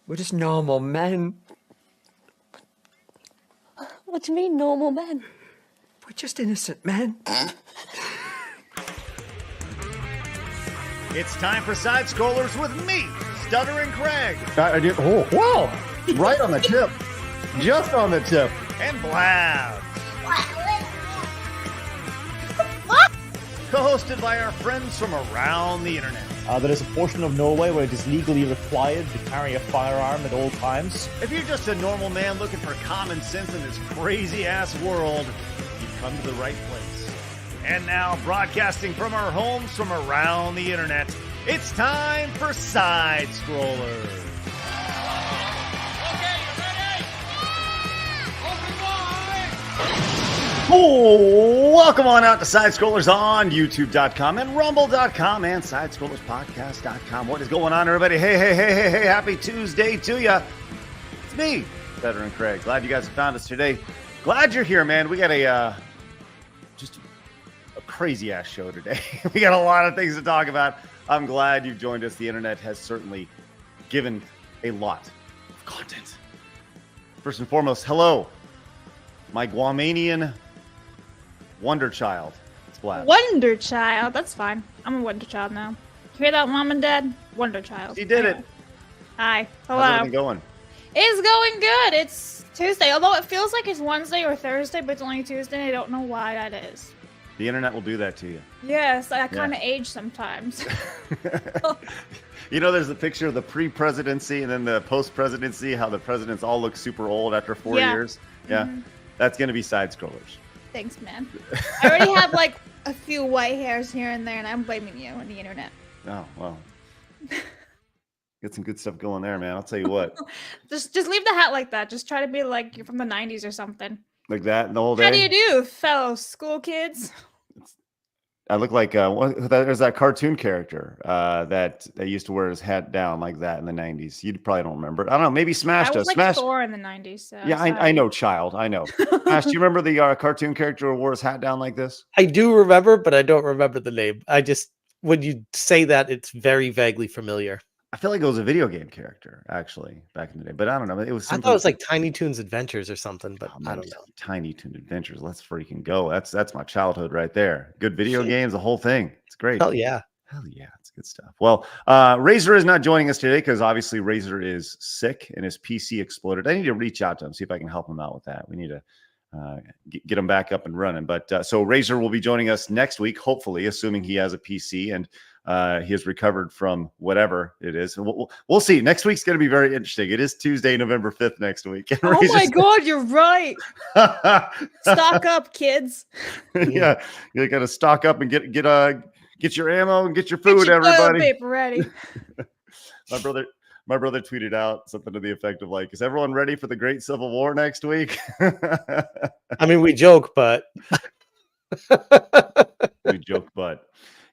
We're just normal men. What do you mean, normal men? We're just innocent men. It's time for Side Scrollers with me, Stuttering Craig. I did. Oh, wow! Right on the tip. Just on the tip. And Blabs. Co-hosted by our friends from around the internet. There is a portion of Norway where it is legally required to carry a firearm at all times. If you're just a normal man looking for common sense in this crazy-ass world, you've come to the right place. And now, broadcasting from our homes from around the internet, it's time for Side Scrollers. Oh, welcome on out to Side Scrollers on YouTube.com and Rumble.com and SidescrollersPodcast.com. What is going on, everybody? Hey, happy Tuesday to you. It's me, Stuttering Craig. Glad you guys have found us today. Glad you're here, man. We got just a crazy-ass show today. We got a lot of things to talk about. I'm glad you've joined us. The internet has certainly given a lot of content. First and foremost, hello, my Guamanian Wonder Child. It's Blabs. Wonder Child. That's fine. I'm a Wonder Child now. Hear that, Mom and Dad? Wonder Child. She did it. Hi. Hello. How's everything going? It's going good. It's Tuesday, although it feels like it's Wednesday or Thursday, but it's only Tuesday. I don't know why that is. The internet will do that to you. Yes, I kind of age sometimes. You know, there's a picture of the pre-presidency and then the post-presidency, how the presidents all look super old after 4 years. Yeah, That's going to be Side Scrollers. Thanks, man. I already have like a few white hairs here and there, and I'm blaming you and the internet. Oh, well. Get some good stuff going there, man. I'll tell you what. Just leave the hat like that. Just try to be like you're from the 90s or something. Like that the whole day? How do you do, fellow school kids? I look like there's that cartoon character that they used to wear his hat down like that in the 90s. You probably don't remember it. I don't know. Maybe Smash does. I was like Smash Thor in the 90s. So yeah, I know, child. I know. Smash, do you remember the cartoon character who wore his hat down like this? I do remember, but I don't remember the name. When you say that, it's very vaguely familiar. I feel like it was a video game character, actually, back in the day. But I don't know. I thought it was like Tiny Toons Adventures or something, but I don't know. Tiny Toon Adventures. Let's freaking go. That's my childhood right there. Good video games, the whole thing. It's great. Hell yeah. It's good stuff. Well, Razor is not joining us today because obviously Razor is sick and his PC exploded. I need to reach out to him, see if I can help him out with that. We need to get him back up and running. But so Razor will be joining us next week, hopefully, assuming he has a PC and he has recovered from whatever it is. We'll see. Next week's going to be very interesting. It is Tuesday, November 5th next week. Oh my God, you're right. Stock up, kids. Yeah, you got to stock up and get your ammo and get your food, everybody. Paper ready. My brother tweeted out something to the effect of like, "Is everyone ready for the Great Civil War next week?" I mean, we joke, but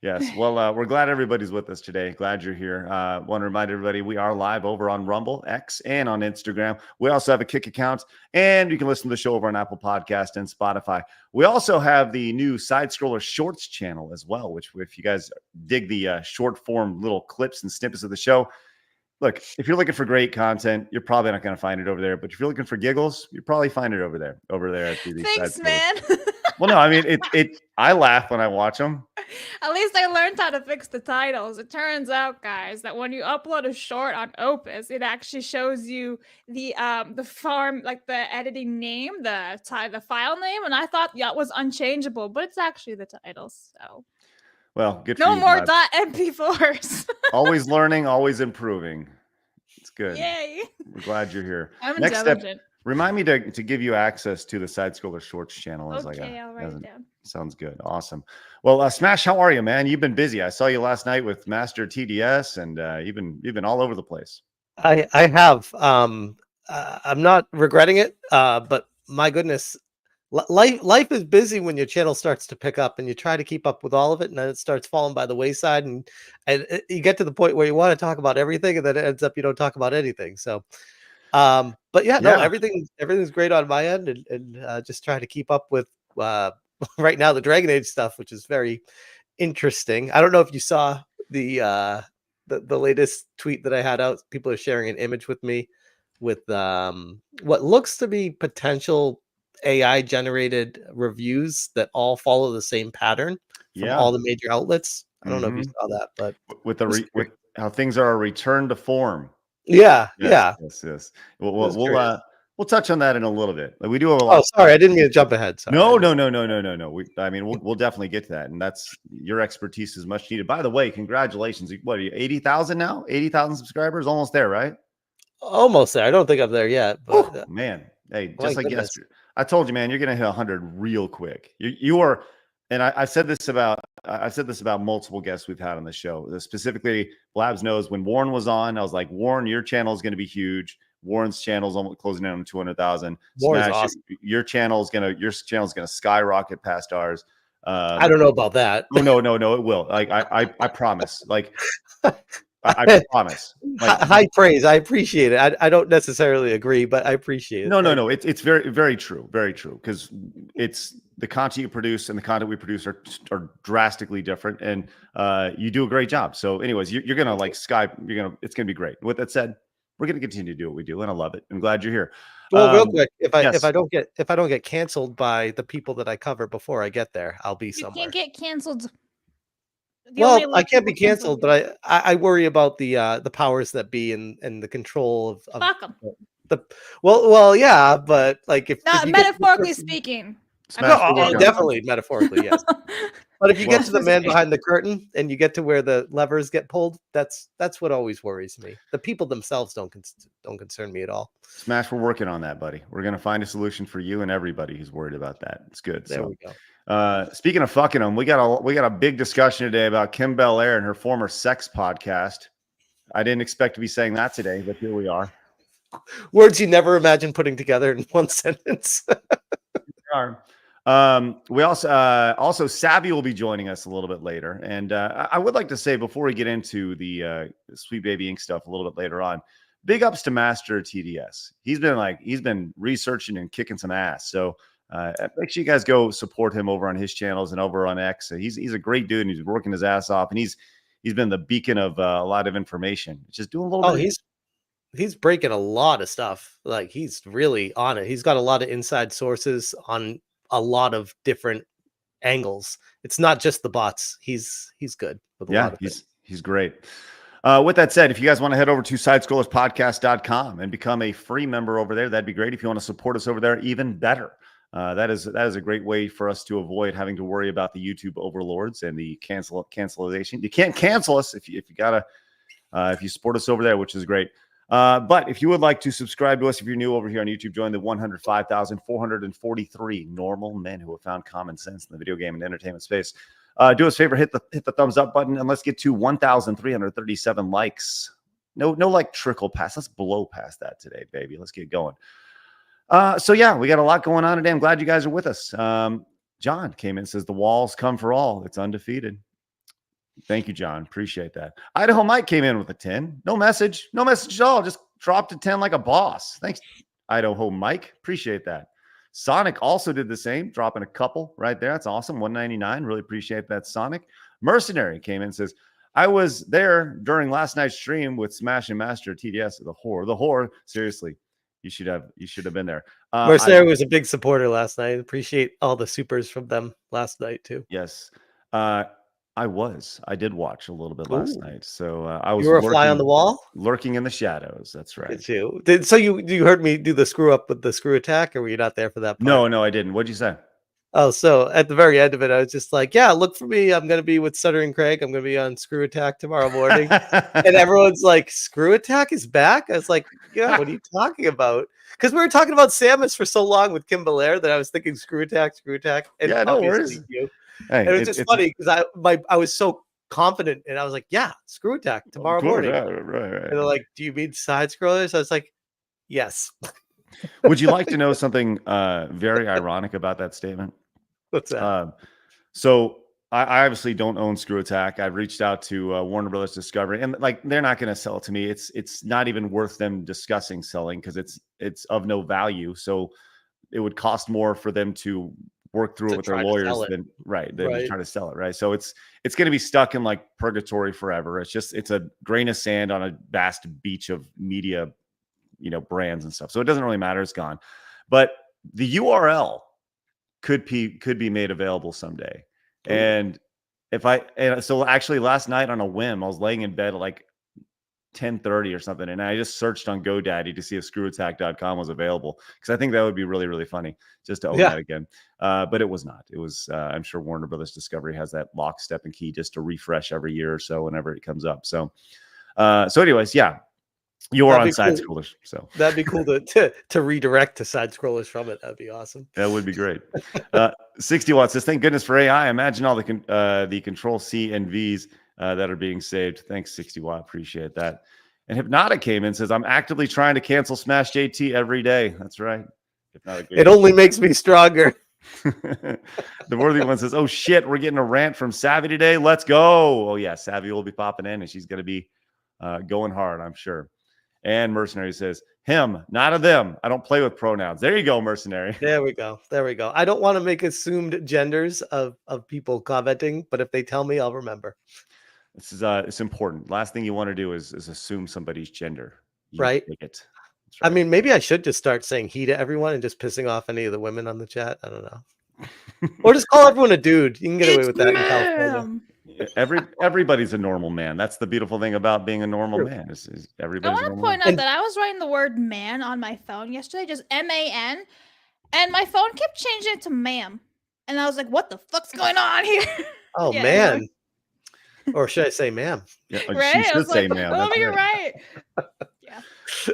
yes. Well, we're glad everybody's with us today. Glad you're here. Want to remind everybody we are live over on Rumble, X, and on Instagram. We also have a Kick account, and you can listen to the show over on Apple Podcast and Spotify. We also have the new Side Scroller Shorts channel as well, which if you guys dig the short form little clips and snippets of the show, look, if you're looking for great content, you're probably not going to find it over there. But if you're looking for giggles, you probably find it over there at the Thanks, Side man. Well, no, I mean, I laugh when I watch them. At least I learned how to fix the titles. It turns out, guys, that when you upload a short on Opus, it actually shows you the farm, like the editing name, the file name, and I thought that was unchangeable, but it's actually the title. So, well, good. For no you, more Blabs. .mp4s. Always learning, always improving. It's good. Yay! We're glad you're here. I'm Next intelligent. step. Remind me to give you access to the Side Scroller Shorts channel. Okay, I'll write it down. Sounds good. Awesome. Well, Smash, how are you, man? You've been busy. I saw you last night with Master TDS, and you've been all over the place. I have. I'm not regretting it, but my goodness, life is busy when your channel starts to pick up, and you try to keep up with all of it, and then it starts falling by the wayside, and you get to the point where you want to talk about everything, and then it ends up you don't talk about anything. So. But yeah, no, everything's great on my end, and just trying to keep up with right now the Dragon Age stuff, which is very interesting. I don't know if you saw the the latest tweet that I had out, people are sharing an image with me with what looks to be potential AI generated reviews that all follow the same pattern from all the major outlets. I don't know if you saw that, but with with how things are a return to form. Yeah. Yes. We'll touch on that in a little bit. Like, we do have a lot. Oh, sorry, I didn't mean to jump ahead. Sorry. No. We'll definitely get to that, and that's your expertise is much needed. By the way, congratulations! What are you? 80,000 now? 80,000 subscribers, almost there, right? Almost there. I don't think I'm there yet. But man, hey, my just like goodness. yesterday, I told you, man, you're gonna hit 100 real quick. You are, and I said this about multiple guests we've had on the show. Specifically, Blabs knows when Warren was on, I was like, Warren, your channel is going to be huge. Warren's channel is almost closing in on 200,000. Smash, awesome. Your channel is gonna skyrocket past ours. I don't know about that. Oh, no, it will. Like I promise. Like I promise. Like, high praise. I appreciate it. I don't necessarily agree, but I appreciate it. No. It's very, very true. Very true. Because it's the content you produce and the content we produce are drastically different, and you do a great job. So, anyways, you're gonna like Skype. It's gonna be great. With that said, we're gonna continue to do what we do, and I love it. I'm glad you're here. Well, real quick, if I don't get canceled by the people that I cover before I get there, I'll be somewhere. You can't get canceled. Well, I can't be canceled, but I worry about the powers that be and the control of fuck them. Well, yeah, but like if metaphorically speaking. Definitely metaphorically, yes. But if you get to the man behind the curtain and you get to where the levers get pulled, that's what always worries me. The people themselves don't concern me at all. Smash, we're working on that, buddy. We're gonna find a solution for you and everybody who's worried about that. It's good. There we go. Speaking of fucking them, we got a big discussion today about Kim Belair and her former sex podcast. I didn't expect to be saying that today, but here we are. Words you never imagined putting together in one sentence. We also Savvy will be joining us a little bit later, and I would like to say before we get into the Sweet Baby Inc. stuff a little bit later on, big ups to Master TDS. He's been researching and kicking some ass. So make sure you guys go support him over on his channels and over on X. He's a great dude, and he's working his ass off, and he's been the beacon of a lot of information. Just doing a little bit. He's breaking a lot of stuff. Like, he's really on it. He's got a lot of inside sources on a lot of different angles. It's not just the bots. He's good with a lot of he's great. With that said, if you guys want to head over to sidescrollerspodcast.com and become a free member over there, that'd be great. If you want to support us over there, even better. That is a great way for us to avoid having to worry about the YouTube overlords and the cancellation. You can't cancel us if you support us over there, which is great. But if you would like to subscribe to us, if you're new over here on YouTube, join the 105,443 normal men who have found common sense in the video game and entertainment space. Do us a favor, hit the thumbs up button, and let's get to 1,337 likes. No like trickle past. Let's blow past that today, baby. Let's get going. So yeah, we got a lot going on today. I'm glad you guys are with us. John came in and says the walls come for all. It's undefeated. Thank you, John. Appreciate that. Idaho Mike came in with a 10. No message at all. Just dropped a 10 like a boss. Thanks, Idaho Mike. Appreciate that. Sonic also did the same, dropping a couple right there. That's awesome. 199. Really appreciate that, Sonic. Mercenary came in and says, I was there during last night's stream with Smash and Master TDS. The whore. Seriously, you should have been there. Mercenary was a big supporter last night. Appreciate all the supers from them last night too. Yes. I did watch a little bit last night. So I was. You were a fly on the wall, lurking in the shadows. That's right. Did you? So you heard me do the screw up with the screw attack, or were you not there for that part? No, I didn't. What'd you say? Oh, so at the very end of it, I was just like, yeah, look for me. I'm going to be with Stuttering Craig. I'm going to be on Screw Attack tomorrow morning. And everyone's like, Screw Attack is back? I was like, yeah, what are you talking about? Because we were talking about Samus for so long with Kim Belair that I was thinking Screw Attack. And yeah, no worries. Hey, and it was just funny because I was so confident, and I was like, yeah, Screw Attack tomorrow morning. Right. And they're like, do you mean side scrollers? I was like, yes. Would you like to know something very ironic about that statement? What's that? So I obviously don't own Screw Attack. I've reached out to Warner Brothers Discovery, and like they're not going to sell it to me. It's not even worth them discussing selling because it's of no value. So it would cost more for them to work through To it with their try to lawyers sell it. than Right. try to sell it, right? So it's going to be stuck in like purgatory forever. It's a grain of sand on a vast beach of media, brands and stuff. So it doesn't really matter. It's gone. But the URL could be made available someday. Ooh. And so actually last night on a whim, I was laying in bed at like 10:30 or something, and I just searched on GoDaddy to see if screwattack.com was available, because I think that would be really, really funny just to own that again. But it was not. It was I'm sure Warner Brothers Discovery has that lockstep and key just to refresh every year or so whenever it comes up. So anyways, yeah, you are on Side Scrollers, so that'd be cool to redirect to Side Scrollers from it. That'd be awesome. That would be great. 60 Watts says, thank goodness for AI. Imagine all the Control C and V's that are being saved. Thanks, 60 Watt. Appreciate that. And Hypnotic came in and says, I'm actively trying to cancel Smash JT every day. That's right. It only makes me stronger. The worthy one says, oh shit, we're getting a rant from Savvy today. Let's go. Oh yeah, Savvy will be popping in and she's going to be going hard, I'm sure. And Mercenary says, him, not a them. I don't play with pronouns. There you go, Mercenary. There we go. I don't want to make assumed genders of people commenting, but if they tell me, I'll remember. This is it's important. Last thing you want to do is assume somebody's gender. Right. Take it. Right. I mean, maybe I should just start saying he to everyone and just pissing off any of the women on the chat. I don't know. Or just call everyone a dude. You can get away with that in California. Everybody's a normal man. That's the beautiful thing about being a normal man. Is everybody's I want to point out that I was writing the word man on my phone yesterday, just MAN, and my phone kept changing it to ma'am. And I was like, what the fuck's going on here? Oh, man. Or should I say ma'am? Yeah, right? You should say ma'am. Oh, you're right. Yeah.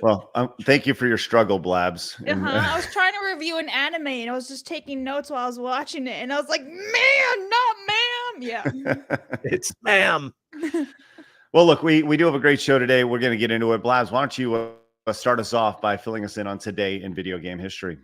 Well, thank you for your struggle, Blabs. I was trying to review an anime and I was just taking notes while I was watching it, and I was like, "Man, not ma'am." Yeah, it's ma'am. Well, look, we do have a great show today. We're going to get into it. Blabs, why don't you start us off by filling us in on today in video game history?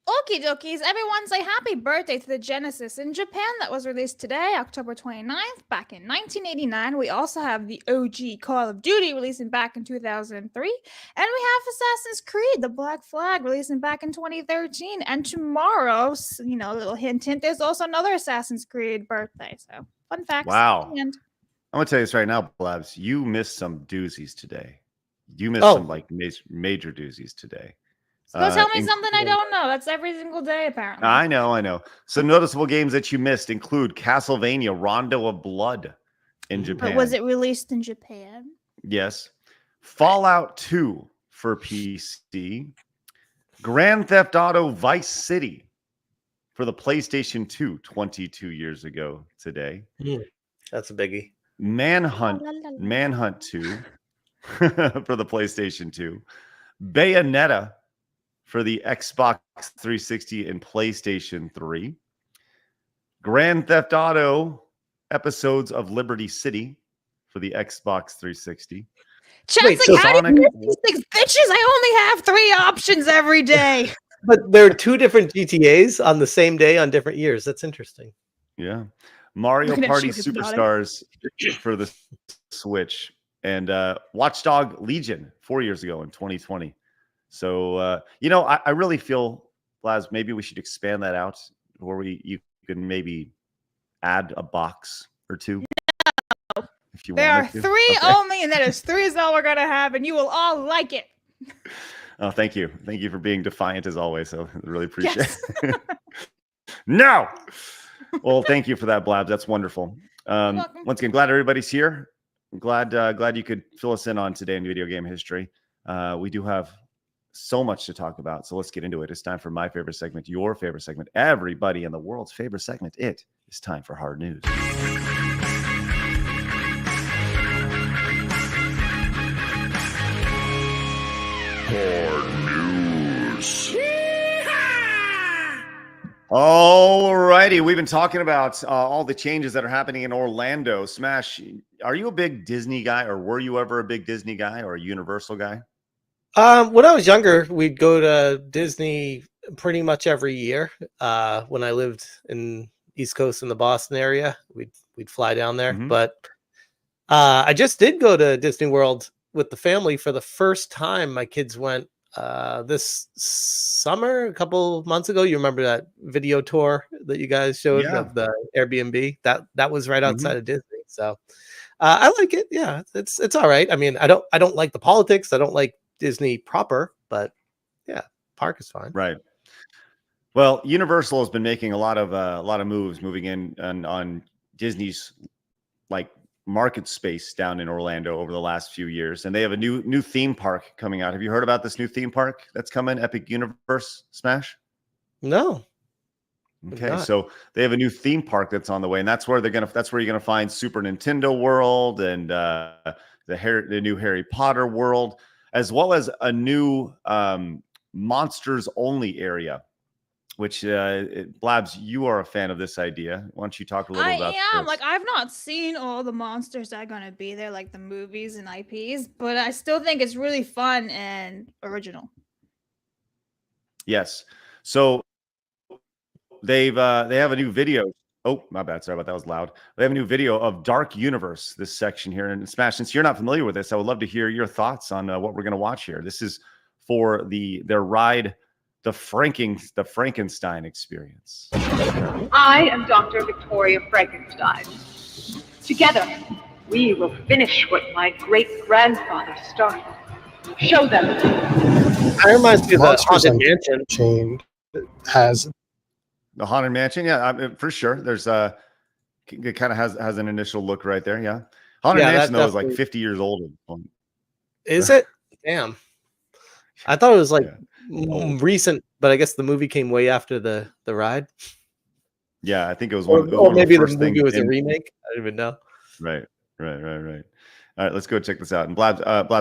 Okie dokies, everyone say happy birthday to the Genesis in Japan that was released today, October 29th, back in 1989. We also have the OG Call of Duty releasing back in 2003. And we have Assassin's Creed, the Black Flag, releasing back in 2013. And tomorrow, little hint, there's also another Assassin's Creed birthday. So, fun facts. Wow. I'm going to tell you this right now, Blabs. You missed some doozies today. You missed some major doozies today. So tell me something I don't know. That's every single day, apparently. I know. Some noticeable games that you missed include Castlevania Rondo of Blood in Japan. But was it released in Japan? Yes. Fallout 2 for PC. Grand Theft Auto Vice City for the PlayStation 2 22 years ago today. That's a biggie. Manhunt 2 for the PlayStation 2. Bayonetta for the Xbox 360 and PlayStation 3. Grand Theft Auto Episodes of Liberty City for the Xbox 360. Chat's like, how do you miss these bitches? I only have 3 options every day. But there are 2 different GTAs on the same day on different years. That's interesting. Yeah. Mario Party Superstars for the Switch. And Watchdog Legion 4 years ago in 2020. So, I really feel, Blaz, maybe we should expand that out where you can maybe add a box or 2. No. If you there are to. 3 only, and that is 3 is all we're going to have, and you will all like it. Oh, thank you. Thank you for being defiant as always. So I really appreciate it. No! Well, thank you for that, Blabs. That's wonderful. Once again, glad everybody's here. I'm glad you could fill us in on today in video game history. We do have so much to talk about, so let's get into it. It's time for my favorite segment, your favorite segment, everybody in the world's favorite segment. It is time for Hard News. Hard News. All righty, we've been talking about all the changes that are happening in Orlando. Smash, are you a big Disney guy, or were you ever a big Disney guy or a Universal guy? When I was younger, we'd go to Disney pretty much every year. When I lived in East Coast in the Boston area, we'd fly down there. Mm-hmm. But I just did go to Disney World with the family for the first time. My kids went this summer, a couple months ago. You remember that video tour that you guys showed of the Airbnb? That was right outside of Disney. So I like it. Yeah, it's all right. I mean, I don't like the politics. I don't like Disney proper, but yeah, park is fine. Right. Well, Universal has been making a lot of moves, moving in on Disney's like market space down in Orlando over the last few years, and they have a new theme park coming out. Have you heard about this new theme park that's coming? Epic Universe Smash? No. Okay, so they have a new theme park that's on the way, and that's where you're gonna find Super Nintendo World and the new Harry Potter world, as well as a new monsters only area. Which Blabs, you are a fan of this idea. Why don't you talk a little about this? I am. Like, I've not seen all the monsters that are going to be there, like the movies and IPs, but I still think it's really fun and original. Yes. So they have a new video. Oh, my bad. Sorry about that. Was loud. They have a new video of Dark Universe, this section here. And Smash, since you're not familiar with this, I would love to hear your thoughts on what we're going to watch here. This is for their ride, the Frankenstein experience. I am Dr. Victoria Frankenstein. Together, we will finish what my great-grandfather started. Show them. That reminds me of the Haunted Mansion. Chained has the Haunted Mansion. Yeah, for sure. There's it kind of has an initial look right there. Yeah, Haunted Mansion though is like 50 years old. Is it? Damn. I thought it was like recent, but I guess the movie came way after the ride. Yeah, I think it was one. Or maybe the movie was a remake. I don't even know. Right. All right, let's go check this out. And Blabs,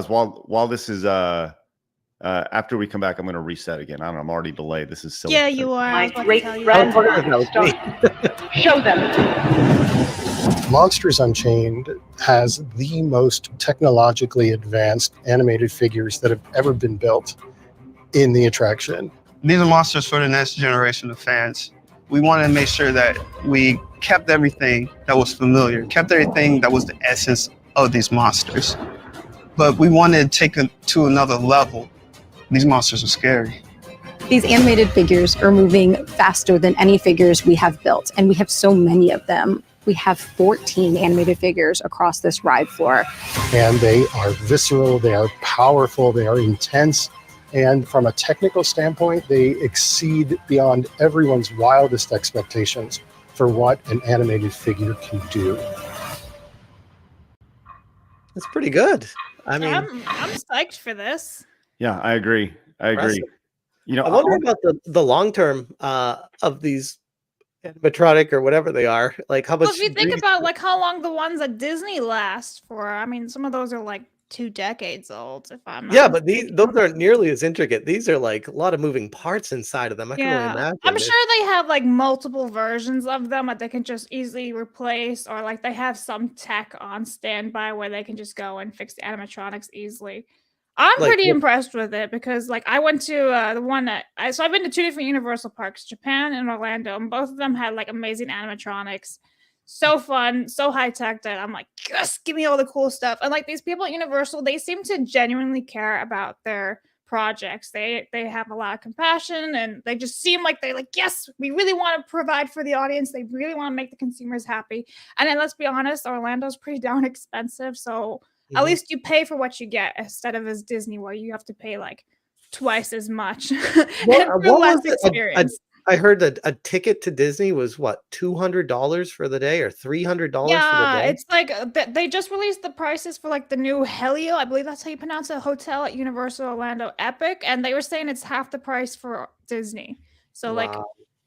while this is after we come back, I'm going to reset again. I don't know. I'm already delayed. This is silly. Yeah, you are. My great-grandfather started. Show them. Monsters Unchained has the most technologically advanced animated figures that have ever been built in the attraction. These are monsters for the next generation of fans. We wanted to make sure that we kept everything that was familiar, kept everything that was the essence of these monsters. But we wanted to take it to another level. These monsters are scary. These animated figures are moving faster than any figures we have built, and we have so many of them. We have 14 animated figures across this ride floor. And they are visceral, they are powerful, they are intense. And from a technical standpoint, they exceed beyond everyone's wildest expectations for what an animated figure can do. It's pretty good. I mean, I'm psyched for this. Yeah, I agree. You know, I wonder about the long term of these animatronic or whatever they are. Like how much? Well, if you think about like how long the ones at Disney last for, I mean, some of those are like 2 decades old. If I'm not but those aren't nearly as intricate. These are like a lot of moving parts inside of them. I can only imagine. I'm sure they have like multiple versions of them that they can just easily replace, or like they have some tech on standby where they can just go and fix the animatronics easily. I'm pretty impressed with it because like I went to the one that so I've been to 2 different Universal parks, Japan and Orlando, and both of them had like amazing animatronics. So fun, so high tech that I'm like, yes, give me all the cool stuff. And like these people at Universal, they seem to genuinely care about their projects. They have a lot of compassion, and they just seem like they're like, yes, we really want to provide for the audience. They really want to make the consumers happy. And then let's be honest, Orlando's pretty darn expensive, so at least you pay for what you get instead of as Disney where you have to pay like twice as much. What was experience. I heard that a ticket to Disney was what, $200 for the day or $300 for the day? Yeah, it's like they just released the prices for like the new Helio, I believe that's how you pronounce it, hotel at Universal Orlando Epic, and they were saying it's half the price for Disney. So like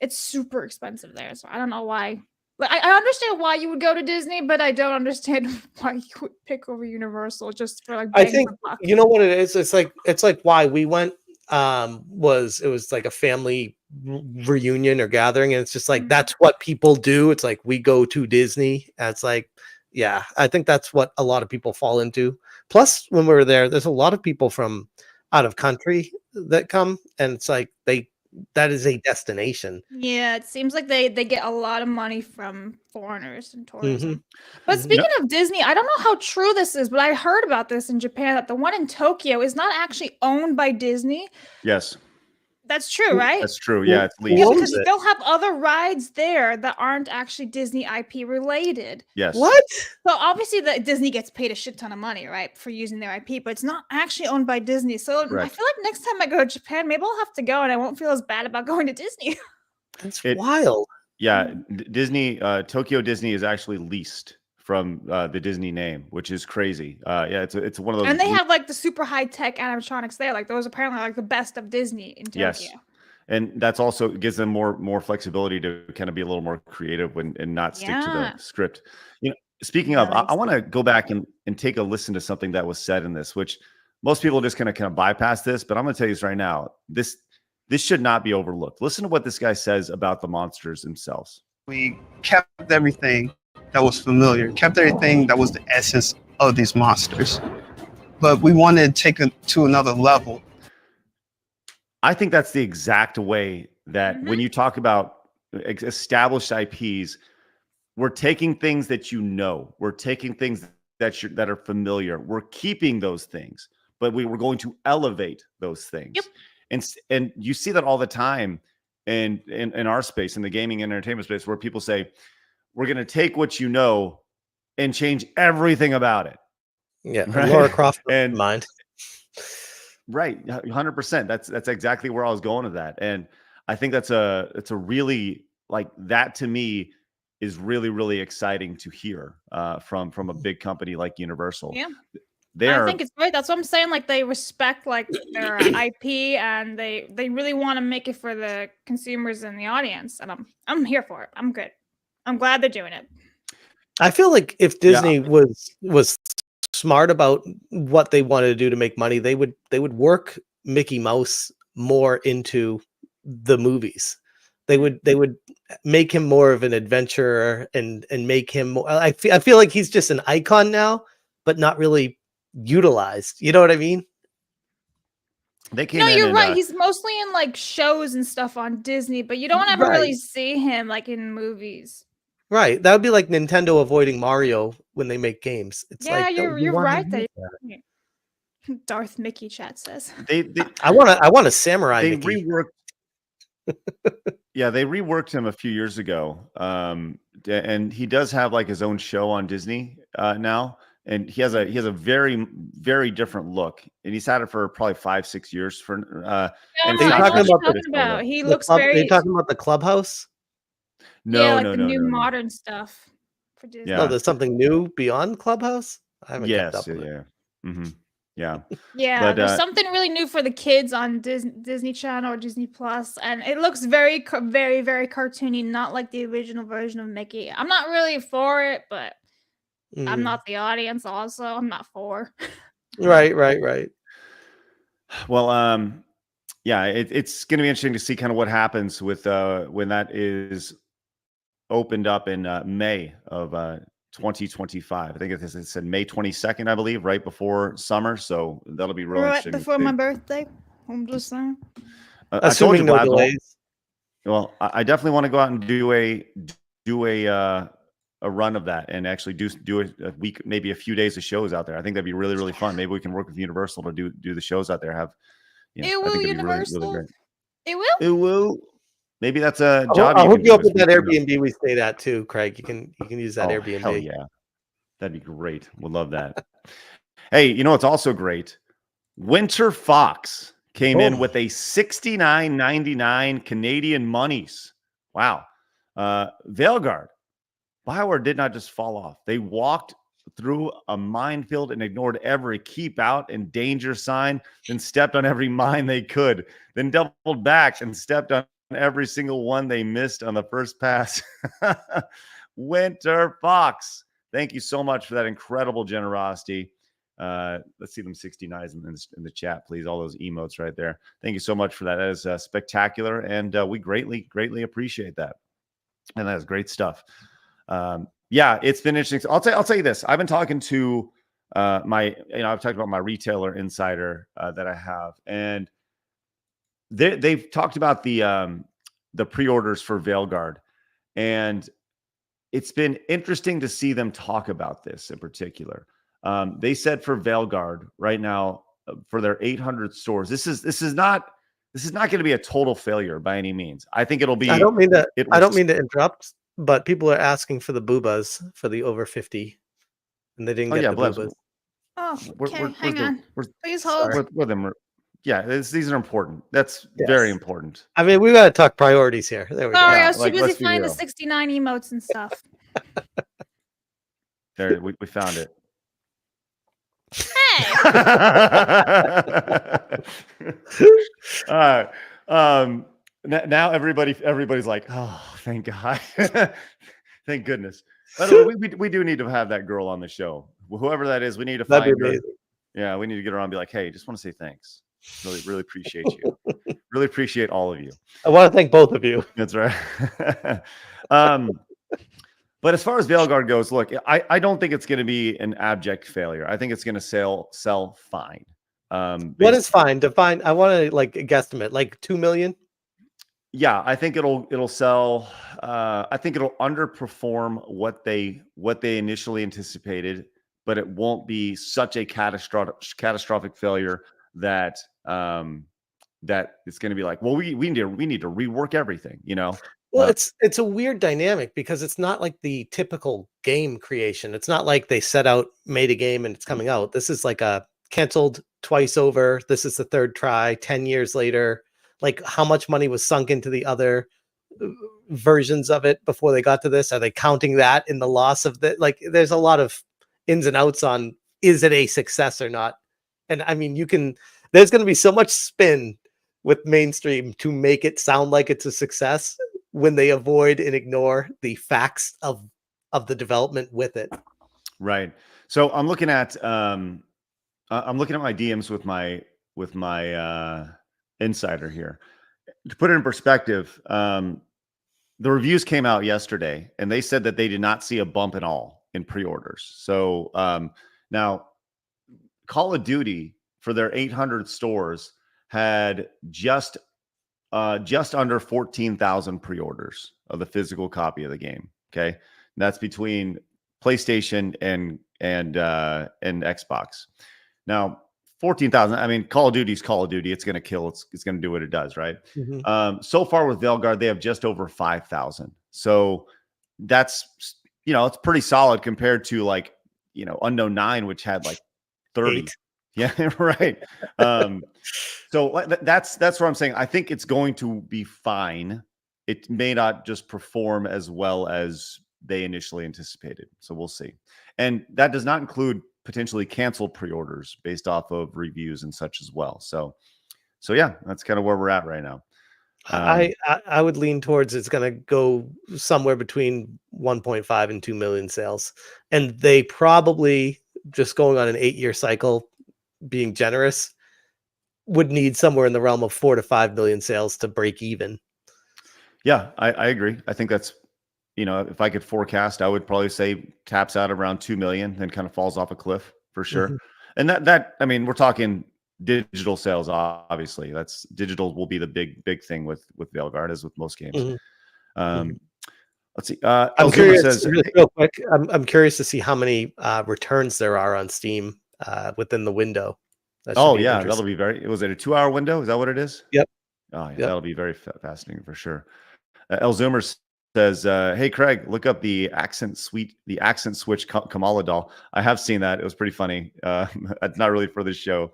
it's super expensive there. So I don't know why. Like I understand why you would go to Disney, but I don't understand why you would pick over Universal just for like. I think you know what it is. It's like why we went. It was like a family reunion or gathering, and it's just like that's what people do. It's like we go to Disney. And it's like, yeah, I think that's what a lot of people fall into. Plus, when we were there, there's a lot of people from out of country that come, and it's like they that is a destination. Yeah, it seems like they get a lot of money from foreigners and tourism. Mhm. But Mhm. speaking of Disney, I don't know how true this is, but I heard about this in Japan that the one in Tokyo is not actually owned by Disney. Yes, That's true, right? that's true. Yeah, it's Who leased. Yeah, owns because it? they'll have other rides there that aren't actually Disney IP related. Yes. What? So obviously, Disney gets paid a shit ton of money, right, for using their IP, but it's not actually owned by Disney. So I Correct. feel like next time I go to Japan, maybe I'll have to go, and I won't feel as bad about going to Disney. That's It- wild. Yeah, Disney, Tokyo Disney is actually leased from the Disney name, which is crazy. Yeah, it's one of those. And they have like the super high tech animatronics there. Like those apparently are like the best of Disney in Tokyo. Yes. And that's also gives them more flexibility to kind of be a little more creative and not stick to Yeah. the script. Speaking Yeah, of, that I makes want to go back and take a listen to something that was said in this, which most people just kind of bypass this, but I'm going to tell you this right now. This should not be overlooked. Listen to what this guy says about the monsters themselves. We kept everything that was familiar, kept everything that was the essence of these monsters. But we wanted to take it to another level. I think that's the exact way that when you talk about established IPs, we're taking things that we're taking things that are familiar, we're keeping those things, but we're going to elevate those things. Yep. And you see that all the time in our space, in the gaming and entertainment space, where people say, we're going to take what you know and change everything about it. Yeah, Right? Laura Croft And- mind. Right, 100%. That's exactly where I was going with that, and I think it's a really, like, that to me is really, really exciting to hear from a big company like Universal. Yeah. They're I think it's great. That's what I'm saying. Like they respect like their IP and they really want to make it for the consumers and the audience. And I'm here for it. I'm good. I'm glad they're doing it. I feel like if Disney was smart about what they wanted to do to make money, they would work Mickey Mouse more into the movies. They would make him more of an adventurer and make him more, I feel like he's just an icon now, but not really utilized. You know what I mean? They came No, in you're and, right. He's mostly in like shows and stuff on Disney, but you don't ever really Right. see him like in movies. Right. That would be like Nintendo avoiding Mario when they make games. It's Yeah, like you're wanna right do there. that. Darth Mickey chat says. they I want a samurai they Mickey. reworked. Yeah, they reworked him a few years ago, and he does have like his own show on Disney now, and he has a very, very different look, and he's had it for probably 5-6 years. For Yeah, and Are you I know talking what you're about talking about. He The looks club- very Are you talking about the Clubhouse? yeah, like no, the no, new no, no. modern stuff for Disney. Yeah. Oh, there's something new beyond Clubhouse? I haven't kept Yes, up with it. yeah, yeah. Yeah, But, there's something really new for the kids on Disney Channel or Disney Plus, and it looks very, very, very cartoony, not like the original version of Mickey. I'm not really for it, but I'm Mm. not the audience. Also, I'm not for. Right. Well, yeah, it's going to be interesting to see kind of what happens with when that is opened up in May of 2025. I think it said May 22nd, I believe, right before summer. So that'll be really Right interesting. before my birthday. I'm just saying. I told Assuming you, no Blabs, delays. well, I definitely want to go out and do a run of that and actually do a week, maybe a few days of shows out there. I think that'd be really, really fun. Maybe we can work with Universal to do the shows out there. Have It I will, think it'd be really, Universal. really great. It will. It will. Maybe that's a job. I'll you hook can you up do with as that we can- Airbnb we stayed at too, Craig. You can use that Oh, Airbnb. hell yeah. That'd be great. We'll love that. Hey, you know what's also great? Winter Fox came in with a $69.99 Canadian monies. Wow. Veilguard. BioWare did not just fall off. They walked through a minefield and ignored every keep out and danger sign, then stepped on every mine they could, then doubled back and stepped on every single one they missed on the first pass. Winter Fox. Thank you so much for that incredible generosity. Let's see them 69s in the chat, please. All those emotes right there. Thank you so much for that. That is spectacular, and we greatly appreciate that. And that is great stuff. Yeah, it's been interesting. I'll tell you this. I've been talking to I've talked about my retailer insider that I have, and they've talked about the pre-orders for Veilguard, and it's been interesting to see them talk about this in particular. They said for Veilguard right now, for their 800 stores, this is not going to be a total failure by any means. I think it'll be. I don't mean to interrupt, but people are asking for the boobas for the over 50, and they didn't get the Blabs. boobas. Oh, okay. Hang on. Please hold. With them. Yeah, these are important. That's very important. I mean, we got to talk priorities here. There we go. Sorry, I was too busy finding the 69 emotes and stuff. There, we found it. Hey. All right. Now everybody's like, oh, thank God, thank goodness. By the way, we do need to have that girl on the show. Whoever that is, we need to find her. Yeah, we need to get her on and be like, hey, just want to say thanks. Really appreciate you. Really appreciate all of you. I want to thank both of you. That's right. But as far as Veilguard goes, look, I don't think it's going to be an abject failure. I think it's going to sell fine. What is fine? Define. I want to like guesstimate, like 2 million. Yeah, I think it'll sell. I think it'll underperform what they initially anticipated, but it won't be such a catastrophic failure that that it's going to be like, well, we need to rework everything, you know. Well, it's a weird dynamic because it's not like the typical game creation. It's not like they set out, made a game, and it's coming out. This is like a canceled twice over. This is the third try. 10 years later, like how much money was sunk into the other versions of it before they got to this? Are they counting that in the loss of the? Like, there's a lot of ins and outs on is it a success or not? And I mean, there's going to be so much spin with mainstream to make it sound like it's a success when they avoid and ignore the facts of the development with it. Right. So I'm looking at my DMs with my insider here. To put it in perspective, the reviews came out yesterday and they said that they did not see a bump at all in pre-orders. So now Call of Duty for their 800 stores had just under 14,000 pre-orders of the physical copy of the game. Okay. And that's between PlayStation and Xbox. Now, 14,000. I mean, Call of Duty's Call of Duty. It's going to kill. It's going to do what it does, right? Mm-hmm. So far with Veilguard, they have just over 5,000. So that's, it's pretty solid compared to like, Unknown 9, which had like 30. 8. Yeah, right. So that's what I'm saying. I think it's going to be fine. It may not just perform as well as they initially anticipated. So we'll see. And that does not include potentially canceled pre-orders based off of reviews and such as well. So yeah, that's kind of where we're at right now. I would lean towards it's going to go somewhere between 1.5 and 2 million sales. And they probably, just going on an 8-year cycle, being generous, would need somewhere in the realm of 4 to 5 million sales to break even. Yeah, I agree. I think that's, if I could forecast, I would probably say taps out around 2 million, then kind of falls off a cliff for sure. Mm-hmm. And that, I mean, we're talking digital sales, obviously. That's digital will be the big thing with Veilguard, as with most games. Mm-hmm. Let's see. I'm curious, real quick. I'm curious to see how many returns there are on Steam within the window. Yeah, that'll be was it a 2-hour window? Is that what it is? Yep. Oh, yeah, yep. That'll be very fascinating for sure. El Zoomer says, "Hey Craig, look up the accent switch Kamala doll. I have seen that. It was pretty funny. Not really for this show."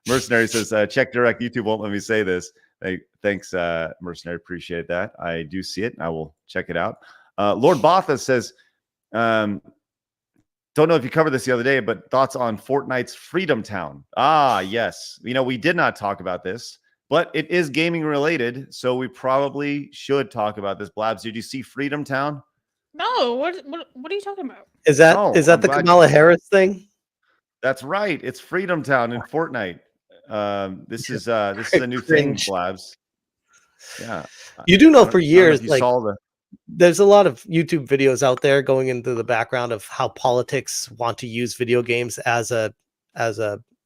Mercenary says, "Check direct. YouTube won't let me say this." Hey, thanks, Mercenary. Appreciate that. I do see it. I will check it out. Lord Botha says, "Don't know if you covered this the other day, but thoughts on Fortnite's Freedom Town?" Ah, yes. We did not talk about this, but it is gaming related, so we probably should talk about this. Blabs, did you see Freedom Town? No. What are you talking about? Is that the Kamala Harris thing? That's right. It's Freedom Town in Fortnite. This is a new thing, Blabs. Yeah. You do know for years, like, there's a lot of YouTube videos out there going into the background of how politics want to use video games as a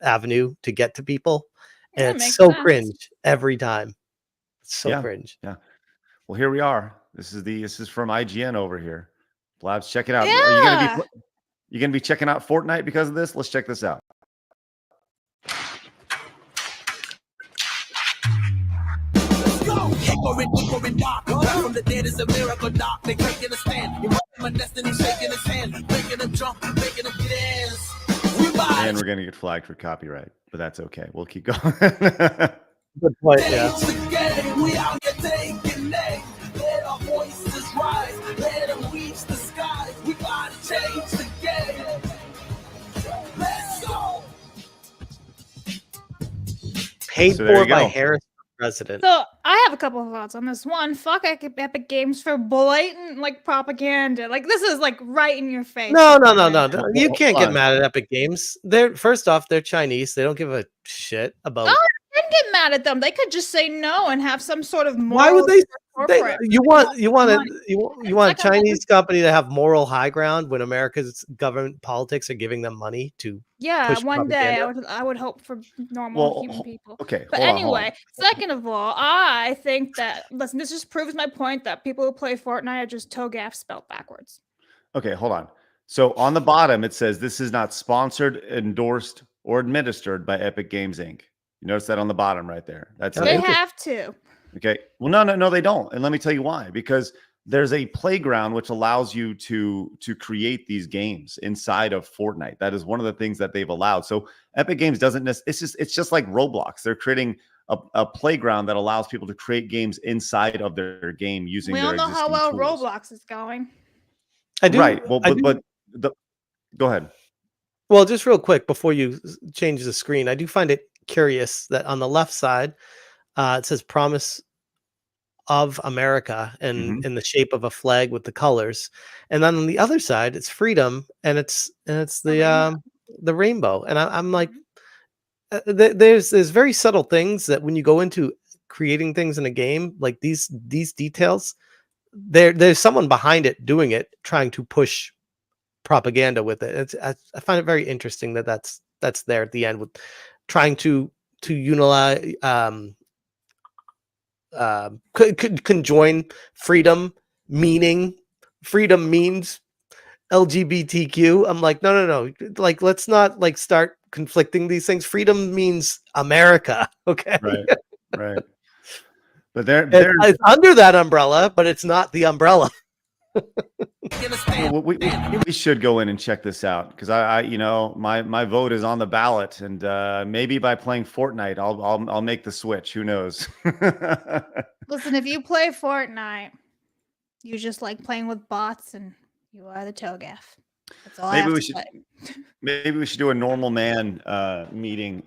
avenue to get to people. And it's so cringe every time. It's so cringe. Yeah. Well, here we are. This is from IGN over here. Blabs, check it out. Yeah. Are you gonna be checking out Fortnite because of this? Let's check this out. From the dead is a miracle, doc. They taking a stand. You're my destiny, shaking his hand, making him jump, making him dance. And we're gonna get flagged for copyright, but that's okay. We'll keep going. Good point. Yeah. We out here taking names. Let our voices rise. Let them reach the sky. We gotta change the game. Let's go. Paid So there for you by go. Harris president. So I have a couple of thoughts on this. One, fuck Epic Games for blatant like propaganda. Like this is like right in your face. No. propaganda. You can't Hold get on. mad at Epic Games. First off, they're Chinese. They don't give a shit about. Oh, I didn't get mad at them. They could just say no and have some sort of moral. Why would they? corporate. You want a like a Chinese company to have moral high ground when America's government politics are giving them money to. Yeah, push one day propaganda? I would hope for normal Well, human people. Okay. But hold on, hold anyway, second of all, I think that listen, this just proves my point that people who play Fortnite are just TOGAF spelled backwards. on. Okay, hold on. So on the bottom it says this is not sponsored, endorsed, or administered by Epic Games Inc. You notice that on the bottom right there. That's They it. have to. Okay. Well, no, they don't. And let me tell you why. Because there's a playground which allows you to create these games inside of Fortnite. That is one of the things that they've allowed. So Epic Games doesn't. It's just like Roblox. They're creating a playground that allows people to create games inside of their game using. We their all know how existing well tools. Roblox is going. I do. Right. Well, go ahead. Well, just real quick before you change the screen, I do find it curious that on the left side, it says "Promise of America" and in the shape of a flag with the colors, and then on the other side, it's freedom, and it's the rainbow. And I'm like, there's very subtle things that when you go into creating things in a game, like these details, there's someone behind it doing it, trying to push propaganda with it. I find it very interesting that that's there at the end with trying to utilize conjoin freedom means LGBTQ. I'm like, no. Like, let's not like start conflicting these things. Freedom means America. Okay. Right. But it's under that umbrella, but it's not the umbrella. Well, we should go in and check this out because I my vote is on the ballot, and maybe by playing Fortnite I'll make the switch. Who knows? Listen, if you play Fortnite, you just like playing with bots, and you are the TOGAF. That's all I have to say. Maybe we should do a normal man meeting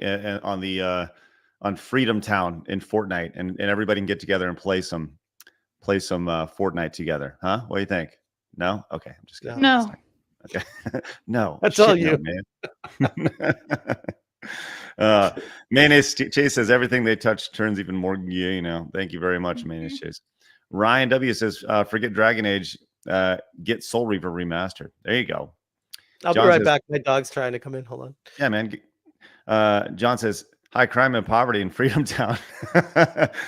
on Freedom Town in Fortnite, and everybody can get together and play some Fortnite together, huh? What do you think? No? Okay, I'm just kidding. No. Okay. No. That's all you. Man. Mayonnaise Chase says everything they touch turns even more gay now. Thank you very much, Mayonnaise Chase. Ryan W says, forget Dragon Age, get Soul Reaver remastered. There you go. I'll be right back. My dog's trying to come in. Hold on. Yeah, man. John says, high crime and poverty in Freedom Town.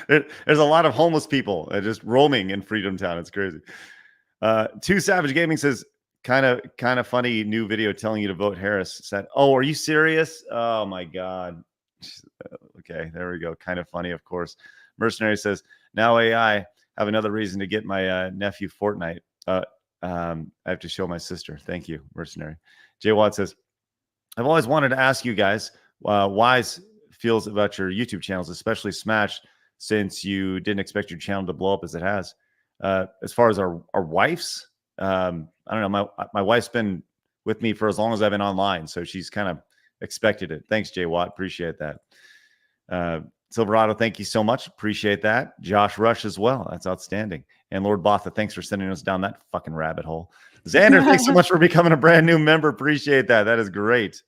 There's a lot of homeless people just roaming in Freedom Town. It's crazy. Two Savage Gaming says, kind of funny new video telling you to vote Harris. Said, oh, are you serious? Oh my God. Okay, there we go. Kind of funny, of course. Mercenary says, now AI have another reason to get my nephew Fortnite. I have to show my sister. Thank you, Mercenary. Jay Watt says, I've always wanted to ask you guys Wise feels about your YouTube channels, especially Smash, since you didn't expect your channel to blow up as it has. As far as our wives, I don't know. My wife's been with me for as long as I've been online, so she's kind of expected it. Thanks, Jay Watt. Appreciate that. Silverado, thank you so much. Appreciate that. Josh Rush as well. That's outstanding. And Lord Botha, thanks for sending us down that fucking rabbit hole. Xander, thanks so much for becoming a brand new member. Appreciate that. That is great.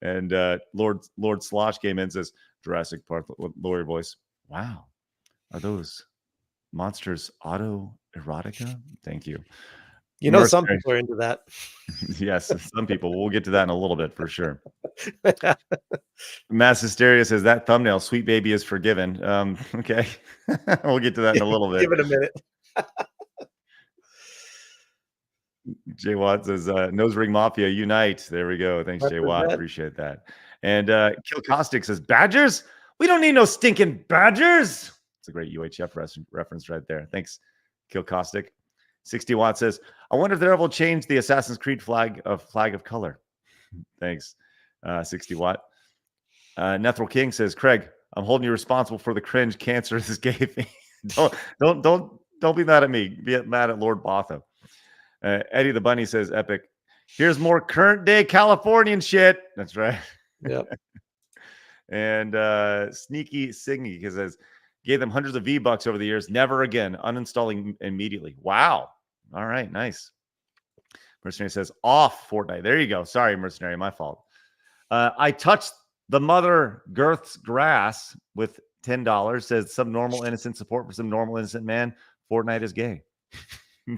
And Lord Slosh came in and says, Jurassic Park with Lori voice. Wow. Are those monsters auto-erotica? Thank you. You know, some people are into that. Yes, some people. We'll get to that in a little bit for sure. Mass Hysteria says that thumbnail, Sweet Baby is Forgiven. Okay. We'll get to that in a little bit. Give it a minute. Jay Watt says, Nose Ring Mafia, unite. There we go. Thanks, Jay Watt. Appreciate that. And Kill Caustic says, Badgers? We don't need no stinking Badgers. It's a great UHF reference right there. Thanks, Kill Caustic. 60 Watt says, I wonder if they ever will change the Assassin's Creed flag of color. Thanks, 60 Watt. Nethril King says, Craig, I'm holding you responsible for the cringe cancer this gave me. don't be mad at me. Be mad at Lord Botham. Eddie the Bunny says, epic. Here's more current day Californian shit. That's right. Yep. And Sneaky Signy says, gave them hundreds of V-Bucks over the years. Never again. Uninstalling immediately. Wow. All right. Nice. Mercenary says, off Fortnite. There you go. Sorry, Mercenary. My fault. I touched the mother Girth's grass with $10. Says some normal innocent support for some normal innocent man. Fortnite is gay.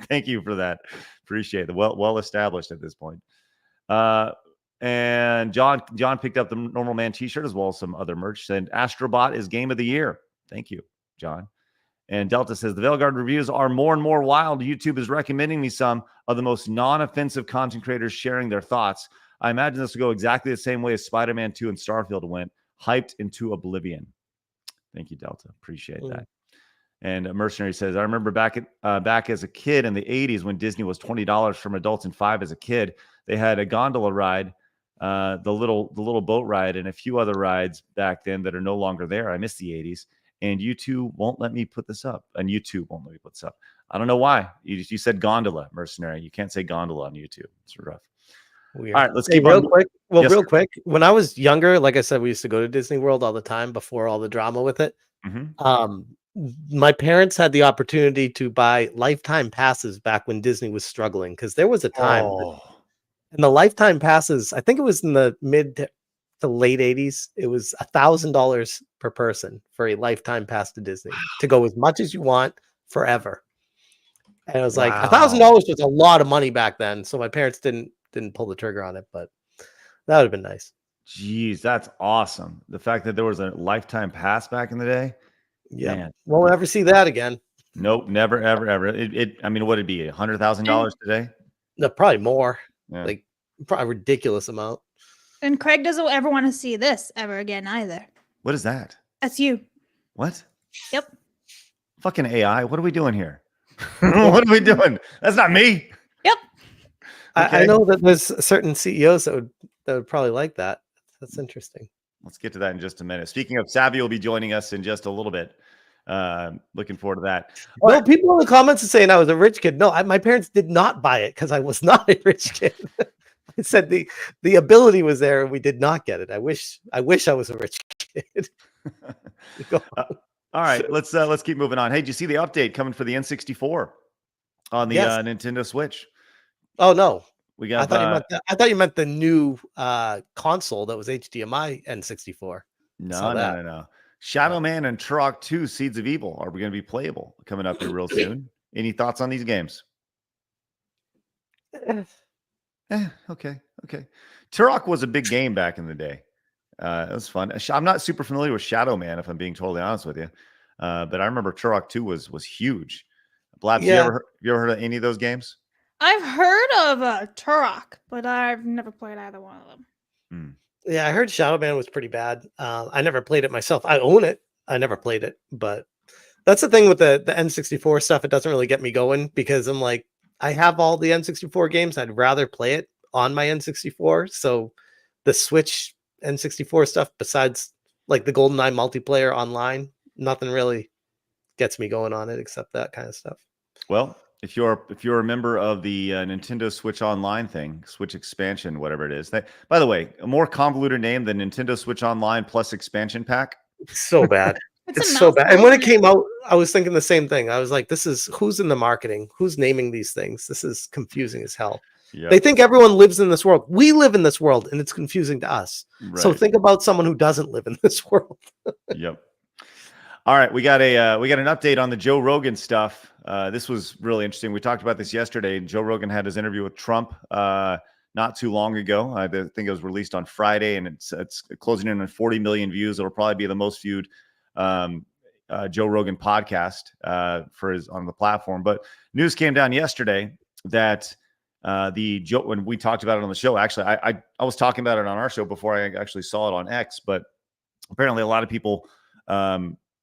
Thank you for that. Appreciate it. Well established at this point. And John picked up the Normal Man t-shirt as well as some other merch. And Astrobot is game of the year. Thank you, John. And Delta says the Veilguard reviews are more and more wild. YouTube is recommending me some of the most non-offensive content creators sharing their thoughts. I imagine this will go exactly the same way as Spider-Man 2 and Starfield went, hyped into oblivion. Thank you, Delta. Appreciate that. And Mercenary says, I remember back as a kid in the 80s when Disney was $20 from adults and $5 as a kid. They had a gondola ride, the little boat ride, and a few other rides back then that are no longer there. I miss the 80s. And YouTube won't let me put this up. And YouTube won't let me put this up. I don't know why. You said gondola, Mercenary. You can't say gondola on YouTube. It's rough. Weird. All right, let's keep real on. quick. Well, Yes, real sir. quick. When I was younger, like I said, we used to go to Disney World all the time before all the drama with it. Mm-hmm. My parents had the opportunity to buy lifetime passes back when Disney was struggling, because there was a time and the lifetime passes, I think it was in the mid to late 80s, it was $1,000 per person for a lifetime pass to Disney to go as much as you want forever. And it was like $1,000 was a lot of money back then. So my parents didn't pull the trigger on it, but that would have been nice. Jeez, that's awesome. The fact that there was a lifetime pass back in the day. Yeah. Man. Won't ever see that again. Nope. Never, ever, ever. I mean, what would it be? $100,000 today? No, probably more. Yeah. Like probably a ridiculous amount. And Craig doesn't ever want to see this ever again either. What is that? That's you. What? Yep. Fucking AI. What are we doing here? What are we doing? That's not me. Yep. I know that there's certain CEOs that would probably like that. That's interesting. Let's get to that in just a minute. Speaking of, Savvy will be joining us in just a little bit. Looking forward to that. Well, people in the comments are saying I was a rich kid. No, my parents did not buy it because I was not a rich kid. I said the ability was there and we did not get it. I wish I was a rich kid. All right, let's keep moving on. Hey, did you see the update coming for the N64 on the Nintendo Switch? Oh no, we got. I thought you meant the new console that was HDMI N64. No. Shadow Man and Turok 2 Seeds of Evil are we going to be playable coming up here real soon? Any thoughts on these games? Okay. Turok was a big game back in the day. It was fun. I'm not super familiar with Shadow Man, if I'm being totally honest with you. But I remember Turok 2 was huge. Blabs, you ever heard of any of those games? I've heard of Turok, but I've never played either one of them. Yeah, I heard Shadow Man was pretty bad. I never played it myself. I own it. I never played it, but that's the thing with the N64 stuff. It doesn't really get me going because I'm like, I have all the N64 games. I'd rather play it on my N64. So the Switch N64 stuff, besides like the GoldenEye multiplayer online, nothing really gets me going on it except that kind of stuff. Well, if you're a member of the Nintendo Switch Online thing, Switch Expansion, whatever it is. By the way, a more convoluted name than Nintendo Switch Online plus Expansion Pack. So bad. It's so bad. And when it came out, I was thinking the same thing. I was like, who's in the marketing? Who's naming these things? This is confusing as hell. Yep. They think everyone lives in this world. We live in this world, and it's confusing to us. Right. So think about someone who doesn't live in this world. Yep. All right, we got an update on the Joe Rogan stuff. This was really interesting. We talked about this yesterday. Joe Rogan had his interview with Trump. not too long ago. I think it was released on Friday, and it's closing in on 40 million views. It'll probably be the most viewed Joe Rogan podcast on the platform. But news came down yesterday that when we talked about it on the show, actually, I was talking about it on our show before I actually saw it on X, but apparently a lot of people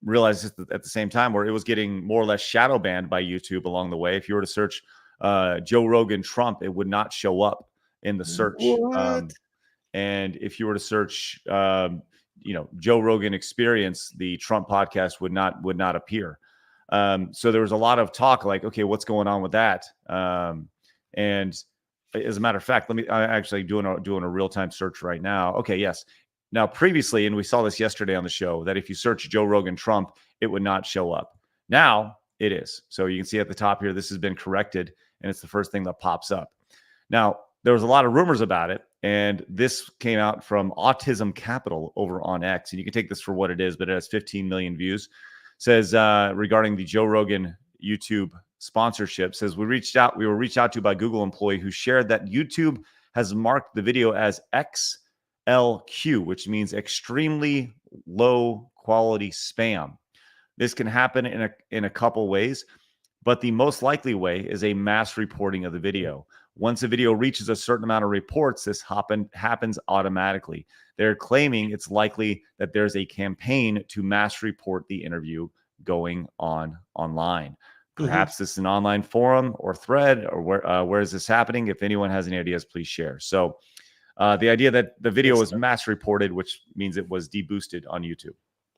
realized at the same time where it was getting more or less shadow banned by YouTube along the way. If you were to search Joe Rogan Trump, it would not show up in the search. And if you were to search Joe Rogan Experience, the Trump podcast would not appear. So there was a lot of talk like, okay, what's going on with that? And as a matter of fact, I'm actually doing a real-time search right now. Okay, yes. Now previously, and we saw this yesterday on the show, that if you search Joe Rogan Trump, it would not show up. Now it is. So you can see at the top here, this has been corrected, and it's the first thing that pops up. Now, there was a lot of rumors about it, and this came out from Autism Capital over on X, and you can take this for what it is, but it has 15 million views. Says regarding the Joe Rogan YouTube sponsorship, says we were reached out to by Google employee who shared that YouTube has marked the video as XLQ, which means extremely low quality spam. This can happen in a couple ways, but the most likely way is a mass reporting of the video. Once a video reaches a certain amount of reports, this happens automatically. They're claiming it's likely that there's a campaign to mass report the interview going on online. Perhaps this is an online forum or thread, or where is this happening? If anyone has any ideas, please share. So the idea that the video was mass reported, which means it was deboosted on YouTube.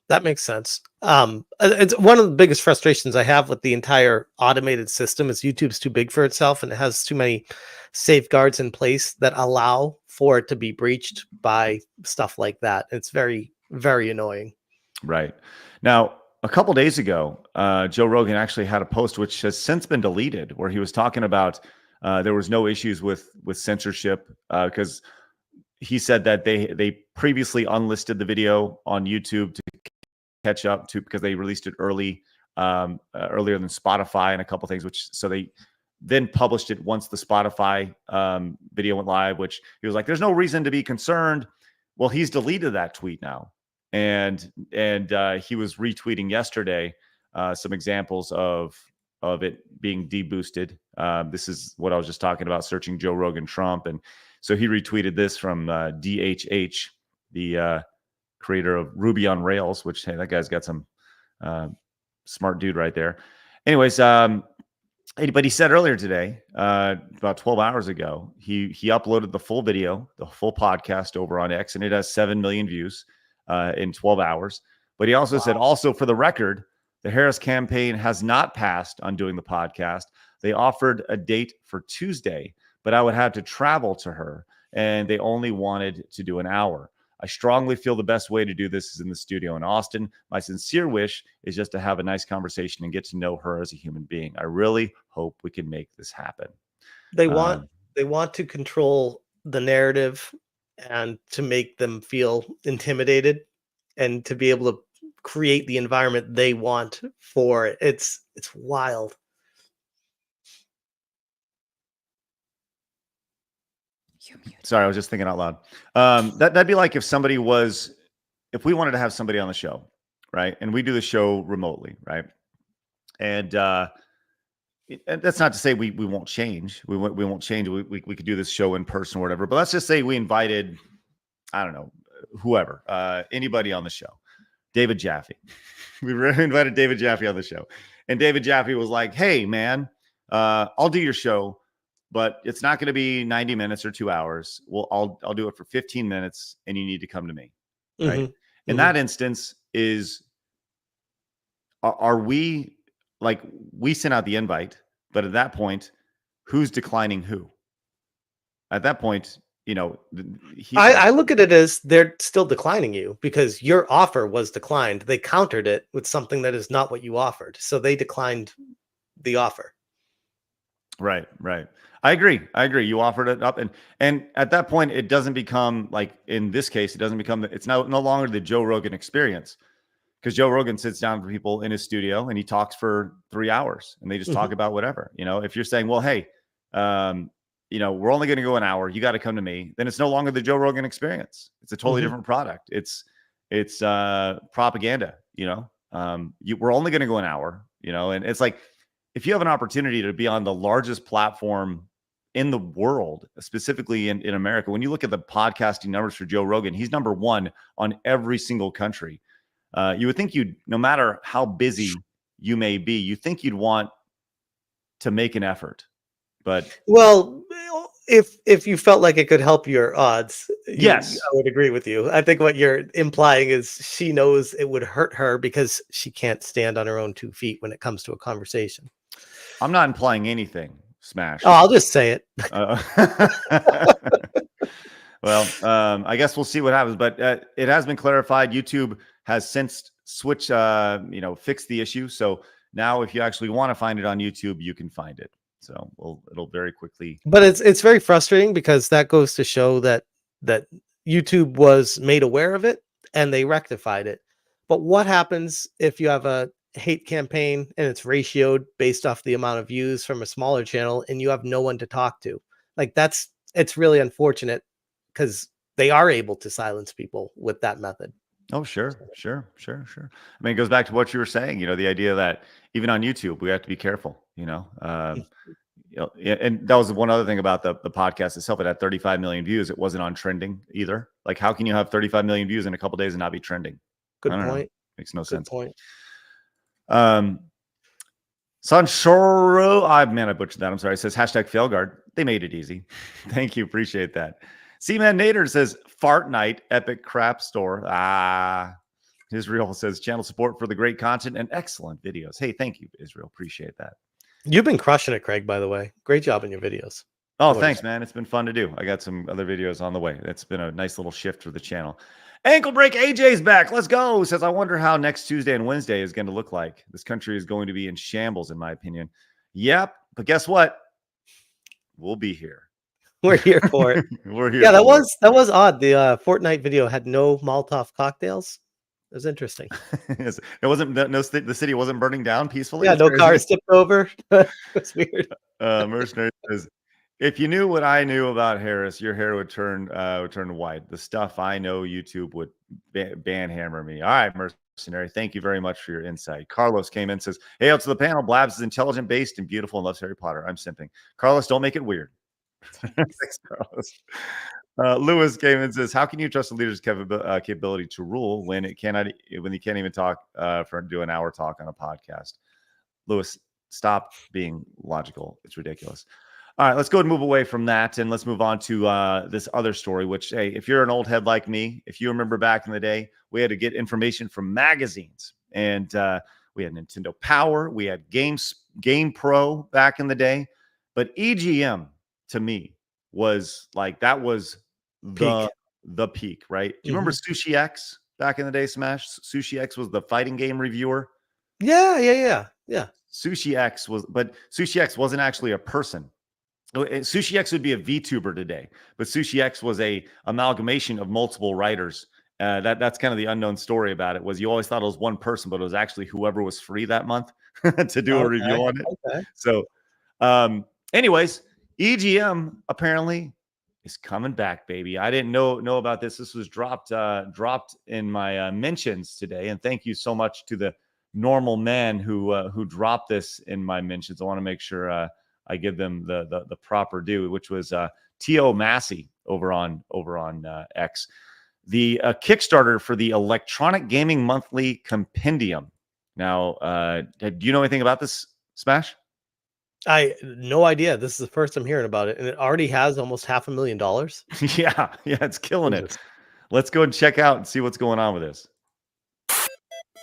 That makes sense. It's one of the biggest frustrations I have with the entire automated system is YouTube's too big for itself, and it has too many safeguards in place that allow for it to be breached by stuff like that. It's very, very annoying. Right. Now, a couple days ago, Joe Rogan actually had a post which has since been deleted, where he was talking about there was no issues with censorship because he said that they previously unlisted the video on YouTube to catch up to, because they released it earlier than Spotify and a couple things, so they then published it once the Spotify video went live, which he was like, there's no reason to be concerned. Well, he's deleted that tweet now. And he was retweeting yesterday some examples of it being deboosted. This is what I was just talking about, searching Joe Rogan Trump. And so he retweeted this from DHH, the creator of Ruby on Rails, which, hey, that guy's got some smart dude right there. Anyways, but he said earlier today, about 12 hours ago, he uploaded the full video, the full podcast over on X, and it has 7 million views in 12 hours. But he also said, also for the record, the Harris campaign has not passed on doing the podcast. They offered a date for Tuesday, but I would have to travel to her, and they only wanted to do an hour. I strongly feel the best way to do this is in the studio in Austin. My sincere wish is just to have a nice conversation and get to know her as a human being. I really hope we can make this happen. They want to control the narrative and to make them feel intimidated and to be able to create the environment they want for it. It's wild. Sorry, I was just thinking out loud. That'd be like if we wanted to have somebody on the show, right? And we do the show remotely, right? And that's not to say we won't change. We won't change. We could do this show in person or whatever. But let's just say we invited, I don't know, whoever, anybody on the show. David Jaffe. We invited David Jaffe on the show. And David Jaffe was like, hey, man, I'll do your show, but it's not going to be 90 minutes or 2 hours. Well, I'll do it for 15 minutes, and you need to come to me. Right. In that instance are we, like, we sent out the invite, but at that point, who's declining who? At that point, I look at it as they're still declining you because your offer was declined. They countered it with something that is not what you offered. So they declined the offer. Right. I agree. You offered it up, and at that point, it doesn't become, like in this case, it's no longer the Joe Rogan experience, because Joe Rogan sits down with people in his studio and he talks for 3 hours and they just talk about whatever. If you're saying, well, hey, we're only going to go an hour. You got to come to me. Then it's no longer the Joe Rogan experience. It's a totally different product. It's propaganda. We're only going to go an hour. And it's like, if you have an opportunity to be on the largest platform in the world, specifically in America, when you look at the podcasting numbers for Joe Rogan, he's number one on every single country. You would think no matter how busy you may be, you think you'd want to make an effort. But if you felt like it could help your odds, yes, I would agree with you. I think what you're implying is she knows it would hurt her because she can't stand on her own 2 feet when it comes to a conversation. I'm not implying anything, Smash. Oh, I'll just say it. Well, I guess we'll see what happens, but it has been clarified. YouTube has since switched, fixed the issue. So now if you actually want to find it on YouTube, you can find it. So it'll very quickly. But it's very frustrating because that goes to show that YouTube was made aware of it and they rectified it. But what happens if you have a hate campaign and it's ratioed based off the amount of views from a smaller channel and you have no one to talk to? Like it's really unfortunate because they are able to silence people with that method. Oh, sure. I mean, it goes back to what you were saying, the idea that even on YouTube, we have to be careful, and that was one other thing about the podcast itself. It had 35 million views. It wasn't on trending either. Like, how can you have 35 million views in a couple of days and not be trending? Good point. Makes no sense. Point. Sanshoro, I butchered that. I'm sorry. It says #Failguard. They made it easy. Thank you. Appreciate that. Seaman Nader says Fortnite epic crap store. Israel says channel support for the great content and excellent videos. Hey, thank you, Israel. Appreciate that. You've been crushing it, Craig, by the way. Great job in your videos. Oh, thanks, man. It's been fun to do. I got some other videos on the way. It's been a nice little shift for the channel. Ankle break AJ's back. Let's go. Says, I wonder how next Tuesday and Wednesday is going to look like. This country is going to be in shambles, in my opinion. Yep. But guess what? We'll be here. We're here for it. We're here. Yeah, that was odd. The Fortnite video had no Molotov cocktails. It was interesting. It wasn't the city wasn't burning down peacefully. Yeah, no cars tipped over. It's weird. Mercenary says, if you knew what I knew about Harris, your hair would turn white. The stuff I know, YouTube would ban hammer me. All right, Mercenary. Thank you very much for your insight. Carlos came in and says, hey, out to the panel. Blabs is intelligent, based, and beautiful and loves Harry Potter. I'm simping. Carlos, don't make it weird. Thanks, Carlos. Lewis came in and says, how can you trust the leader's capability to rule when you can't even talk do an hour talk on a podcast? Lewis, stop being logical. It's ridiculous. All right, let's go and move away from that, and let's move on to this other story, which, hey, if you're an old head like me, if you remember back in the day, we had to get information from magazines, and we had Nintendo Power, we had Game Pro back in the day, but EGM, to me, was like, that was the peak, right? Do you remember Sushi X back in the day, Smash? Sushi X was the fighting game reviewer. Yeah. Sushi X wasn't actually a person. Sushi X would be a VTuber today, but Sushi X was a amalgamation of multiple writers. That's kind of the unknown story about it. Was you always thought it was one person, but it was actually whoever was free that month to do a review on it. Okay. So, anyways, EGM apparently is coming back, baby. I didn't know about this. This was dropped in my mentions today, and thank you so much to the normal man who dropped this in my mentions. I want to make sure I give them the proper due, which was T.O. Massey over on X. The Kickstarter for the Electronic Gaming Monthly Compendium. Now, do you know anything about this, Smash? I no idea. This is the first I'm hearing about it, and it already has almost $500,000. Yeah, it's killing it. Let's go and check out and see what's going on with this.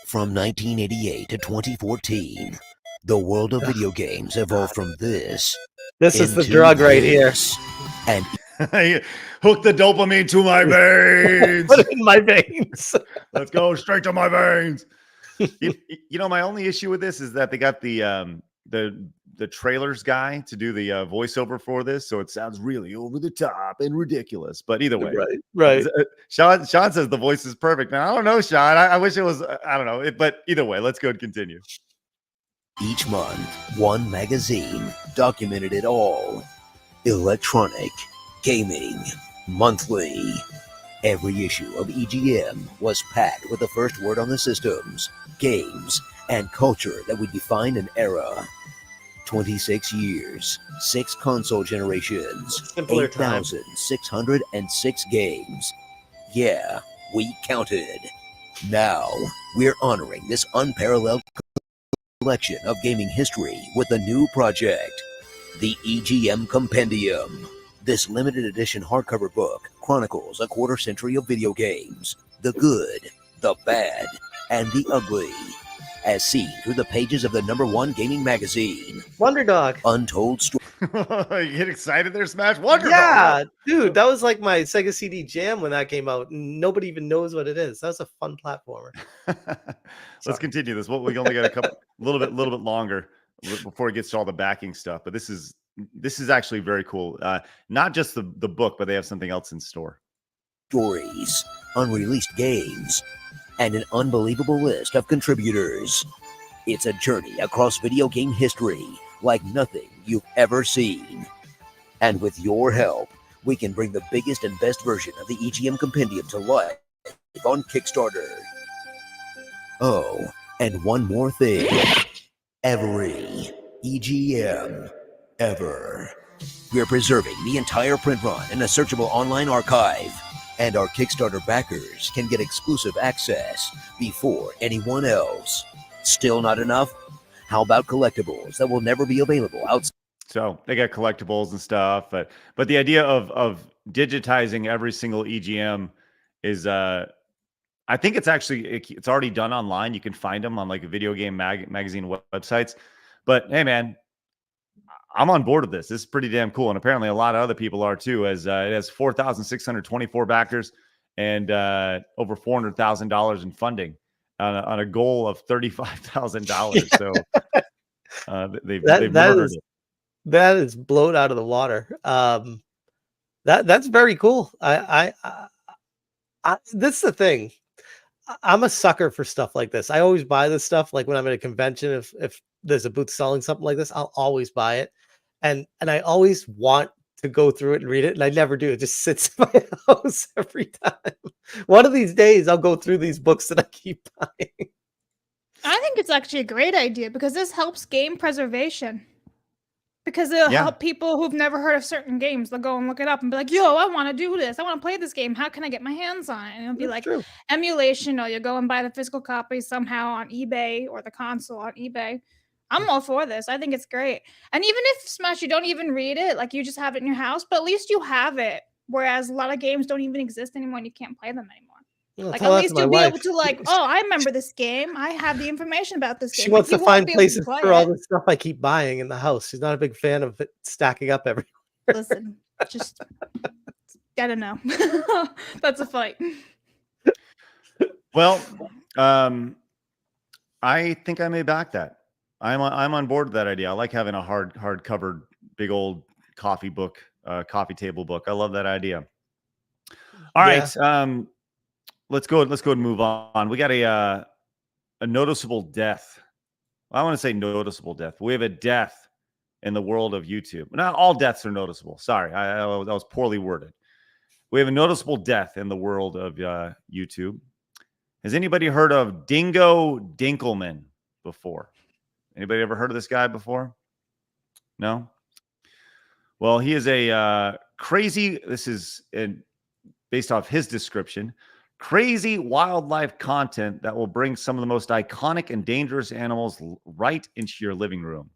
From 1988 to 2014, the world of video games evolved from this. This is the drug right here. And hook the dopamine to my veins. Put it in my veins. Let's go straight to my veins. You know, my only issue with this is that they got the trailers guy to do the voiceover for this, so it sounds really over the top and ridiculous. But either way, right. Sean says the voice is perfect. Now, I don't know, Sean. I wish it was. I don't know. But either way, let's go and continue. Each month, one magazine documented it all. Electronic Gaming Monthly. Every issue of EGM was packed with the first word on the systems, games, and culture that would define an era. 26 years, 6 console generations, Simpler time. 8,606 games. Yeah, we counted. Now, we're honoring this unparalleled collection of gaming history with a new project, the EGM Compendium. This limited edition hardcover book chronicles a quarter century of video games, the good, the bad, and the ugly, as seen through the pages of the #1 gaming magazine, Wonder Dog. Untold Stories. You get excited there, Smash? Wonder Yeah, Dog. dude, that was like my Sega CD Jam when that came out. Nobody even knows what it is. That was a fun platformer. Let's continue this. Well, we only got a little bit longer before it gets to all the backing stuff. But this is actually very cool. Not just the book, but they have something else in store. Stories, unreleased games, and an unbelievable list of contributors. It's a journey across video game history like nothing you've ever seen. And with your help, we can bring the biggest and best version of the EGM Compendium to life on Kickstarter. Oh, and one more thing. Every EGM ever. We're preserving the entire print run in a searchable online archive, and our Kickstarter backers can get exclusive access before anyone else. Still not enough? How about collectibles that will never be available outside? So they got collectibles and stuff, but the idea of digitizing every single EGM is, I think it's already done online. You can find them on like a video game magazine websites. But hey, man, I'm on board with this. This is pretty damn cool, and apparently a lot of other people are too. As it has 4,624 backers and over $400,000 in funding on a goal of $35,000. So they've murdered it. That is blown out of the water. That's very cool. I this is the thing. I'm a sucker for stuff like this. I always buy this stuff. Like when I'm at a convention, if there's a booth selling something like this, I'll always buy it. And I always want to go through it and read it, and I never do. It just sits in my house every time. One of these days, I'll go through these books that I keep buying. I think it's actually a great idea because this helps game preservation. Because it'll help people who've never heard of certain games. They'll go and look it up and be like, yo, I want to do this. I want to play this game. How can I get my hands on it? And it'll be like emulation, or you go and buy the physical copy somehow on eBay, or the console on eBay. I'm all for this. I think it's great. And even if Smash, you don't even read it, like you just have it in your house, but at least you have it. Whereas a lot of games don't even exist anymore and you can't play them anymore. Like at least you'll be able to like, oh, I remember this game. I have the information about this game. She wants to find places for all the stuff I keep buying in the house. She's not a big fan of it stacking up everywhere. Listen, just gotta know. That's a fight. Well, I think I may back that. I'm on board with that idea. I like having a hard covered big old coffee table book. I love that idea. All right. Let's go and move on. We got a noticeable death. Well, I want to say noticeable death. We have a death in the world of YouTube. Not all deaths are noticeable. Sorry, that was poorly worded. We have a noticeable death in the world of YouTube. Has anybody heard of Dingo Dinkelman before? Anybody ever heard of this guy before? No? Well, he is a crazy, this is based off his description, crazy wildlife content that will bring some of the most iconic and dangerous animals right into your living room.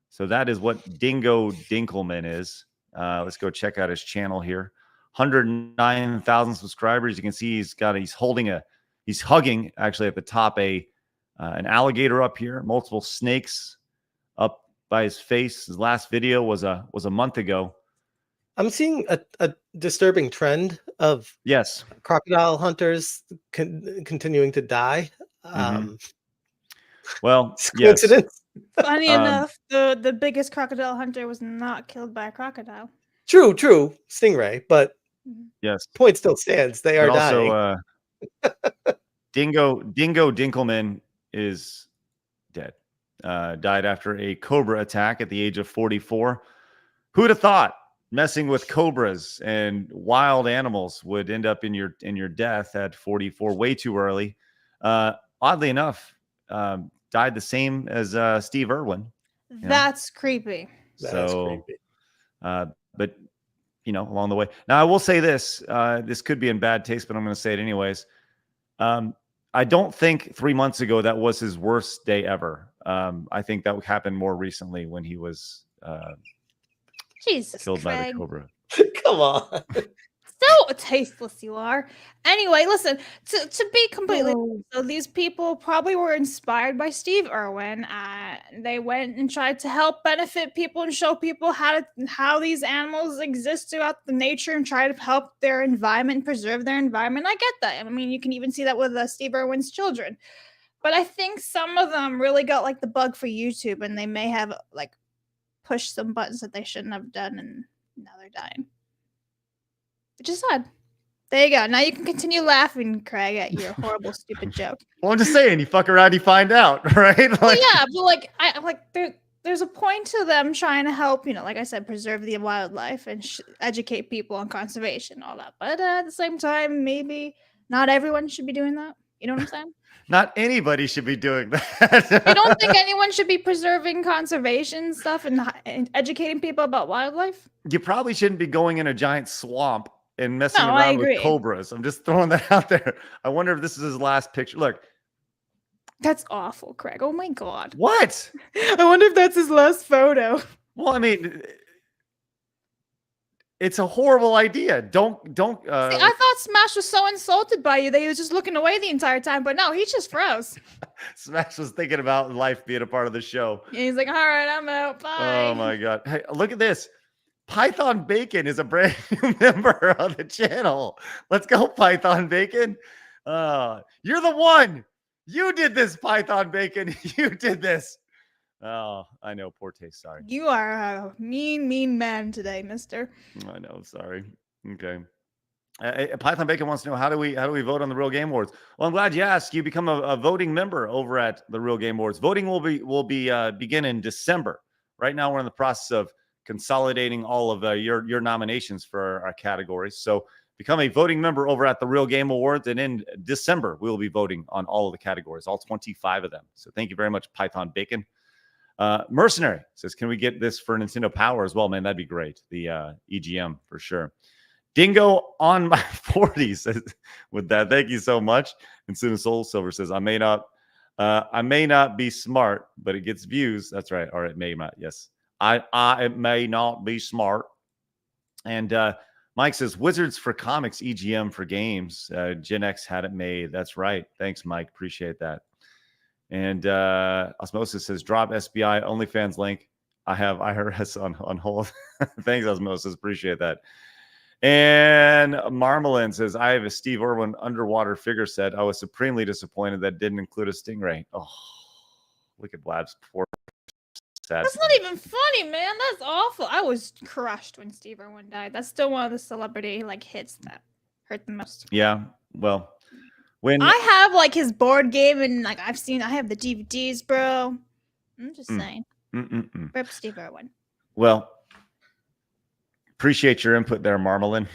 So that is what Dingo Dinkelman is. Let's go check out his channel here. 109,000 subscribers. You can see he's hugging actually at the top an alligator up here, multiple snakes up by his face. His last video was a month ago. I'm seeing a disturbing trend of crocodile hunters continuing to die. Well, coincidence. Funny enough, the biggest crocodile hunter was not killed by a crocodile. True, stingray, but yes, point still stands. They are dying. Dingo Dinkelman is dead. Died after a cobra attack at the age of 44. Who'd have thought? messing with cobras and wild animals would end up in your death at 44, way too early. Oddly enough, died the same as Steve Irwin. That's creepy. But along the way. Now I will say this. This could be in bad taste, but I'm going to say it anyways. I don't think 3 months ago that was his worst day ever. I think that happened more recently when he was killed by the cobra. Come on. So tasteless you are. Anyway, listen, to be completely so these people probably were inspired by Steve Irwin. They went and tried to help benefit people and show people how these animals exist throughout the nature and try to help their environment, preserve their environment. I get that. I mean, you can even see that with Steve Irwin's children. But I think some of them really got like the bug for YouTube, and they may have like pushed some buttons that they shouldn't have done, and now they're dying. Which is sad. There you go. Now you can continue laughing, Craig, at your horrible, stupid joke. Well, I'm just saying, you fuck around, you find out, right? Well, yeah, but there's a point to them trying to help, like I said, preserve the wildlife and educate people on conservation, all that. But at the same time, maybe not everyone should be doing that. You know what I'm saying? Not anybody should be doing that. You don't think anyone should be preserving conservation stuff and educating people about wildlife? You probably shouldn't be going in a giant swamp and messing around with cobras. I'm just throwing that out there. I wonder if this is his last picture. Look. That's awful, Craig. Oh my God. What? I wonder if that's his last photo. Well, I mean, it's a horrible idea. Don't. See, I thought Smash was so insulted by you that he was just looking away the entire time, but no, he just froze. Smash was thinking about life being a part of the show. Yeah, he's like, all right, I'm out. Bye. Oh my God. Hey, look at this. Python Bacon is a brand new member of the channel. Let's go, Python Bacon. You're the one. You did this, Python Bacon. You did this. Oh, I know. Poor taste. Sorry. You are a mean man today, mister. I know. Sorry. Okay. Python Bacon wants to know, how do we vote on the Real Game Awards? Well, I'm glad you asked. You become a voting member over at the Real Game Awards. Voting will begin in December. Right now, we're in the process of consolidating all of your nominations for our categories. So become a voting member over at the Real Game Awards, and in December we will be voting on all of the categories, all 25 of them. So thank you very much, Python Bacon. Mercenary says, can we get this for Nintendo Power as well? Man, that'd be great. The EGM for sure. Dingo on my 40s with that. Thank you so much. And Suna Soul Silver says, I may not be smart, but it gets views. That's right. Or it may not. Yes. It may not be smart. And Mike says, Wizards for Comics, EGM for Games. Gen X had it made. That's right. Thanks, Mike. Appreciate that. And Osmosis says, drop SBI OnlyFans link. I have IRS on hold. Thanks, Osmosis. Appreciate that. And Marmalin says, I have a Steve Irwin underwater figure set. I was supremely disappointed that didn't include a stingray. Oh, look at Blabs. Poor sad. That's not even funny, man. That's awful. I was crushed when Steve Irwin died. That's still one of the celebrity hits that hurt the most. Yeah, well, when I have his board game and I have the DVDs, bro. I'm just saying. Rip Steve Irwin. Well, appreciate your input there, Marmalin.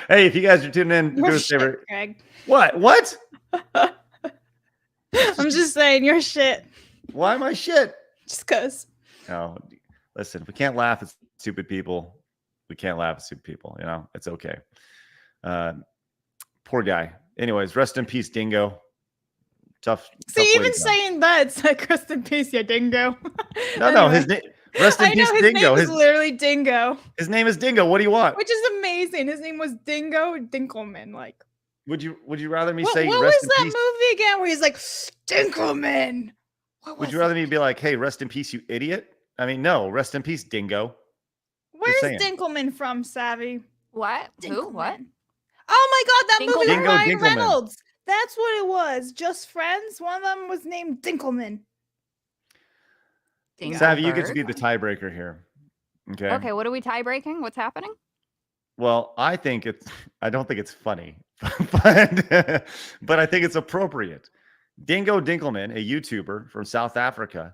Hey, if you guys are tuning in, do us a favor. Greg. What? I'm just saying, you're shit. Why am I shit? Just because. No, listen, if we can't laugh at stupid people, we can't laugh at stupid people. It's okay. Poor guy. Anyways, rest in peace, Dingo. Tough. See, even saying that, it's like rest in peace, yeah, Dingo. No, his name. Rest in peace, his Dingo. Name is literally Dingo. His name is Dingo. What do you want? Which is amazing. His name was Dingo Dinkelman. Would you rather me what, say what rest was in that peace? movie again where he's like Dinkelman? Would you rather me be like, hey, rest in peace, you idiot? I mean, no, rest in peace, Dingo. Where's Dinkelman from, Savvy? What? Dinkelman. Who? What? Oh my God, that movie with Dingo Ryan Dinkelman. Reynolds. That's what it was. Just Friends. One of them was named Dinkelman. Savvy, you get to be the tiebreaker here. Okay. Okay, what are we tie breaking? What's happening? Well, I don't think it's funny, but I think it's appropriate. Dingo Dinkelman, a YouTuber from South Africa,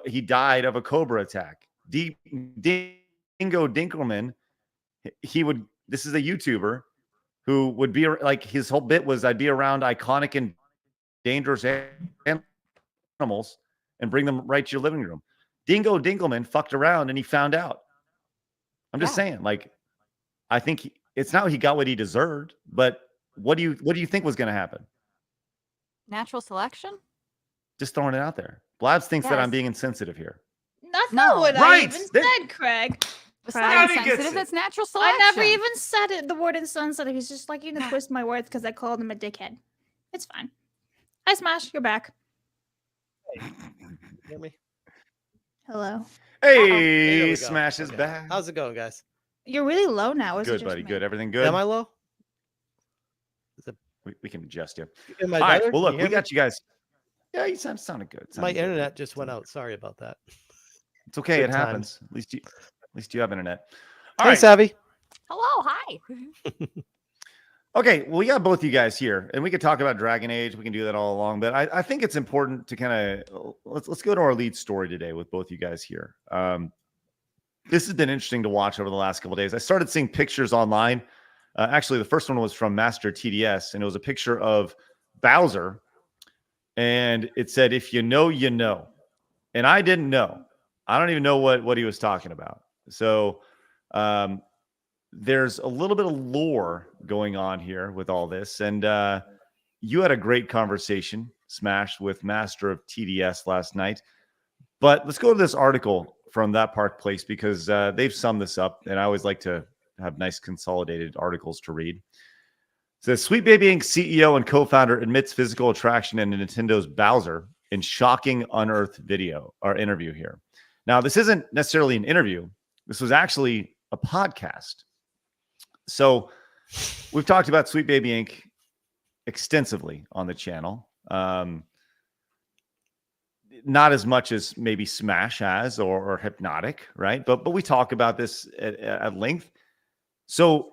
he died of a cobra attack. Dingo Dinkelman, he would. This is a YouTuber who would be like, his whole bit was, I'd be around iconic and dangerous animals and bring them right to your living room. Dingo Dinkelman fucked around and he found out. I'm just saying, like, I think it's not he got what he deserved, but what do you think was going to happen? Natural selection? Just throwing it out there. Blabs thinks that Yes. I'm being insensitive here. That's not what I Right. even said, Craig. It's Craig. not insensitive, it's natural selection. I never even said it. The word insensitive. He's just like, you know, twist my words because I called him a dickhead. It's fine. Hi, Smash. You're back. Hear me? Hello. Hey, There we go. Smash is Okay. back. How's it going, guys? You're really low now. Is it Good, just buddy. me? Good. Everything good? Am I low? We can adjust you. Am All I right. better? Well, Can look, you we hear me? got you guys. Yeah, you sounded good. My internet just went out. Sorry about that. It's okay. Good It happens. At least you have internet. All Hey, right. Savvy. Hello, hi. Okay, well, we got both you guys here, and we could talk about Dragon Age. We can do that all along, but I think it's important to kind of let's go to our lead story today with both you guys here. This has been interesting to watch over the last couple of days. I started seeing pictures online. Actually, the first one was from Master TDS, and it was a picture of Bowser, and it said, "If you know, you know," and I didn't know. I don't even know what he was talking about. So. There's a little bit of lore going on here with all this. And you had a great conversation, Smash, with Master of TDS last night. But let's go to this article from That Park Place because they've summed this up. And I always like to have nice consolidated articles to read. It says, Sweet Baby Inc. CEO and co-founder admits physical attraction in Nintendo's Bowser in shocking unearthed video or interview here. Now, this isn't necessarily an interview. This was actually a podcast. So we've talked about Sweet Baby Inc. extensively on the channel. Not as much as maybe Smash has or Hypnotic, right? But we talk about this at length. So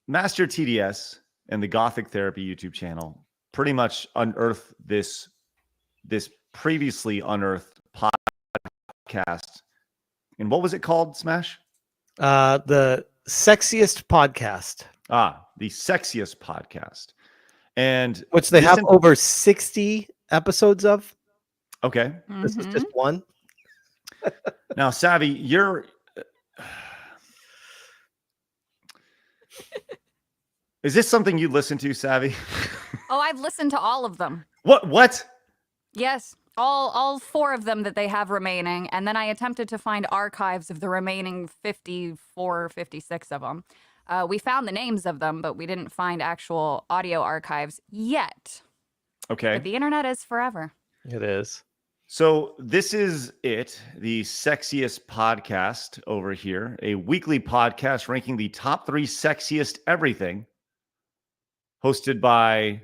Master TDS and the Gothic Therapy YouTube channel pretty much unearthed this previously unearthed podcast. And what was it called, Smash? The Sexiest Podcast. The Sexiest Podcast. And which they have over 60 episodes of. Okay. This is just one. Now, Savvy, you're... Is this something you listen to, Savvy? Oh, I've listened to all of them. What? Yes, all 4 of them that they have remaining, and then I attempted to find archives of the remaining 54, 56 of them. We found the names of them, but we didn't find actual audio archives yet. Okay. But the internet is forever. It is. So this is it, the Sexiest Podcast over here, a weekly podcast ranking the top 3 sexiest everything, hosted by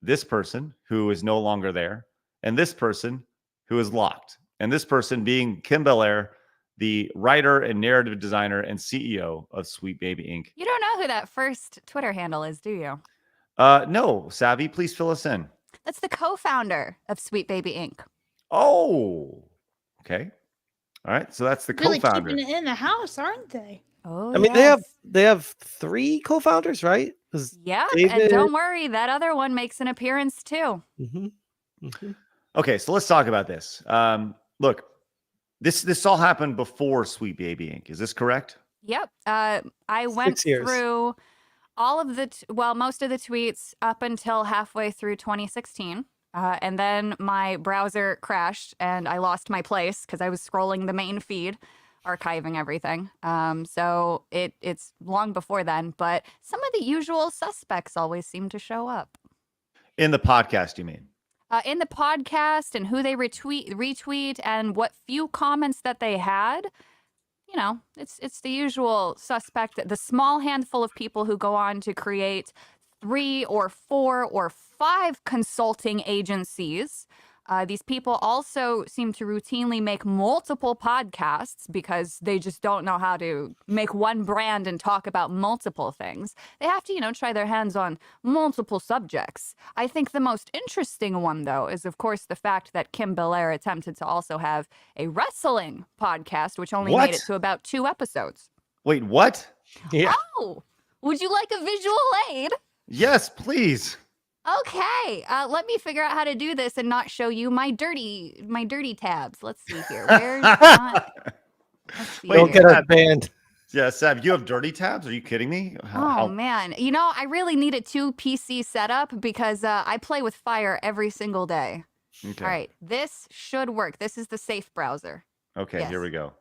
this person who is no longer there, and this person who is locked, and this person being Kim Belair, the writer and narrative designer and CEO of Sweet Baby Inc. You don't know who that first Twitter handle is, do you? No, Savvy, please fill us in. That's the co-founder of Sweet Baby Inc. Oh, okay. All right, so that's the Really co-founder. keeping it in the house, aren't they? Oh, I mean, they have 3 co-founders, right? Yeah, David... and don't worry, that other one makes an appearance too. Okay, so let's talk about this. Look, this all happened before Sweet Baby Inc. Is this correct? Yep. I went 6 years. through all of the, most of the tweets up until halfway through 2016. And then my browser crashed and I lost my place because I was scrolling the main feed, archiving everything. So it's long before then, but some of the usual suspects always seem to show up. In the podcast, you mean? In the podcast and who they retweet and what few comments that they had. You know, it's the usual suspect, the small handful of people who go on to create 3 or 4 or 5 consulting agencies These people also seem to routinely make multiple podcasts because they just don't know how to make one brand and talk about multiple things. They have to, try their hands on multiple subjects. I think the most interesting one, though, is, of course, the fact that Kim Belair attempted to also have a wrestling podcast, which only made it to about 2 episodes. Wait, what? Yeah. Oh, would you like a visual aid? Yes, please. Okay, let me figure out how to do this and not show you my dirty tabs. Let's see here. Where's not? Don't get us banned. Yeah, Sab, you have dirty tabs? Are you kidding me? Man, I really need a 2 PC setup because I play with Fire every single day. Okay. All right, this should work. This is the safe browser. Okay, Yes. here we go.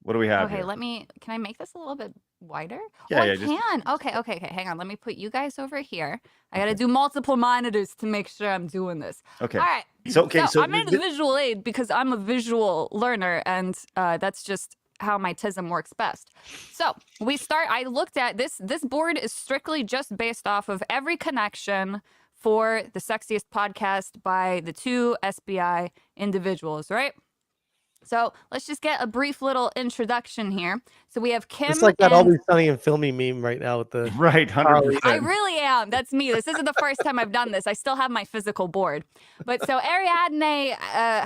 What do we have Okay, here? can I make this a little bit wider? Yeah, I yeah, just- can. Okay. Hang on. Let me put you guys over here. I got to do multiple monitors to make sure I'm doing this. Okay. All right. So I made a visual aid because I'm a visual learner, and that's just how my TISM works best. So I looked at this. This board is strictly just based off of every connection for the Sexiest Podcast by the 2 SBI individuals, right? So let's just get a brief little introduction here. So we have Kim. It's like that and... Always Sunny and Filmy meme right now with the right 100%. I really am. That's me. This isn't the first time I've done this. I still have my physical board. But so Ariadne,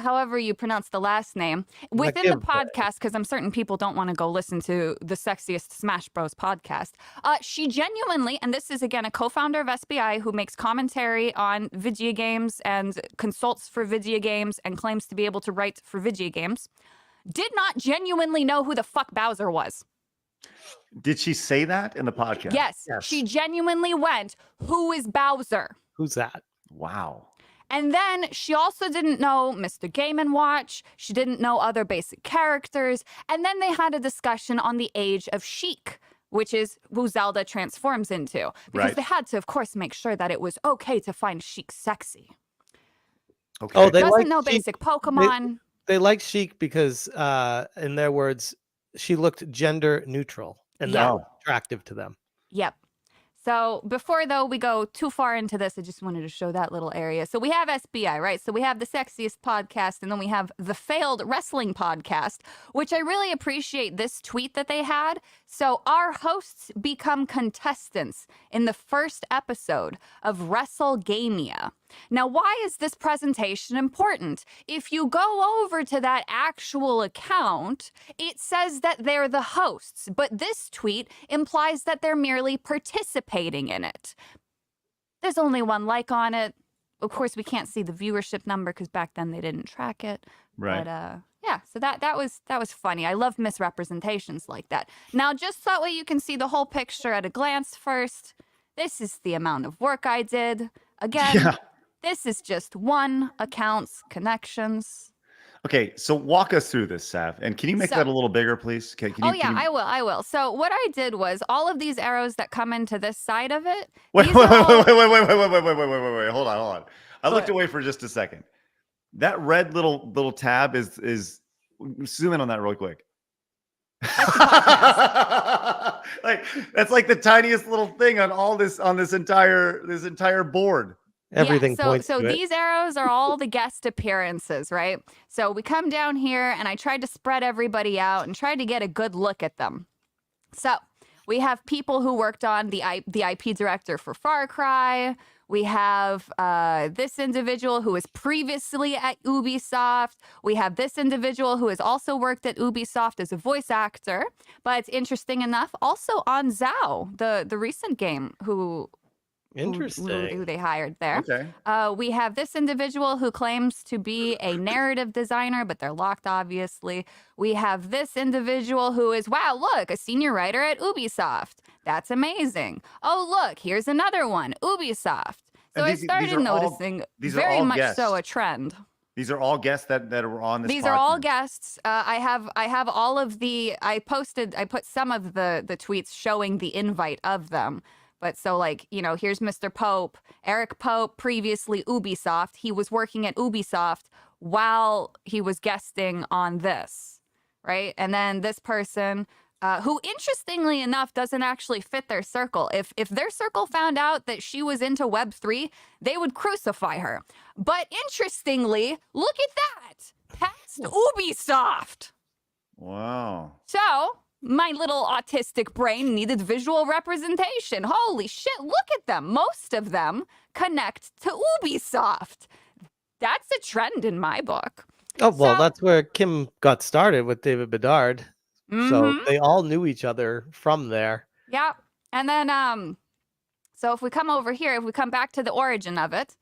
however you pronounce the last name, within the podcast, because I'm certain people don't want to go listen to the Sexiest Smash Bros podcast. She genuinely, and this is again a co-founder of SBI who makes commentary on video games and consults for video games and claims to be able to write for video games, did not genuinely know who the fuck Bowser was. Did she say that in the podcast? Yes. She genuinely went, "Who is Bowser?" Who's that? Wow. And then she also didn't know Mr. Game & Watch. She didn't know other basic characters. And then they had a discussion on the age of Sheik, which is who Zelda transforms into. Because they had to, of course, make sure that it was okay to find Sheik sexy. Okay. Oh, they doesn't know Sheik. basic Pokemon. They like Sheik because, in their words, she looked gender neutral, and that was attractive to them. Yep. So before, though, we go too far into this, I just wanted to show that little area. So we have SBI, right? So we have the Sexiest Podcast, and then we have the Failed Wrestling Podcast, which I really appreciate this tweet that they had. So our hosts become contestants in the first episode of WrestleGamia. Now, why is this presentation important? If you go over to that actual account, it says that they're the hosts, but this tweet implies that they're merely participating in it. There's only 1 like on it. Of course, we can't see the viewership number because back then they didn't track it. Right. But yeah, so that was funny. I love misrepresentations like that. Now, just that way you can see the whole picture at a glance first. This is the amount of work I did. Again, this is just 1 account's connections. Okay, so walk us through this, Sav. And can you make that a little bigger, please? Can you, I will. So what I did was all of these arrows that come into this side of it. Wait, hold on. I looked away for just a second. That red little tab is zoom in on that real quick. Like that's like the tiniest little thing on all this this entire board. Everything points so to it. These arrows are all the guest appearances, right? So we come down here and I tried to spread everybody out and tried to get a good look at them. So we have people who worked on the IP director for Far Cry. We have this individual who was previously at Ubisoft. We have this individual who has also worked at Ubisoft as a voice actor. But interesting enough, also on Zao, the recent game who they hired there. Okay. We have this individual who claims to be a narrative designer, but they're locked, obviously. We have this individual who is, wow, look, a senior writer at Ubisoft. That's amazing. Oh, look, here's another one, Ubisoft. So I started noticing very much so a trend. These are all guests that were on this. These are all guests. I have all of the. I put some of the tweets showing the invite of them. But so like, here's Mr. Pope, Eric Pope, previously Ubisoft. He was working at Ubisoft while he was guesting on this, right? And then this person, who interestingly enough doesn't actually fit their circle. If their circle found out that she was into Web3, they would crucify her. But interestingly, look at that. Past Ubisoft. Wow. So my little autistic brain needed visual representation. Holy shit, look at them. Most of them connect to Ubisoft. That's a trend in my book. Oh, well, that's where Kim got started with David Bedard. So Mhm. they all knew each other from there. Yeah. And then, so if we come over here, if we come back to the origin of it,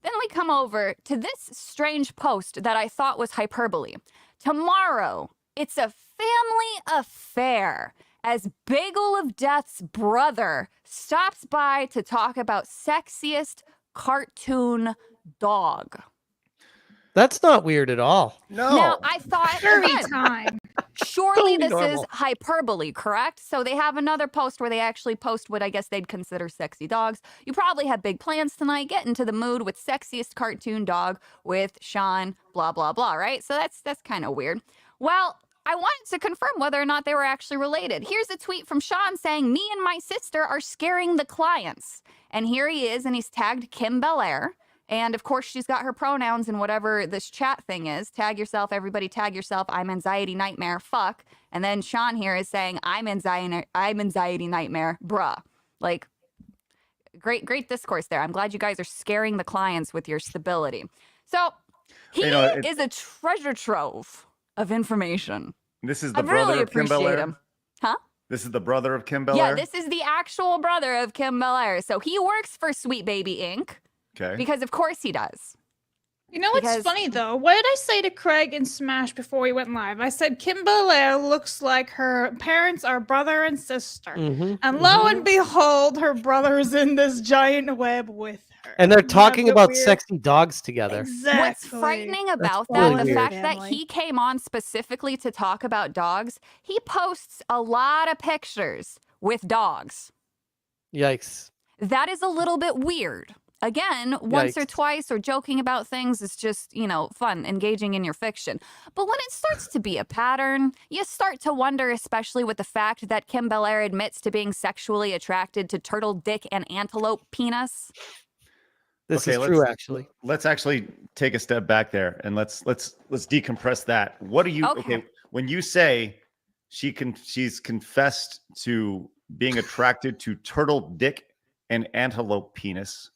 then we come over to this strange post that I thought was hyperbole. Tomorrow, it's a family affair as Bagel of Death's brother stops by to talk about sexiest cartoon dog. That's not weird at all. Now, I thought, Every again, time. surely Totally this is normal. hyperbole, correct? So they have another post where they actually post what I guess they'd consider sexy dogs. You probably have big plans tonight. Get into the mood with sexiest cartoon dog with Sean, blah, blah, blah, right? So that's kind of weird. Well, I wanted to confirm whether or not they were actually related. Here's a tweet from Sean saying, me and my sister are scaring the clients. And here he is, and he's tagged Kim Belair. And of course, she's got her pronouns in whatever this chat thing is. Tag yourself, everybody tag yourself. I'm anxiety nightmare, fuck. And then Sean here is saying, I'm anxiety nightmare, bruh. Like, great discourse there. I'm glad you guys are scaring the clients with your stability. So he is a treasure trove of information. This is the I brother really of Kim appreciate Belair? him. Huh? This is the brother of Kim Belair? Yeah, this is the actual brother of Kim Belair. So he works for Sweet Baby Inc. Okay. Because of course he does. You know what's funny though? What did I say to Craig in Smash before we went live? I said Kim Belair looks like her parents are brother and sister. And lo and behold, her brother is in this giant web with her. And they're talking about weird- sexy dogs together. What's frightening about That's that, really the weird. fact that he came on specifically to talk about dogs, he posts a lot of pictures with dogs. Yikes. That is a little bit weird. Again, once or Yikes. twice or joking about things is just, fun, engaging in your fiction. But when it starts to be a pattern, you start to wonder, especially with the fact that Kim Belair admits to being sexually attracted to turtle dick and antelope penis. This is true, actually. Let's actually take a step back there and let's decompress that. What do you Okay. when you say she's confessed to being attracted to turtle dick and antelope penis?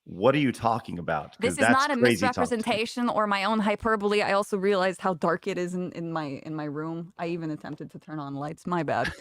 What are you talking about? 'Cause This is that's not a crazy talk to me. misrepresentation or my own hyperbole. I also realized how dark it is in my room. I even attempted to turn on lights. My bad.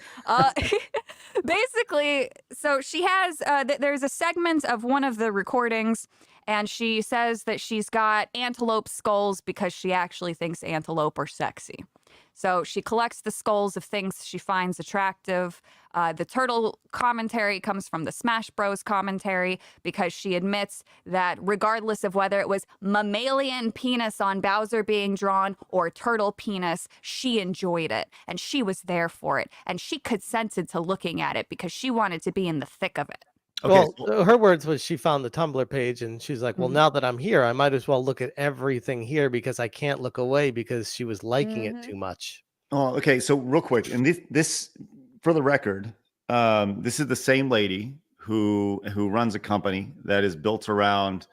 Basically, so she has there's a segment of one of the recordings, and she says that she's got antelope skulls because she actually thinks antelope are sexy. So she collects the skulls of things she finds attractive. The turtle commentary comes from the Smash Bros commentary because she admits that regardless of whether it was mammalian penis on Bowser being drawn or turtle penis, she enjoyed it and she was there for it and she consented to looking at it because she wanted to be in the thick of it. Well, her words was she found the Tumblr page and she's like, well, now that I'm here, I might as well look at everything here because I can't look away because she was liking it too much. Oh, okay. So real quick, and this for the record, this is the same lady who runs a company that is built around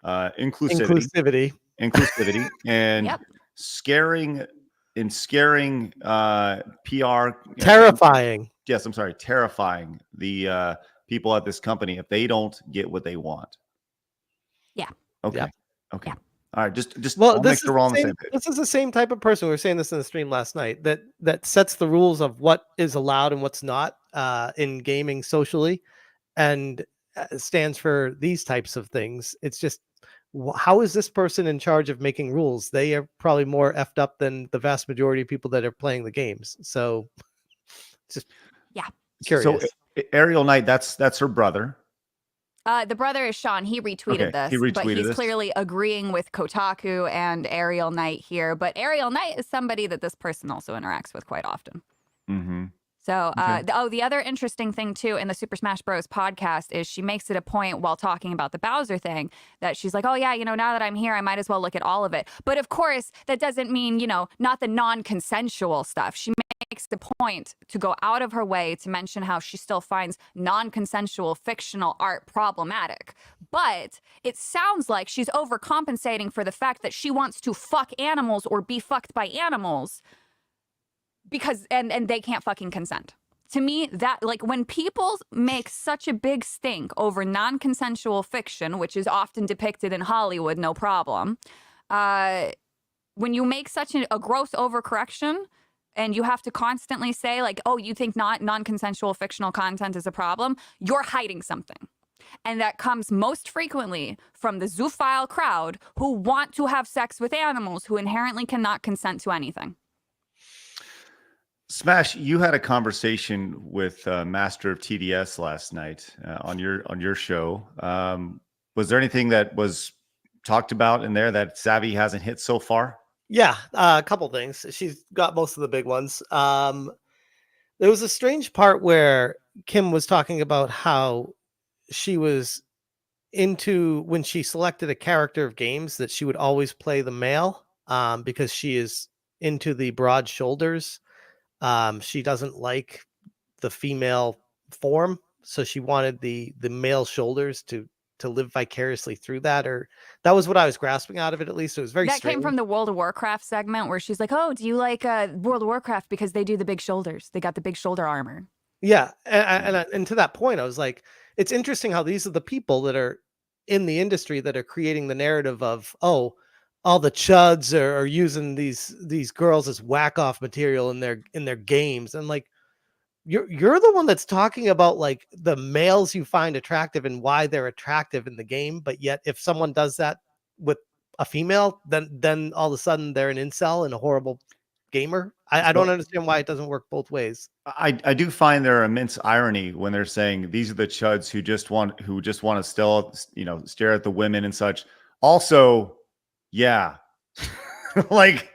inclusivity, and scaring PR Terrifying. Yes, I'm sorry, terrifying the people at this company if they don't get what they want. Yeah. Okay. Yeah. Okay. All right. Just Well, I'll make sure we're all on the same page. this is the same type of person. We were saying this in the stream last night that sets the rules of what is allowed and what's not in gaming socially, and stands for these types of things. It's just, how is this person in charge of making rules? They are probably more effed up than the vast majority of people that are playing the games. So, just curious. So Ariel Knight, that's her brother. The brother is Sean. He retweeted Okay, this, he but retweeted he's this. clearly agreeing with Kotaku and Ariel Knight here. But Ariel Knight is somebody that this person also interacts with quite often. Mm-hmm. So, Okay. the other interesting thing too in the Super Smash Bros. Podcast is she makes it a point while talking about the Bowser thing that she's like, oh yeah, now that I'm here, I might as well look at all of it. But of course, that doesn't mean, not the non-consensual stuff. She makes the point to go out of her way to mention how she still finds non-consensual fictional art problematic. But it sounds like she's overcompensating for the fact that she wants to fuck animals or be fucked by animals because and they can't fucking consent. To me, that, like, when people make such a big stink over non-consensual fiction, which is often depicted in Hollywood, no problem, when you make such a gross overcorrection and you have to constantly say, like, oh, you think non-consensual fictional content is a problem, you're hiding something. And that comes most frequently from the zoophile crowd who want to have sex with animals who inherently cannot consent to anything. Smash, you had a conversation with Master of TDS last night on your show. Was there anything that was talked about in there that Savvy hasn't hit so far? Yeah, a couple things. She's got most of the big ones. There was a strange part where Kim was talking about how she was into, when she selected a character of games, that she would always play the male because she is into the broad shoulders. She doesn't like the female form, so she wanted the male shoulders to live vicariously through that, or that was what I was grasping out of it. At least it was very that strange. Came from the World of Warcraft segment where she's like, oh, do you like World of Warcraft because they do the big shoulders, they got the big shoulder armor. Yeah, and to that point, I was like, it's interesting how these are the people that are in the industry that are creating the narrative of, oh, all the chuds are using these girls as whack off material in their games, and like, you're the one that's talking about like the males you find attractive and why they're attractive in the game, but yet if someone does that with a female, then all of a sudden they're an incel and a horrible gamer. I don't understand why it doesn't work both ways. I do find there immense irony when they're saying these are the chuds who just want to still, stare at the women and such. Also, yeah, like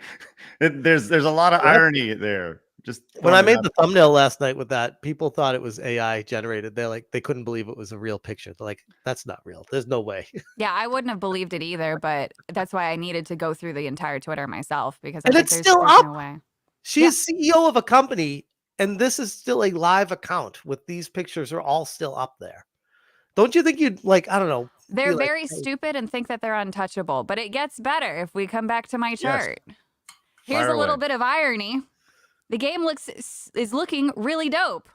there's a lot of irony there. Just when I made the thumbnail last night with that, people thought it was AI generated. They couldn't believe it was a real picture. They're like, that's not real. There's no way. Yeah, I wouldn't have believed it either, but that's why I needed to go through the entire Twitter myself, because and I it's think still there's up. no way. She is CEO of a company, and this is still a live account with these pictures are all still up there. Don't you think you'd like, I don't know. They're very stupid and think that they're untouchable, but it gets better if we come back to my chart. Yes. Here's Fire a little away. bit of irony. The game is looking really dope.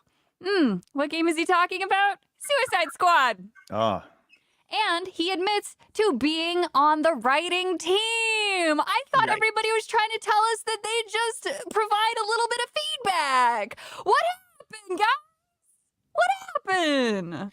What game is he talking about? Suicide Squad. Oh. And he admits to being on the writing team. I thought everybody was trying to tell us that they just provide a little bit of feedback. What happened, guys? What happened?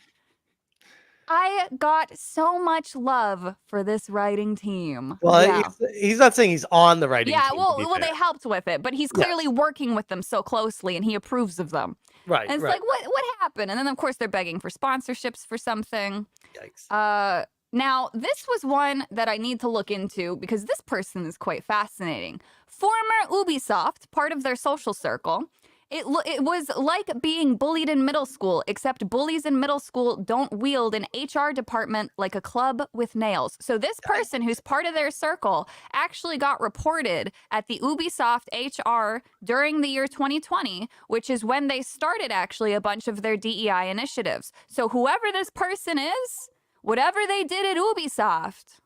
I got so much love for this writing team. Well, Yeah. he's not saying he's on the writing Yeah, team. well, to be they fair. helped with it, but he's Yeah. clearly working with them so closely, and he approves of them. Right, And it's right. like, what happened? And then, of course, they're begging for sponsorships for something. Yikes. Now, this was one that I need to look into because this person is quite fascinating. Former Ubisoft, part of their social circle. It was like being bullied in middle school, except bullies in middle school don't wield an HR department like a club with nails. So this person who's part of their circle actually got reported at the Ubisoft HR during the year 2020, which is when they started actually a bunch of their DEI initiatives. So whoever this person is, whatever they did at Ubisoft,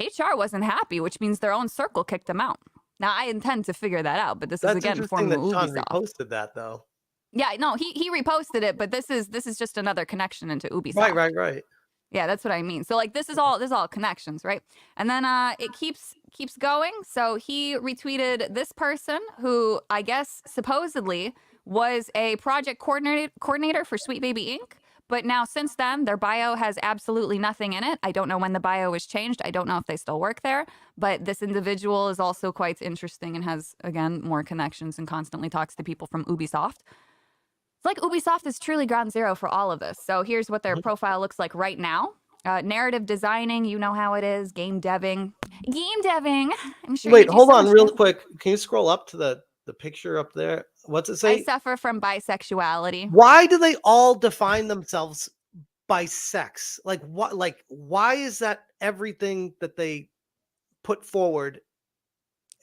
HR wasn't happy, which means their own circle kicked them out. Now, I intend to figure that out, but this That's is, again, interesting former that Sean Ubisoft. reposted that, though. Yeah, no, he reposted it, but this is just another connection into Ubisoft. Right. Yeah, that's what I mean. So like this is all connections, right? And then it keeps going. So he retweeted this person who I guess supposedly was a project coordinator for Sweet Baby Inc. But now since then, their bio has absolutely nothing in it. I don't know when the bio was changed. I don't know if they still work there. But this individual is also quite interesting and has, again, more connections and constantly talks to people from Ubisoft. It's like Ubisoft is truly ground zero for all of this. So here's what their profile looks like right now. Narrative designing, you know how it is. Game deving. I'm sure. Wait, you do hold so on much real good. quick. Can you scroll up to the picture up there? What's it I say? suffer from bisexuality. Why do they all define themselves by sex? Like what? Like why is that everything that they put forward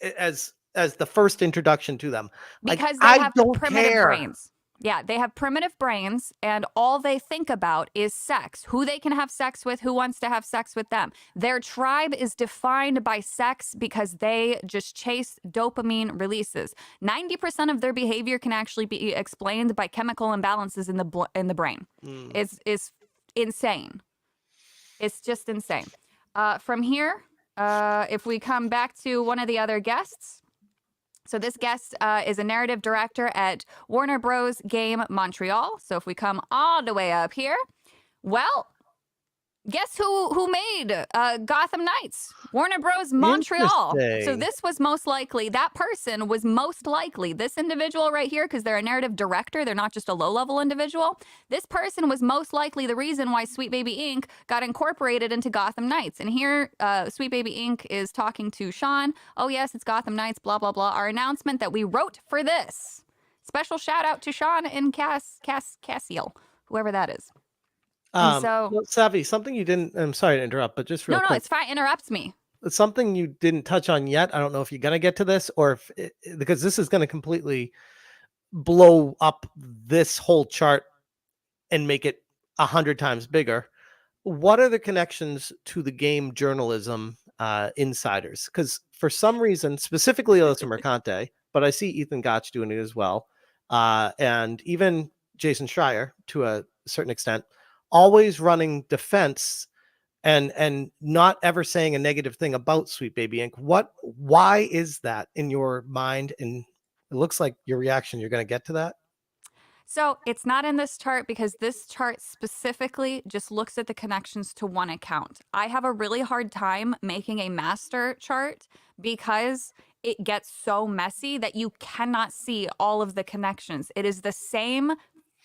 as as the first introduction to them. Because like, they have don't primitive care. brains. Yeah, they have primitive brains, and all they think about is sex, who they can have sex with, who wants to have sex with them. Their tribe is defined by sex because they just chase dopamine releases. 90% of their behavior can actually be explained by chemical imbalances in the brain. It's insane. It's just insane. From here, if we come back to one of the other guests. So this guest is a narrative director at Warner Bros. Game Montreal. So if we come all the way up here, well, guess who made Gotham Knights? Warner Bros. Montreal. So Interesting. this was most likely, that person was most likely, this individual right here, because they're a narrative director, they're not just a low-level individual. This person was most likely the reason why Sweet Baby Inc. got incorporated into Gotham Knights. And here, Sweet Baby Inc. is talking to Sean. Oh yes, it's Gotham Knights, blah, blah, blah. Our announcement that we wrote for this. Special shout out to Sean and Cassiel, whoever that is. Well, Savvy, something you didn't, I'm sorry to interrupt, but just real No, quick. it's fine. Interrupts me. Something you didn't touch on yet. I don't know if you're going to get to this or if, because this is going to completely blow up this whole chart and make it 100 times bigger. What are the connections to the game journalism insiders? Because for some reason, specifically Alyssa Mercante, but I see Ethan Gotch doing it as well. And even Jason Schreier to a certain extent, always running defense and not ever saying a negative thing about Sweet Baby Inc. Why is that in your mind? And it looks like your reaction, you're going to get to that. So it's not in this chart because this chart specifically just looks at the connections to one account. I have a really hard time making a master chart because it gets so messy that you cannot see all of the connections. It is the same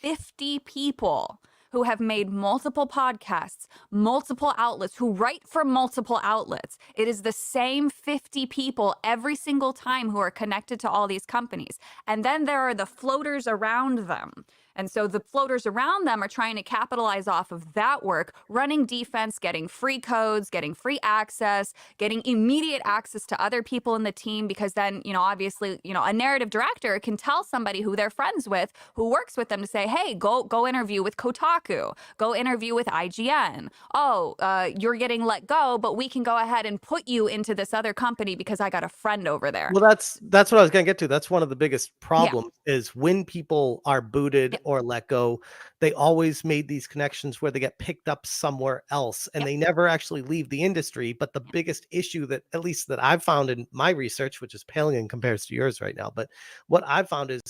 50 people who have made multiple podcasts, multiple outlets, who write for multiple outlets. It is the same 50 people every single time who are connected to all these companies. And then there are the floaters around them. And so the floaters around them are trying to capitalize off of that work, running defense, getting free codes, getting free access, getting immediate access to other people in the team, because then, obviously, a narrative director can tell somebody who they're friends with, who works with them, to say, hey, go interview with Kotaku, go interview with IGN. Oh, you're getting let go, but we can go ahead and put you into this other company because I got a friend over there. Well, that's what I was going to get to. That's one of the biggest problems is when people are booted or let go, they always made these connections where they get picked up somewhere else and they never actually leave the industry. But the biggest issue that, at least that I've found in my research, which is paling in comparison to yours right now, but what I've found is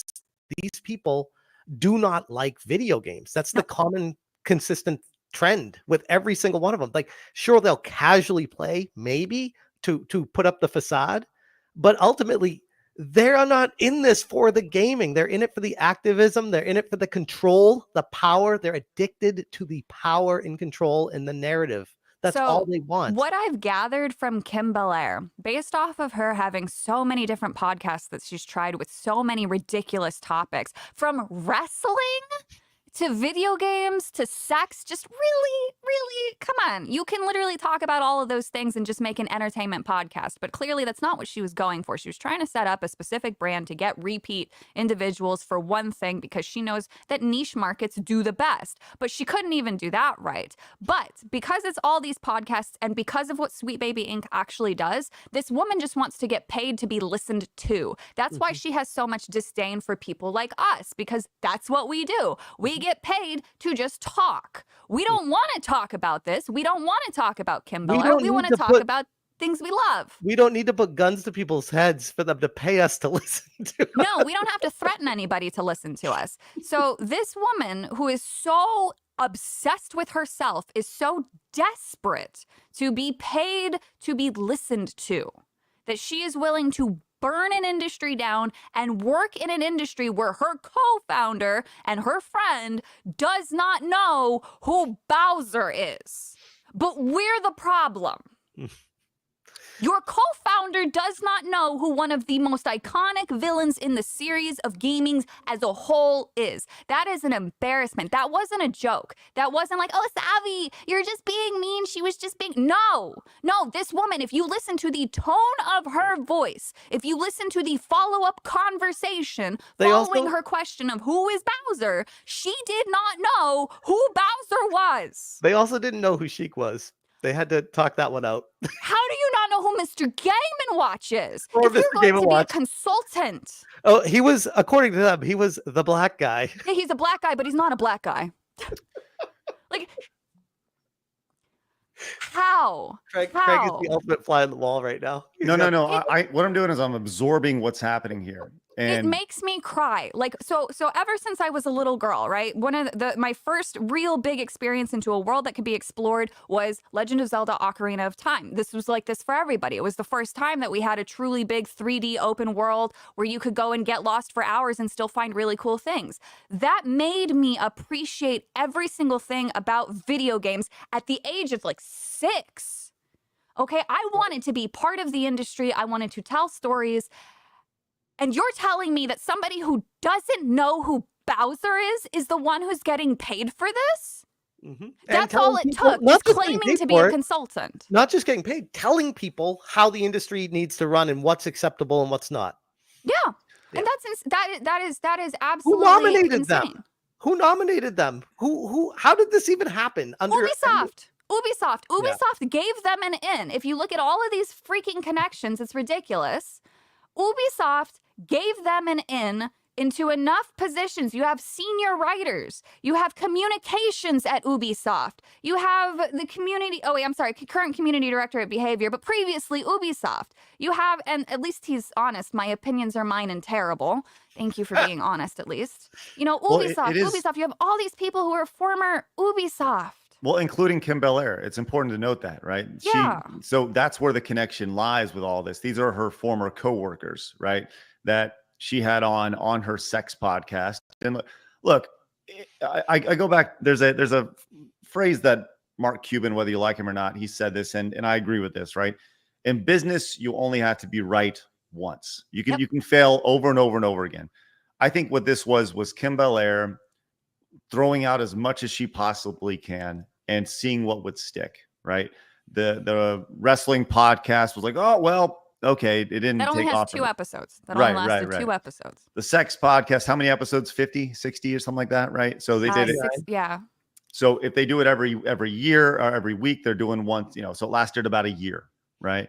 these people do not like video games. That's the common, consistent trend with every single one of them. Like, sure, they'll casually play, maybe to put up the facade, but ultimately they're not in this for the gaming. They're in it for the activism. They're in it for the control, the power. They're addicted to the power and control in the narrative. That's all they want. What I've gathered from Kim Belair, based off of her having so many different podcasts that she's tried with so many ridiculous topics, from wrestling to video games to sex, just really, come on. You can literally talk about all of those things and just make an entertainment podcast. But clearly that's not what she was going for. She was trying to set up a specific brand to get repeat individuals for one thing because she knows that niche markets do the best. But she couldn't even do that right. But because it's all these podcasts and because of what Sweet Baby Inc. actually does, this woman just wants to get paid to be listened to. That's why she has so much disdain for people like us, because that's what we do. We get paid to just talk. We don't want to talk about this. We don't want to talk about Kim Belair. We want to talk about things we love. We don't need to put guns to people's heads for them to pay us to listen to. No, we don't have to threaten anybody to listen to us. So this woman who is so obsessed with herself is so desperate to be paid to be listened to that she is willing to burn an industry down and work in an industry where her co-founder and her friend does not know who Bowser is. But we're the problem. Your co-founder does not know who one of the most iconic villains in the series of gaming as a whole is. That is an embarrassment. That wasn't a joke. That wasn't like, oh, Savvy, you're just being mean. She was just being no. This woman, if you listen to the tone of her voice, if you listen to the follow-up conversation following her question of who is Bowser, she did not know who Bowser was. They also didn't know who Sheik was. They had to talk that one out. How do you not know who Mr. Game & Watch is? Or If you're Mr. going Game to & be Watch. a consultant. Oh, he was, according to them, he was the black guy. Yeah, he's a black guy, but he's not a black guy. Like, how? Craig is the ultimate fly on the wall right now. No. What I'm doing is I'm absorbing what's happening here. It makes me cry. Like, so ever since I was a little girl, right? One of my first real big experience into a world that could be explored was Legend of Zelda Ocarina of Time. This was like this for everybody. It was the first time that we had a truly big 3D open world where you could go and get lost for hours and still find really cool things. That made me appreciate every single thing about video games at the age of like 6. Okay, I wanted to be part of the industry. I wanted to tell stories. And you're telling me that somebody who doesn't know who Bowser is the one who's getting paid for this? Mm-hmm. That's all it took, is claiming to be a consultant. Not just getting paid, telling people how the industry needs to run and what's acceptable and what's not. Yeah. And that is absolutely Who nominated insane. them? Who nominated them? How did this even happen? Ubisoft gave them an in. If you look at all of these freaking connections, it's ridiculous. Ubisoft gave them an in into enough positions. You have senior writers. You have communications at Ubisoft. You have the current community director at Behavior, but previously Ubisoft. You have, and at least he's honest, my opinions are mine and terrible. Thank you for being honest, at least. You know, Ubisoft, Ubisoft, you have all these people who are former Ubisoft. Well, including Kim Belair. It's important to note that, right? Yeah. So that's where the connection lies with all this. These are her former coworkers, right? That she had on her sex podcast. And look, I go back. There's a phrase that Mark Cuban, whether you like him or not, he said this, and I agree with this, right? In business, you only have to be right once. You can fail over and over and over again. I think what this was Kim Belair throwing out as much as she possibly can and seeing what would stick, right? The wrestling podcast was like, oh, well, okay, it didn't take off. That only has 2 episodes. That only lasted 2 episodes. The sex podcast, how many episodes? 50, 60 or something like that, right? So they did it. 6, yeah. So if they do it every year or every week, they're doing once, so it lasted about a year, right?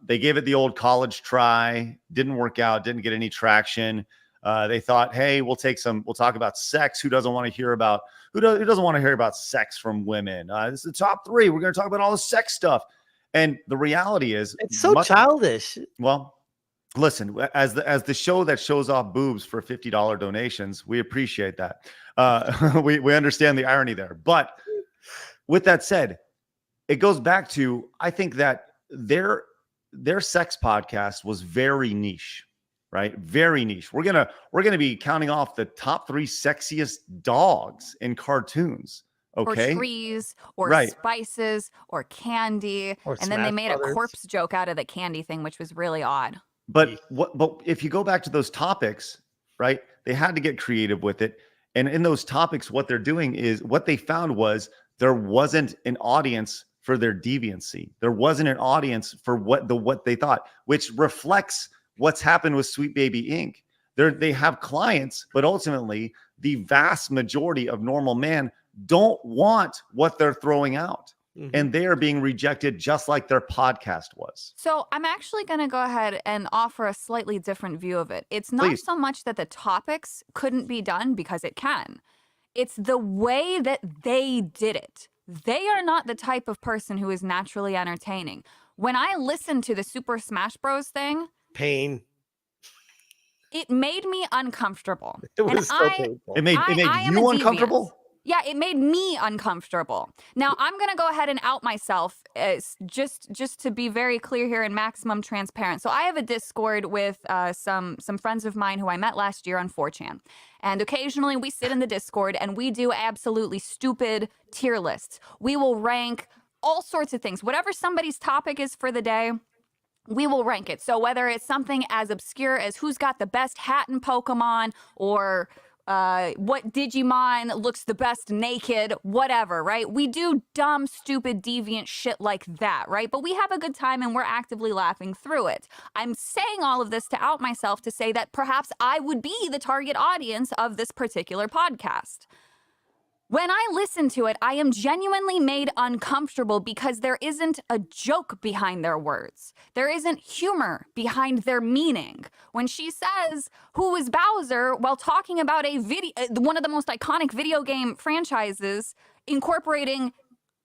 They gave it the old college try, didn't work out, didn't get any traction. They thought, hey, we'll talk about sex. Who doesn't want to hear about sex from women? This is the top 3. We're going to talk about all the sex stuff. And the reality is, it's so childish. Well, listen, as the show that shows off boobs for $50 donations, we appreciate that. We understand the irony there. But with that said, it goes back to, I think that their sex podcast was very niche. Right? Very niche. We're gonna be counting off the top 3 sexiest dogs in cartoons. Okay. Or trees, or spices, or candy. And then they made a corpse joke out of the candy thing, which was really odd. But if you go back to those topics, right? They had to get creative with it. And in those topics, what they're doing is what they found was there wasn't an audience for their deviancy. There wasn't an audience for what they thought, which reflects what's happened with Sweet Baby Inc. They have clients, but ultimately the vast majority of normal men don't want what they're throwing out. Mm-hmm. And they are being rejected just like their podcast was. So I'm actually going to go ahead and offer a slightly different view of it. It's not so much that the topics couldn't be done, because it can. It's the way that they did it. They are not the type of person who is naturally entertaining. When I listened to the Super Smash Bros. Thing, pain. It made me uncomfortable. It was so painful. It made you uncomfortable? Yeah, it made me uncomfortable. Now, I'm going to go ahead and out myself, just to be very clear here and maximum transparent. So I have a Discord with some friends of mine who I met last year on 4chan. And occasionally we sit in the Discord and we do absolutely stupid tier lists. We will rank all sorts of things. Whatever somebody's topic is for the day, we will rank it. So whether it's something as obscure as who's got the best hat in Pokemon, or what Digimon looks the best naked, whatever, right? We do dumb, stupid, deviant shit like that, right? But we have a good time and we're actively laughing through it. I'm saying all of this to out myself to say that perhaps I would be the target audience of this particular podcast. When I listen to it, I am genuinely made uncomfortable because there isn't a joke behind their words. There isn't humor behind their meaning. When she says, "Who is Bowser?" while talking about one of the most iconic video game franchises, incorporating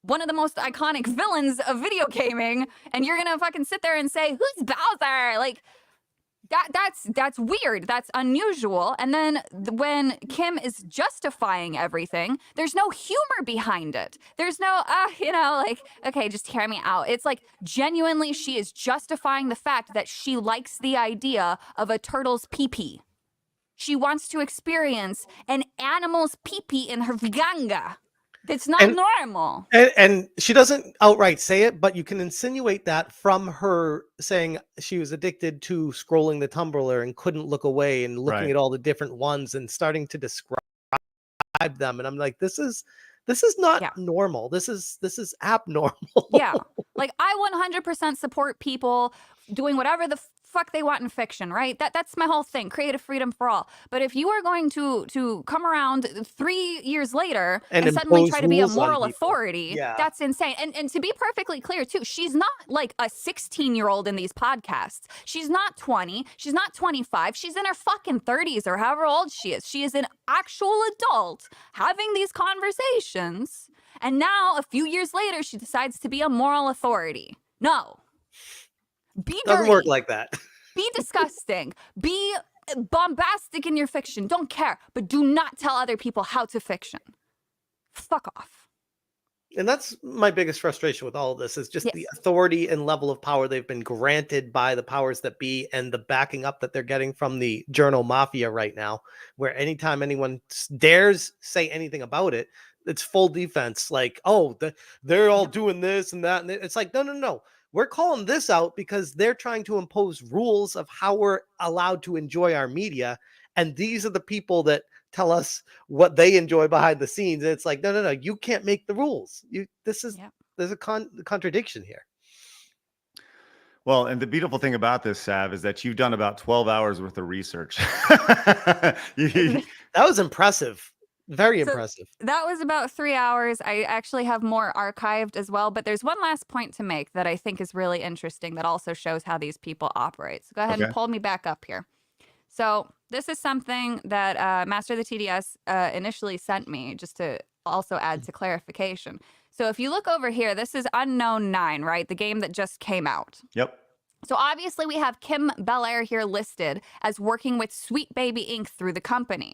one of the most iconic villains of video gaming, and you're gonna fucking sit there and say, "Who's Bowser?" Like, that's weird. That's unusual. And then when Kim is justifying everything, there's no humor behind it. There's no, like, okay, just hear me out. It's like genuinely she is justifying the fact that she likes the idea of a turtle's pee-pee. She wants to experience an animal's pee-pee in her vaganga. It's not normal. And she doesn't outright say it, but you can insinuate that from her saying she was addicted to scrolling the Tumblr and couldn't look away and looking at all the different ones and starting to describe them. And I'm like, this is not normal. This is abnormal. Yeah. Like, I 100% support people doing whatever the fuck they want in fiction, right? That's my whole thing, creative freedom for all. But if you are going to come around 3 years later and suddenly try to be a moral authority, that's insane. And to be perfectly clear too, she's not like a 16-year-old in these podcasts. She's not 20. She's not 25. She's in her fucking 30s or however old she is. She is an actual adult having these conversations. And now, a few years later, she decides to be a moral authority. No. Be dirty. Doesn't work like that. Be disgusting. Be bombastic in your fiction. Don't care. But do not tell other people how to fiction. Fuck off. And that's my biggest frustration with all of this is just the authority and level of power they've been granted by the powers that be and the backing up that they're getting from the journal mafia right now, where anytime anyone dares say anything about it, it's full defense. Like, oh, they're all doing this and that. And it's like, no. We're calling this out because they're trying to impose rules of how we're allowed to enjoy our media. And these are the people that tell us what they enjoy behind the scenes. And it's like, no, you can't make the rules. There's a contradiction here. Well, and the beautiful thing about this, Sav, is that you've done about 12 hours worth of research. That was impressive. Very impressive. That was about 3 hours. I actually have more archived as well, but there's one last point to make that I think is really interesting that also shows how these people operate. So go ahead and pull me back up here. So this is something that Master of the TDS initially sent me just to also add to clarification. So if you look over here, this is Unknown 9, right? The game that just came out. Yep. So obviously we have Kim Belair here listed as working with Sweet Baby Inc. through the company.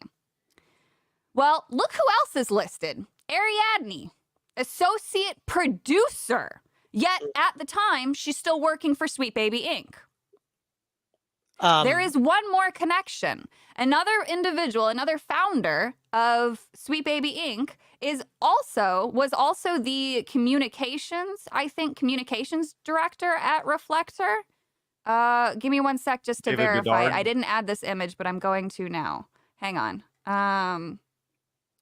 Well, look who else is listed. Ariadne, associate producer. Yet at the time, she's still working for Sweet Baby Inc. There is one more connection. Another individual, another founder of Sweet Baby Inc. was also the communications director at Reflector. Give me 1 sec just to David verify. Bedard. I didn't add this image, but I'm going to now. Hang on.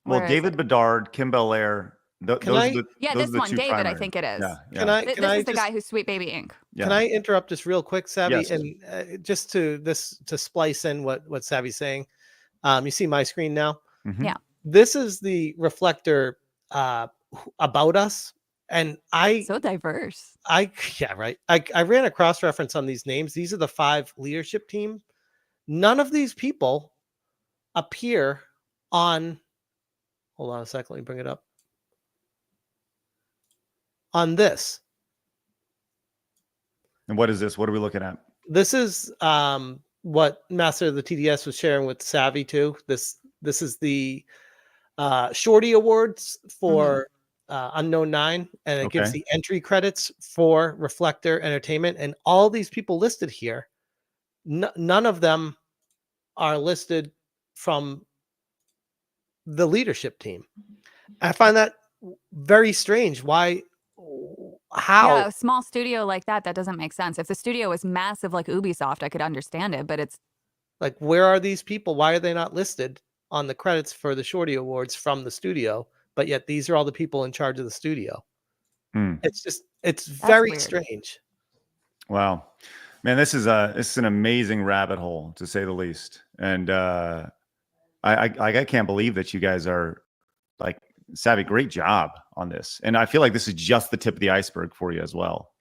David Bedard, Kim Belair. Those this one, David, primary. I think it is. Yeah. This is the guy who's Sweet Baby Inc. Yeah. Can I interrupt just real quick, Savvy? Yes. And just to splice in what Savvy's saying. You see my screen now? Mm-hmm. Yeah. This is the Reflector about us. And so diverse. I ran a cross-reference on these names. These are the 5 leadership team. None of these people appear on, hold on a second, let me bring it up. On this. And what is this? What are we looking at? This is what Master of the TDS was sharing with Savvy too. This is the Shorty Awards for Unknown 9, and it gives the entry credits for Reflector Entertainment, and all these people listed here, none of them are listed from the leadership team. I find that very strange. Why? How? Yeah, a small studio like that doesn't make sense. If the studio was massive like Ubisoft, I could understand it, but it's like, where are these people? Why are they not listed on the credits for the Shorty Awards from the studio, but yet these are all the people in charge of the studio. It's very weird. strange. Wow, man, this is an amazing rabbit hole to say the least. And I can't believe that you guys are like savvy. Great job on this. And I feel like this is just the tip of the iceberg for you as well.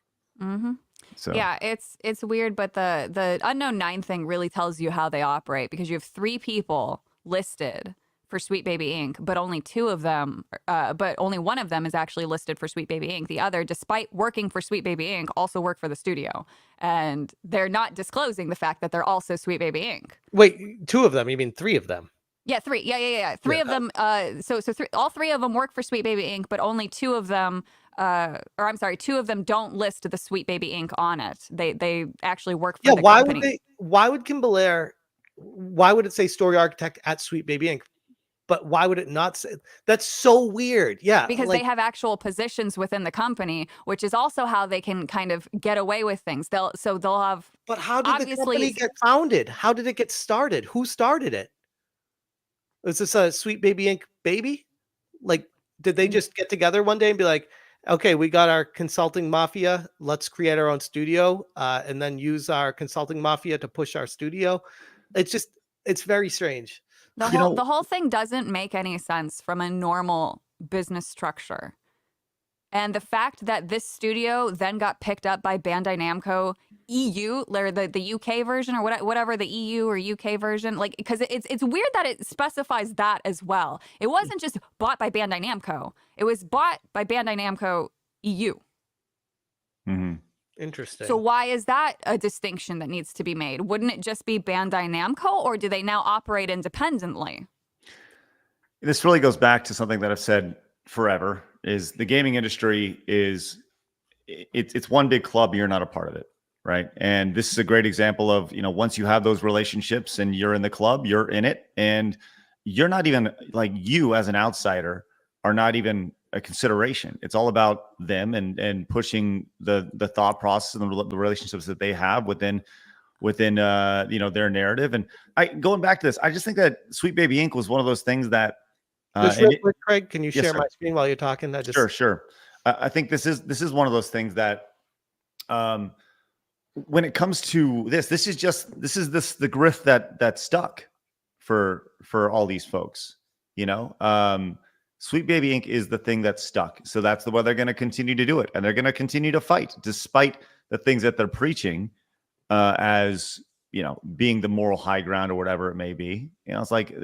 Mm-hmm. So yeah, it's weird, but the Unknown 9 thing really tells you how they operate, because you have 3 people listed for Sweet Baby Inc., but only 2 of them, but only one of them is actually listed for Sweet Baby Inc. The other, despite working for Sweet Baby Inc., also work for the studio, and they're not disclosing the fact that they're also Sweet Baby Inc. Wait, 2 of them? You mean 3 of them? Yeah, 3. Yeah. 3 of them. All 3 of them work for Sweet Baby Inc., but only 2 of them. 2 of them don't list the Sweet Baby Inc. on it. They actually work for the company. Why would Kim Belair? Why would it say story architect at Sweet Baby Inc.? But why would it not say? That's so weird. Yeah, because they have actual positions within the company, which is also how they can kind of get away with things. They'll have. But how did the company get founded? How did it get started? Who started it? Was this a Sweet Baby Inc. baby? Like, did they just get together one day and be like, okay, we got our consulting mafia, let's create our own studio, and then use our consulting mafia to push our studio? It's very strange. The whole thing doesn't make any sense from a normal business structure. And the fact that this studio then got picked up by Bandai Namco EU, or the UK version, or whatever the EU or UK version, like, because it's weird that it specifies that as well. It wasn't just bought by Bandai Namco. It was bought by Bandai Namco EU. Mm-hmm. Interesting. So why is that a distinction that needs to be made? Wouldn't it just be Bandai Namco, or do they now operate independently? This really goes back to something that I've said forever, is the gaming industry it's one big club. You're not a part of it. Right. And this is a great example of, once you have those relationships and you're in the club, you're in it, and you're not even, like, you as an outsider are not even a consideration. It's all about them and pushing the thought process and the relationships that they have within their narrative. And going back to this, I just think that Sweet Baby Inc. was one of those things that just real quick, Craig, can you Yes, share sir. my screen while you're talking? Sure. I think this is one of those things that when it comes to this is the grift that stuck for all these folks. Sweet Baby Inc. is the thing that stuck. So that's the way they're going to continue to do it, and they're going to continue to fight despite the things that they're preaching as being the moral high ground or whatever it may be. It's like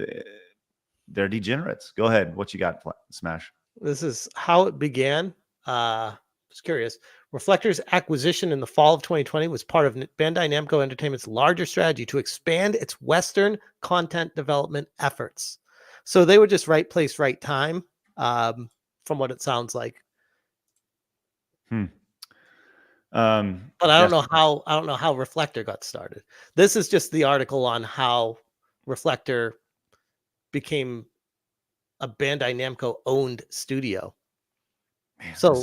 they're degenerates. Go ahead. What you got, Smash? This is how it began. Just curious. Reflector's acquisition in the fall of 2020 was part of Bandai Namco Entertainment's larger strategy to expand its Western content development efforts. So they were just right place, right time, from what it sounds like. But I don't know how Reflector got started. This is just the article on how Reflector became a Bandai Namco owned studio.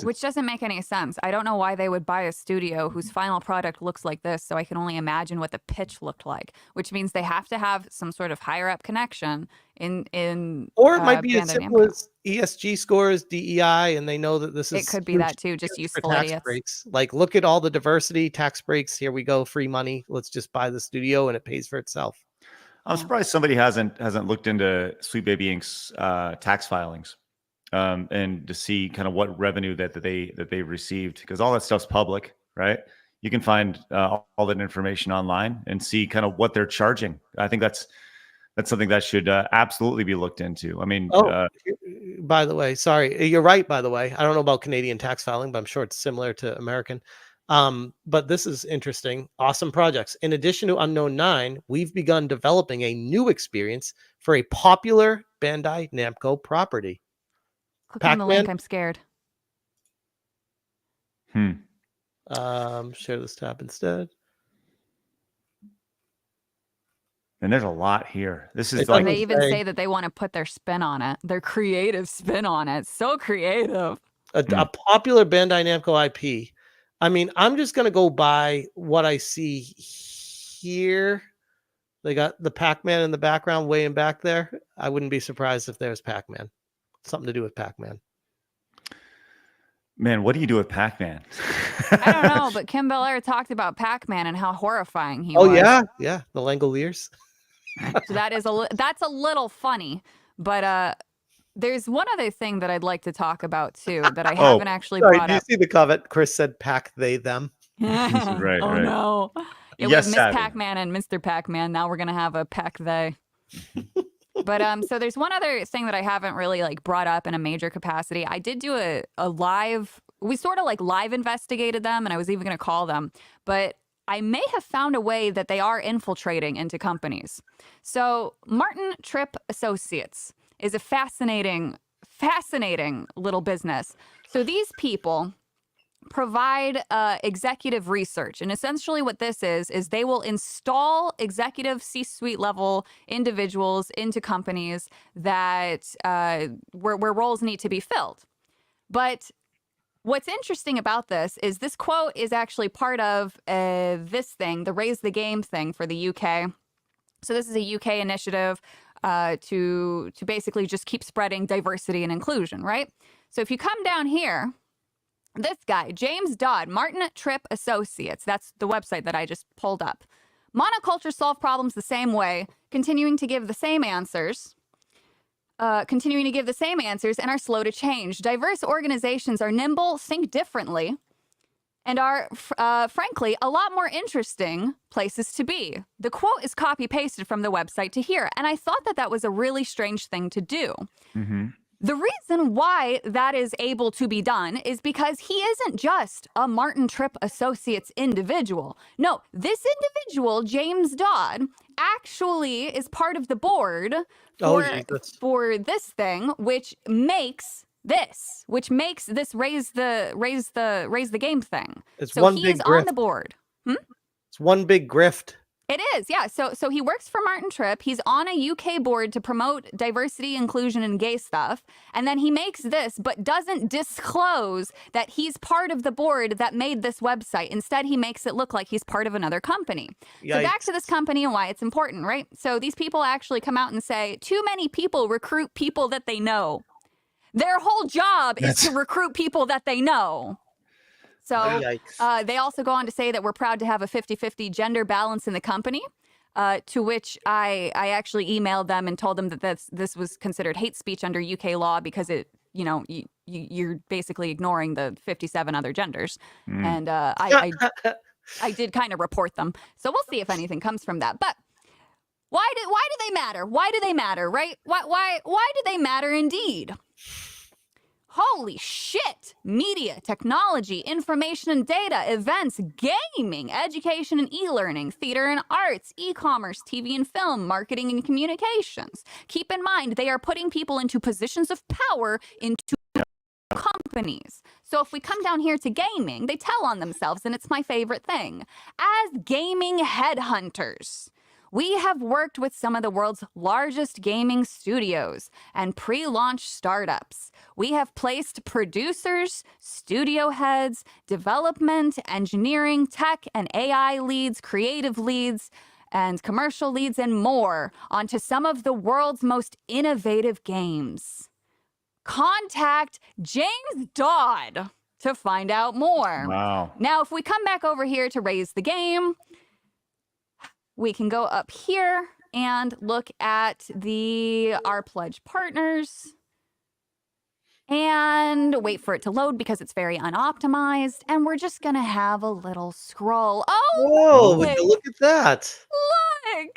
Which doesn't make any sense. I don't know why they would buy a studio whose final product looks like this, so I can only imagine what the pitch looked like, which means they have to have some sort of higher up connection in or it might be Bandai as simple Namco. as ESG scores, DEI, and they know that this is It could be huge- that too, just huge for useful tax idiots. breaks. Like, look at all the diversity, tax breaks. Here we go, free money. Let's just buy the studio, and it pays for itself. I'm surprised somebody hasn't looked into Sweet Baby Inc.'s tax filings. And to see kind of what revenue that they received, because all that stuff's public, right? You can find all that information online and see kind of what they're charging. I think that's something that should absolutely be looked into. I mean, by the way, sorry, you're right. By the way, I don't know about Canadian tax filing, but I'm sure it's similar to American. But this is interesting. Awesome projects. In addition to Unknown 9, we've begun developing a new experience for a popular Bandai Namco property. Click on the link. Pac-Man? I'm scared. Share this tab instead. And there's a lot here. This is And they even say that they want to put their spin on it, their creative spin on it. So creative. A popular Bandai Namco IP. I mean, I'm just going to go by what I see here. They got the Pac-Man in the background way in back there. I wouldn't be surprised if there's Pac-Man. Something to do with Pac-Man. Man, what do you do with Pac-Man? I don't know, but Kim Belair talked about Pac-Man and how horrifying he Oh was. yeah, the Langoliers. So that's a little funny, but there's one other thing that I'd like to talk about too that I haven't actually brought Do you up. see the comment? Chris said "Pac they them." Right, oh right. no! Yeah, Yes, we have Miss Savvy. Pac-Man and Mr. Pac-Man. Now we're gonna have a Pac they. But so there's one other thing that I haven't really like brought up in a major capacity. I did do a live. We sort of like live investigated them, and I was even gonna call them, but I may have found a way that they are infiltrating into companies. So Martin Tripp Associates is a fascinating little business. So these people provide executive research. And essentially what this is they will install executive C-suite level individuals into companies that where roles need to be filled. But what's interesting about this is this quote is actually part of this thing, the Raise the Game thing for the UK. So this is a UK initiative to basically just keep spreading diversity and inclusion, right? So if you come down here, this guy, James Dodd, Martin Tripp Associates, that's the website that I just pulled up. Monocultures solve problems the same way, continuing to give the same answers, and are slow to change. Diverse organizations are nimble, think differently, and are, frankly, a lot more interesting places to be. The quote is copy-pasted from the website to here, and I thought that was a really strange thing to do. Mm-hmm. The reason why that is able to be done is because he isn't just a Martin Tripp Associates individual. No, this individual, James Dodd, actually is part of the board for this thing, which makes this raise the game thing. It's so one he's big on grift. the board. It's one big grift. It is, yeah. So he works for Martin Tripp. He's on a UK board to promote diversity, inclusion, and gay stuff. And then he makes this, but doesn't disclose that he's part of the board that made this website. Instead, he makes it look like he's part of another company. So back to this company and why it's important, right? So these people actually come out and say, too many people recruit people that they know. Their whole job is to recruit people that they know. So they also go on to say that we're proud to have a 50-50 gender balance in the company, to which I actually emailed them and told them that this was considered hate speech under UK law because you're basically ignoring the 57 other genders. And I did kind of report them. So we'll see if anything comes from that. But why do they matter? Why do they matter, right? Why do they matter indeed? Holy shit! Media, technology, information and data, events, gaming, education and e-learning, theater and arts, e-commerce, TV and film, marketing and communications. Keep in mind, they are putting people into positions of power into companies. So if we come down here to gaming, they tell on themselves, and it's my favorite thing. As gaming headhunters, we have worked with some of the world's largest gaming studios and pre-launch startups. We have placed producers, studio heads, development, engineering, tech, and AI leads, creative leads, and commercial leads, and more onto some of the world's most innovative games. Contact James Dodd to find out more. Wow. Now, if we come back over here to Raise the Game, we can go up here and look at our pledge partners and wait for it to load because it's very unoptimized. And we're just going to have a little scroll. Whoa, would you look at that. Look,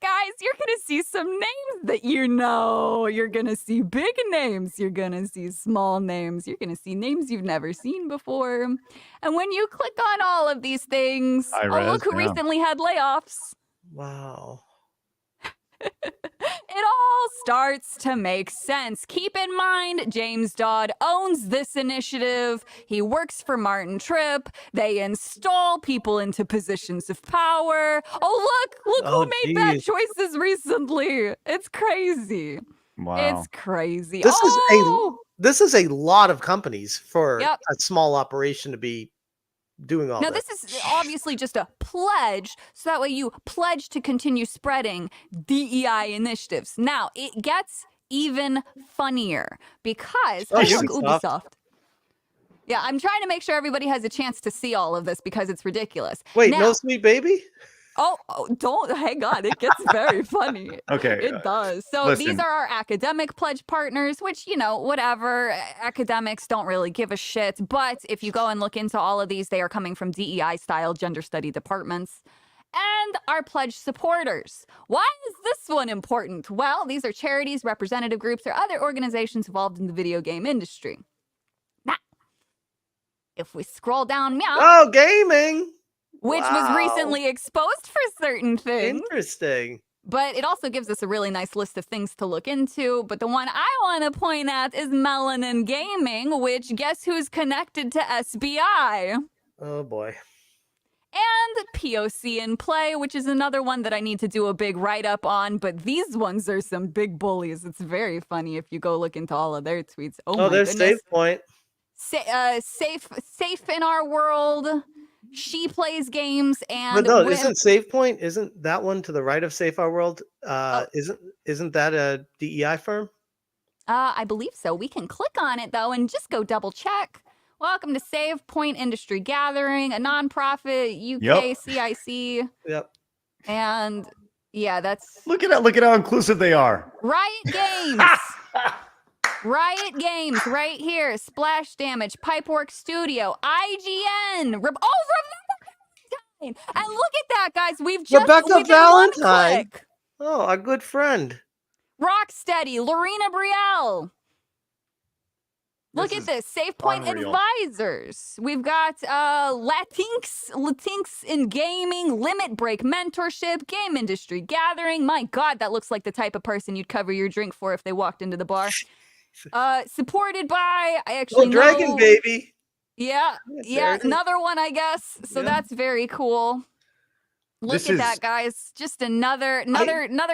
guys, you're going to see some names that you know. You're going to see big names. You're going to see small names. You're going to see names you've never seen before. And when you click on all of these things, look who recently had layoffs. Wow. It all starts to make sense. Keep in mind, James Dodd owns this initiative. He works for Martin Tripp. They install people into positions of power. Oh, look who made bad choices recently. It's crazy. Wow. It's crazy. This is a lot of companies for a small operation to be doing all Now, this. this is obviously just a pledge, so that way you pledge to continue spreading DEI initiatives. Now, it gets even funnier because Ubisoft. Yeah, I'm trying to make sure everybody has a chance to see all of this because it's ridiculous. Wait, now, no Sweet Baby? Oh, don't hang on. It gets very funny. Okay. It does. So listen. these are our academic pledge partners, which, you know, whatever. Academics don't really give a shit. But if you go and look into all of these, they are coming from DEI-style gender study departments. And our pledge supporters. Why is this one important? Well, these are charities, representative groups, or other organizations involved in the video game industry. Now, if we scroll down, Oh, gaming! which was recently exposed for certain things. Interesting. But it also gives us a really nice list of things to look into. But the one I want to point at is Melanin Gaming, which guess who's connected to SBI? Oh, boy. And POC in Play, which is another one that I need to do a big write-up on. But these ones are some big bullies. It's very funny if you go look into all of their tweets. Oh my there's goodness. Save Point. Safe in our world. She plays games and But no, isn't Save Point? Isn't that one to the right of Safe Our World? Isn't that a DEI firm? I believe so. We can click on it though and just go double check. Welcome to Save Point Industry Gathering, a nonprofit UK CIC. Yep. And yeah, that's Look at how inclusive they are. Riot Games. Riot Games right here. Splash Damage, Pipework Studio, IGN. Remember Valentine. And look at that, guys. We've just Rebecca within one Valentine. click. Oh, our good friend. Rocksteady, Lorena Brielle. Look at this. Save Point unreal. Advisors. We've got Latinx in gaming, Limit Break Mentorship, Game Industry Gathering. My God, that looks like the type of person you'd cover your drink for if they walked into the bar. Supported by, I actually Dragon know, Baby. Yeah, another one, I guess. So that's very cool. Look at that, guys. Just another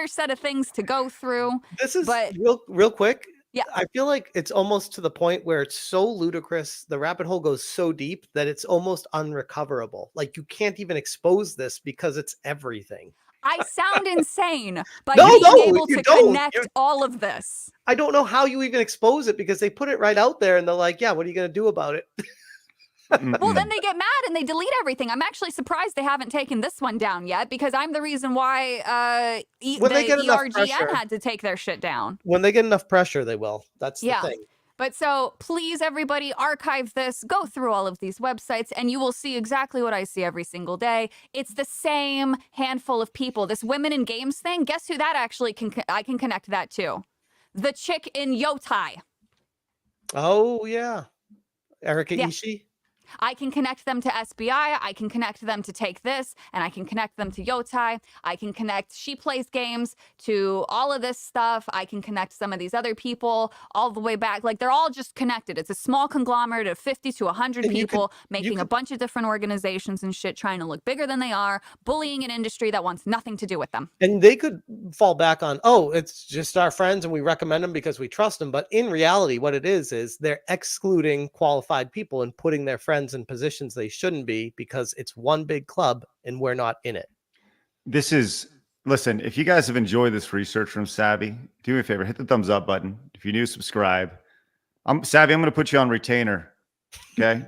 set of things to go through. This is but real quick. Yeah. I feel like it's almost to the point where it's so ludicrous. The rabbit hole goes so deep that it's almost unrecoverable. Like you can't even expose this because it's everything. I sound insane by No, being able you to don't. connect all of this. I don't know how you even expose it because they put it right out there and they're like, yeah, what are you going to do about it? Well, then they get mad and they delete everything. I'm actually surprised they haven't taken this one down yet because I'm the reason why the ERGN had to take their shit down. When they get enough pressure, they will. That's the thing. But so please, everybody, archive this, go through all of these websites, and you will see exactly what I see every single day. It's the same handful of people. This women in games thing, guess who that actually I can connect that to? The chick in Yotai. Oh, yeah. Erika Yeah. Ishii? I can connect them to SBI, I can connect them to Take This, and I can connect them to Yotai. I can connect She Plays Games to all of this stuff. I can connect some of these other people all the way back. Like, they're all just connected. It's a small conglomerate of 50 to 100 people making a bunch of different organizations and shit, trying to look bigger than they are, bullying an industry that wants nothing to do with them. And they could fall back on, oh, it's just our friends and we recommend them because we trust them. But in reality, what it is they're excluding qualified people and putting their friends in positions they shouldn't be because it's one big club and we're not in it. Listen, if you guys have enjoyed this research from Savvy, do me a favor, hit the thumbs up button. If you're new, subscribe. Savvy, I'm going to put you on retainer. Okay.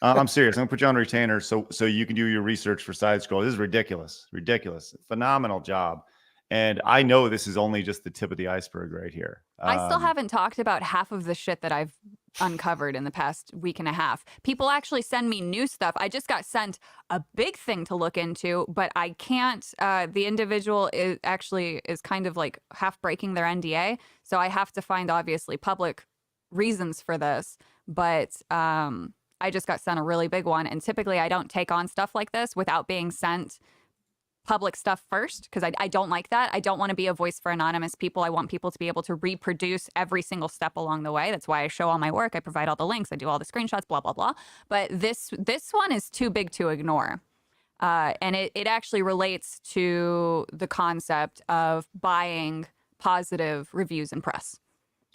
I'm serious. I'm going to put you on retainer so you can do your research for Side Scroll. This is ridiculous. Phenomenal job. And I know this is only just the tip of the iceberg right here. I still haven't talked about half of the shit that I've uncovered in the past week and a half. People actually send me new stuff. I just got sent a big thing to look into, but I can't. The individual is kind of like half breaking their NDA. So I have to find obviously public reasons for this. But I just got sent a really big one. And typically I don't take on stuff like this without being sent public stuff first, because I don't like that. I don't want to be a voice for anonymous people. I want people to be able to reproduce every single step along the way. That's why I show all my work. I provide all the links. I do all the screenshots, blah, blah, blah. But this one is too big to ignore. And it actually relates to the concept of buying positive reviews and press.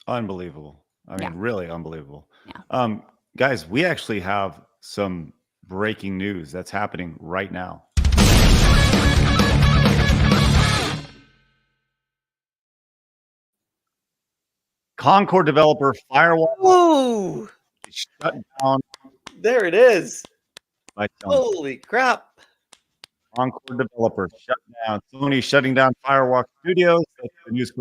Unbelievable. I mean, really unbelievable. Yeah. Guys, we actually have some breaking news that's happening right now. Concord developer Firewalk Whoa! shut down There it is. by Sony. Holy crap. Concord developer shut down. Sony shutting down Firewalk Studios. That's the news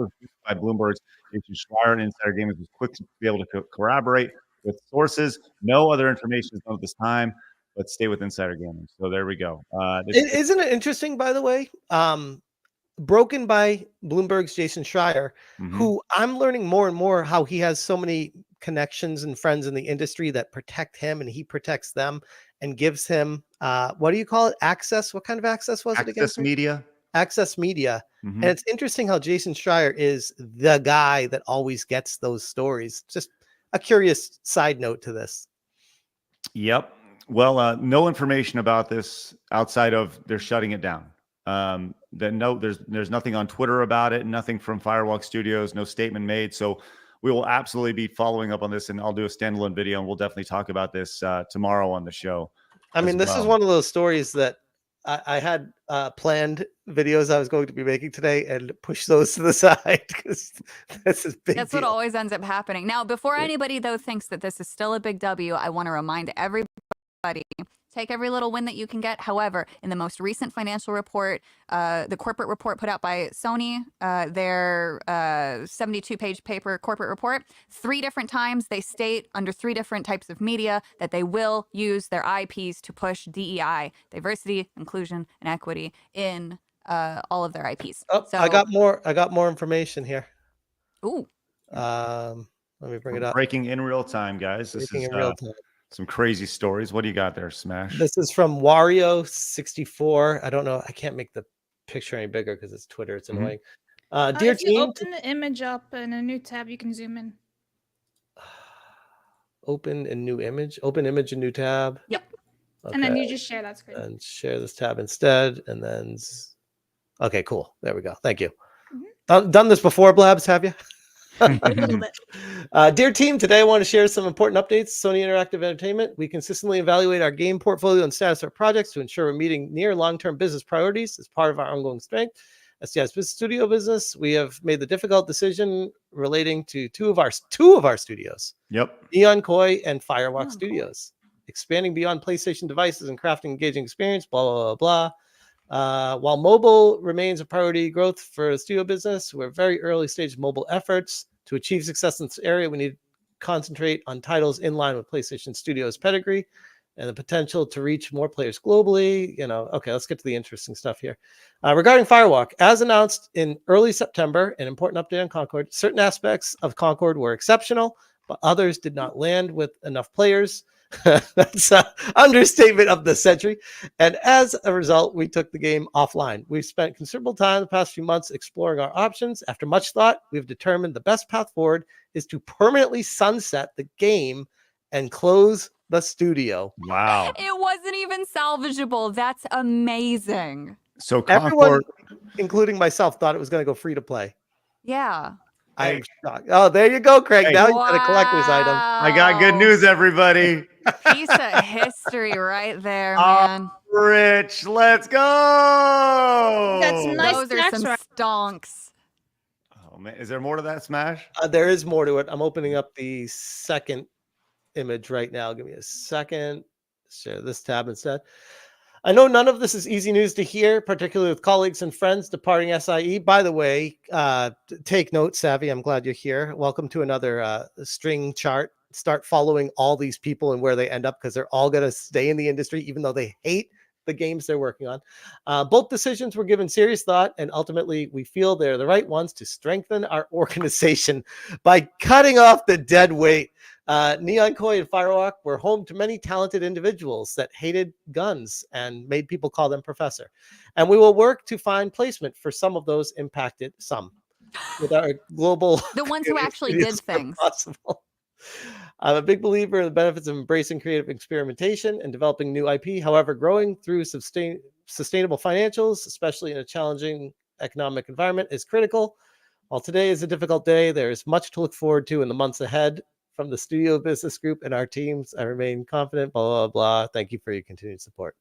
by Bloomberg's Jason Schreier and Insider Gamers was quick to be able to corroborate with sources. No other information is known at this time, but stay with Insider Gamers. So there we go. Isn't it interesting, by the way? Broken by Bloomberg's Jason Schreier, who I'm learning more and more how he has so many connections and friends in the industry that protect him and he protects them and gives him what do you call it? Access? What kind of access was it again? Access media. Access media. And it's interesting how Jason Schreier is the guy that always gets those stories. Just a curious side note to this. Yep. Well, no information about this outside of they're shutting it down. There's nothing on Twitter about it, nothing from Firewalk Studios, no statement made. So we will absolutely be following up on this, and I'll do a standalone video, and we'll definitely talk about this tomorrow on the show. I mean, this is one of those stories that I had planned videos I was going to be making today and push those to the side because this is big. That's what always ends up happening. Now, before anybody though thinks that this is still a big W, I want to remind everybody, take every little win that you can get. However, in the most recent financial report, the corporate report put out by Sony, their 72-page paper corporate report, 3 different times they state under 3 different types of media that they will use their IPs to push DEI, diversity, inclusion, and equity in all of their IPs. Oh, so, I got more information here. Ooh. Let me bring it up. Breaking in real time, guys. This is in real time. Some crazy stories. What do you got there, Smash? This is from Wario64. I don't know. I can't make the picture any bigger because it's Twitter. It's annoying. Dear if you team, open the image up in a new tab, you can zoom in. open a new image. Open image, a new tab. Yep. And then you just share that screen. And share this tab instead. And then, okay, cool. There we go. Thank you. Done this before, Blabs, have you? Dear team, today I want to share some important updates. Sony Interactive Entertainment. We consistently evaluate our game portfolio and status of our projects to ensure we're meeting near long-term business priorities as part of our ongoing strength. STI's business studio business. We have made the difficult decision relating to two of our studios. Yep. Neon Koi and Firewalk Studios. Expanding beyond PlayStation devices and crafting engaging experience. Blah blah blah blah. While mobile remains a priority growth for the studio business, we're very early stage mobile efforts. To achieve success in this area, we need to concentrate on titles in line with PlayStation Studios' pedigree and the potential to reach more players globally. Okay, let's get to the interesting stuff here. Regarding Firewalk, as announced in early September, an important update on Concord, certain aspects of Concord were exceptional, but others did not land with enough players. That's an understatement of the century. And as a result, we took the game offline. We've spent considerable time the past few months exploring our options. After much thought, we've determined the best path forward is to permanently sunset the game and close the studio. Wow. It wasn't even salvageable. That's amazing. So everyone, including myself, thought it was going to go free to play. Yeah. I'm shocked. Oh, there you go, Craig. Now you got a collector's item. I got good news, everybody. Piece of history right there, man. Rich, let's go. That's nice. Those are some stonks. Oh man, is there more to that, Smash? There is more to it. I'm opening up the second image right now. Give me a second. Share this tab instead. I know none of this is easy news to hear, particularly with colleagues and friends departing SIE. By the way, take note, Savvy. I'm glad you're here. Welcome to another string chart. Start following all these people and where they end up because they're all going to stay in the industry, even though they hate the games they're working on. Both decisions were given serious thought, and ultimately we feel they're the right ones to strengthen our organization by cutting off the dead weight. Neon Koi and Firewalk were home to many talented individuals that hated guns and made people call them professor. And we will work to find placement for some of those impacted, with our global... The ones who actually did things. Possible. I'm a big believer in the benefits of embracing creative experimentation and developing new IP. However, growing through sustainable financials, especially in a challenging economic environment, is critical. While today is a difficult day, there is much to look forward to in the months ahead. from the studio business group and our teams. I remain confident, blah, blah, blah. Thank you for your continued support.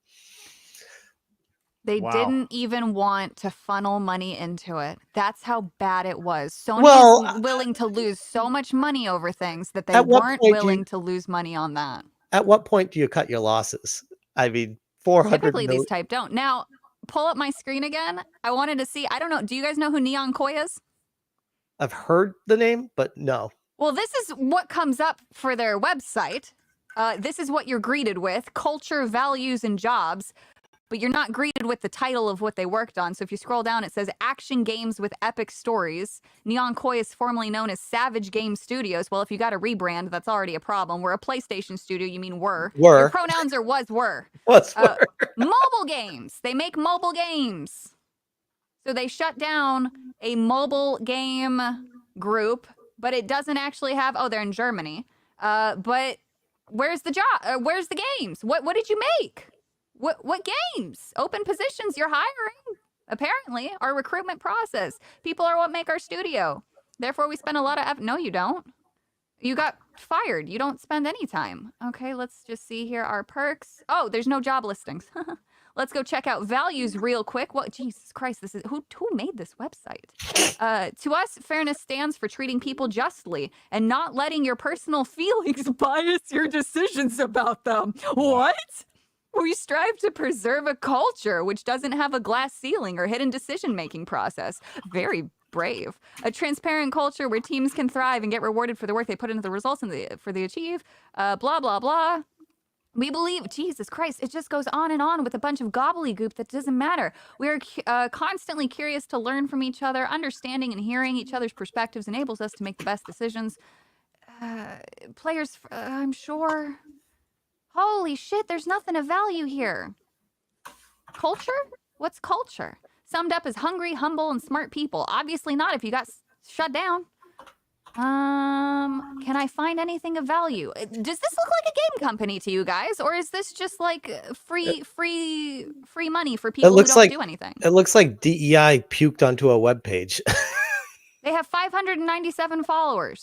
They Wow. didn't even want to funnel money into it. That's how bad it was. Sony Well, is willing to lose so much money over things that they At what weren't point do you- willing to lose money on that. At what point do you cut your losses? I mean, 400 Typically, million. these type don't. Now, pull up my screen again. I wanted to see. I don't know. Do you guys know who Neon Koi is? I've heard the name, but no. Well, this is what comes up for their website. This is what you're greeted with: culture, values, and jobs. But you're not greeted with the title of what they worked on. So if you scroll down, it says action games with epic stories. Neon Koi is formerly known as Savage Game Studios. Well, if you got a rebrand, that's already a problem. We're a PlayStation studio. You mean were. Were. Your pronouns are was, were. What's were? Mobile games. They make mobile games. So they shut down a mobile game group, but it doesn't actually have, oh, they're in Germany. But where's the job? Where's the games? What did you make? What games? Open positions you're hiring. Apparently, our recruitment process. People are what make our studio. Therefore, we spend a lot of No, you don't. You got fired. You don't spend any time. Okay, let's just see here our perks. Oh, there's no job listings. Let's go check out values real quick. What? Jesus Christ, this is who made this website? To us, fairness stands for treating people justly and not letting your personal feelings bias your decisions about them. What? We strive to preserve a culture which doesn't have a glass ceiling or hidden decision-making process. Very brave. A transparent culture where teams can thrive and get rewarded for the work they put into the results and for the achieve. Blah, blah, blah. We believe, Jesus Christ, it just goes on and on with a bunch of gobbledygook that doesn't matter. We are constantly curious to learn from each other. Understanding and hearing each other's perspectives enables us to make the best decisions. Players, I'm sure... Holy shit, there's nothing of value here. Culture? What's culture? Summed up as hungry, humble, and smart people. Obviously not if you got shut down. Can I find anything of value? Does this look like a game company to you guys? Or is this just like free money for people who don't do anything? It looks like DEI puked onto a web page. They have 597 followers.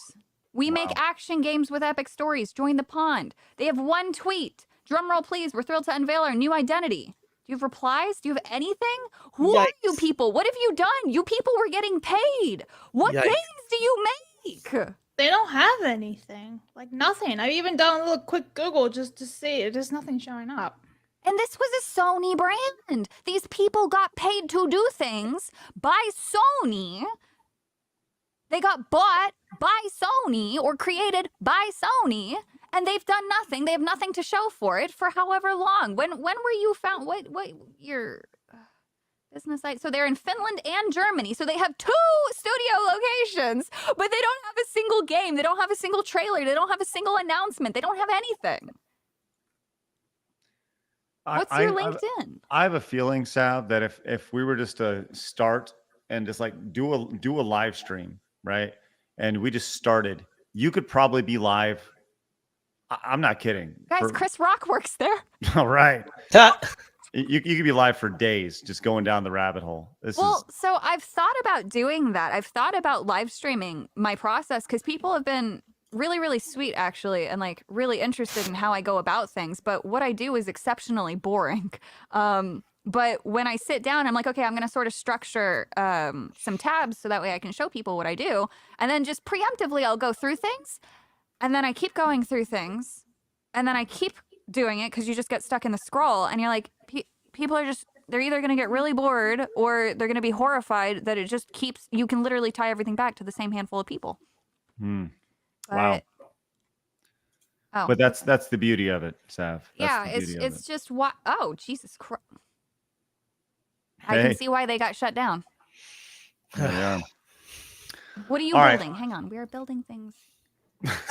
We make action games with epic stories. Join the pond. They have one tweet. Drumroll, please. We're thrilled to unveil our new identity. Do you have replies? Do you have anything? Who are you people? What have you done? You people were getting paid. What games do you make? They don't have anything. Like nothing. I've even done a little quick Google just to see it. There's nothing showing up. And this was a Sony brand. These people got paid to do things by Sony. They got bought by Sony or created by Sony, and they've done nothing. They have nothing to show for it for however long. When were you found? What your business site? So they're in Finland and Germany. So they have 2 studio locations, but they don't have a single game. They don't have a single trailer. They don't have a single announcement. They don't have anything. What's your LinkedIn? I have a feeling, Sav, that if we were just to start and just like do a live stream, right? And we just started, you could probably be live. I'm not kidding. Guys, Chris Rock works there. All right. You could be live for days just going down the rabbit hole. So I've thought about doing that. I've thought about live streaming my process because people have been really, really sweet, actually, and like really interested in how I go about things. But what I do is exceptionally boring. But when I sit down, I'm like, okay, I'm going to sort of structure some tabs so that way I can show people what I do. And then just preemptively, I'll go through things. And then I keep going through things. And then I keep doing it because you just get stuck in the scroll. And you're like, people are just, they're either going to get really bored or they're going to be horrified that it just keeps, you can literally tie everything back to the same handful of people. Wow. Oh. But that's the beauty of it, Sav. It's just what, oh, Jesus Christ. I can see why they got shut down. Yeah. What are you building? Hang on. We are building things.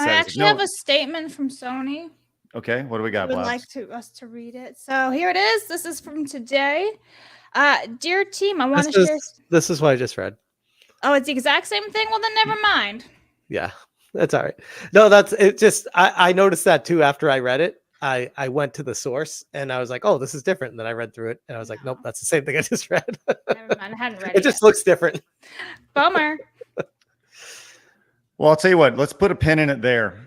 I actually have a statement from Sony. Okay. What do we got, I would Blabs? like us to read it. So here it is. This is from today. Dear team, I want to share. This is what I just read. Oh, it's the exact same thing? Well, then never mind. Yeah, that's all right. No, that's it. Just I noticed that too after I read it. I went to the source and I was like, oh, this is different. And then I read through it and I was like, nope, that's the same thing I just read. Never mind. I hadn't read it. It just looks different. Bummer. Well, I'll tell you what, let's put a pin in it there.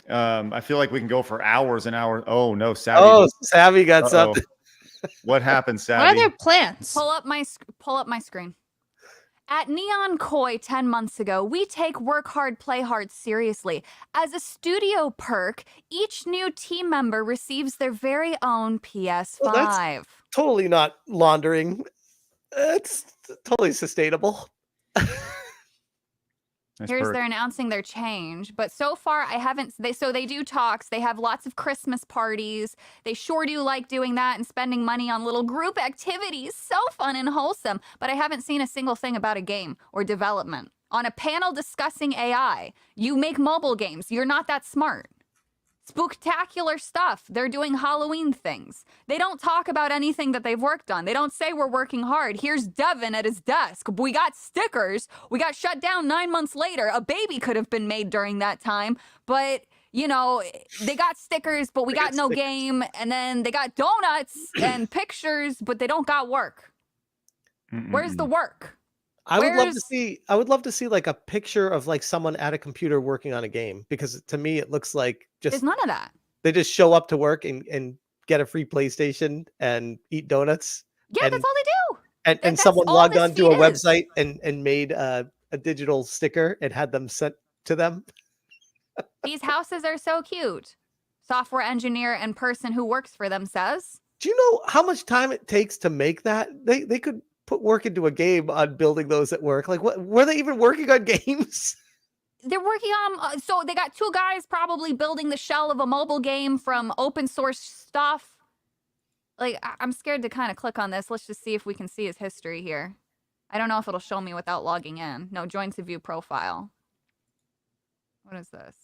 I feel like we can go for hours and hours. Oh no, Savvy. Oh, Savvy got something. What happened, Savvy? Why are there plants? Pull up my screen. At Neon Koi 10 months ago, we take work hard, play hard seriously. As a studio perk, each new team member receives their very own PS5. Well, that's totally not laundering. It's totally sustainable. Here's they're announcing their change, but so far I haven't. They do talks. They have lots of Christmas parties. They sure do like doing that and spending money on little group activities. So fun and wholesome. But I haven't seen a single thing about a game or development. On a panel discussing AI, you make mobile games. You're not that smart. Spooktacular stuff. They're doing Halloween things. They don't talk about anything that they've worked on. They don't say we're working hard. Here's Devin at his desk. We got stickers. We got shut down 9 months later. A baby could have been made during that time. But, you know, they got stickers, but we got no game. And then they got donuts and pictures, but they don't got work. Where's the work? I would love to see like a picture of like someone at a computer working on a game, because to me it looks like There's none of that. They just show up to work and get a free PlayStation and eat donuts. Yeah, that's all they do. And someone logged onto a website and made a digital sticker and had them sent to them. These houses are so cute. Software engineer and person who works for them says. Do you know how much time it takes to make that? They could put work into a game on building those at work. Like, what were they even working on games? They're working on, so they got two guys probably building the shell of a mobile game from open source stuff. Like, I'm scared to kind of click on this. Let's just see if we can see his history here. I don't know if it'll show me without logging in. No, join to view profile. What is this?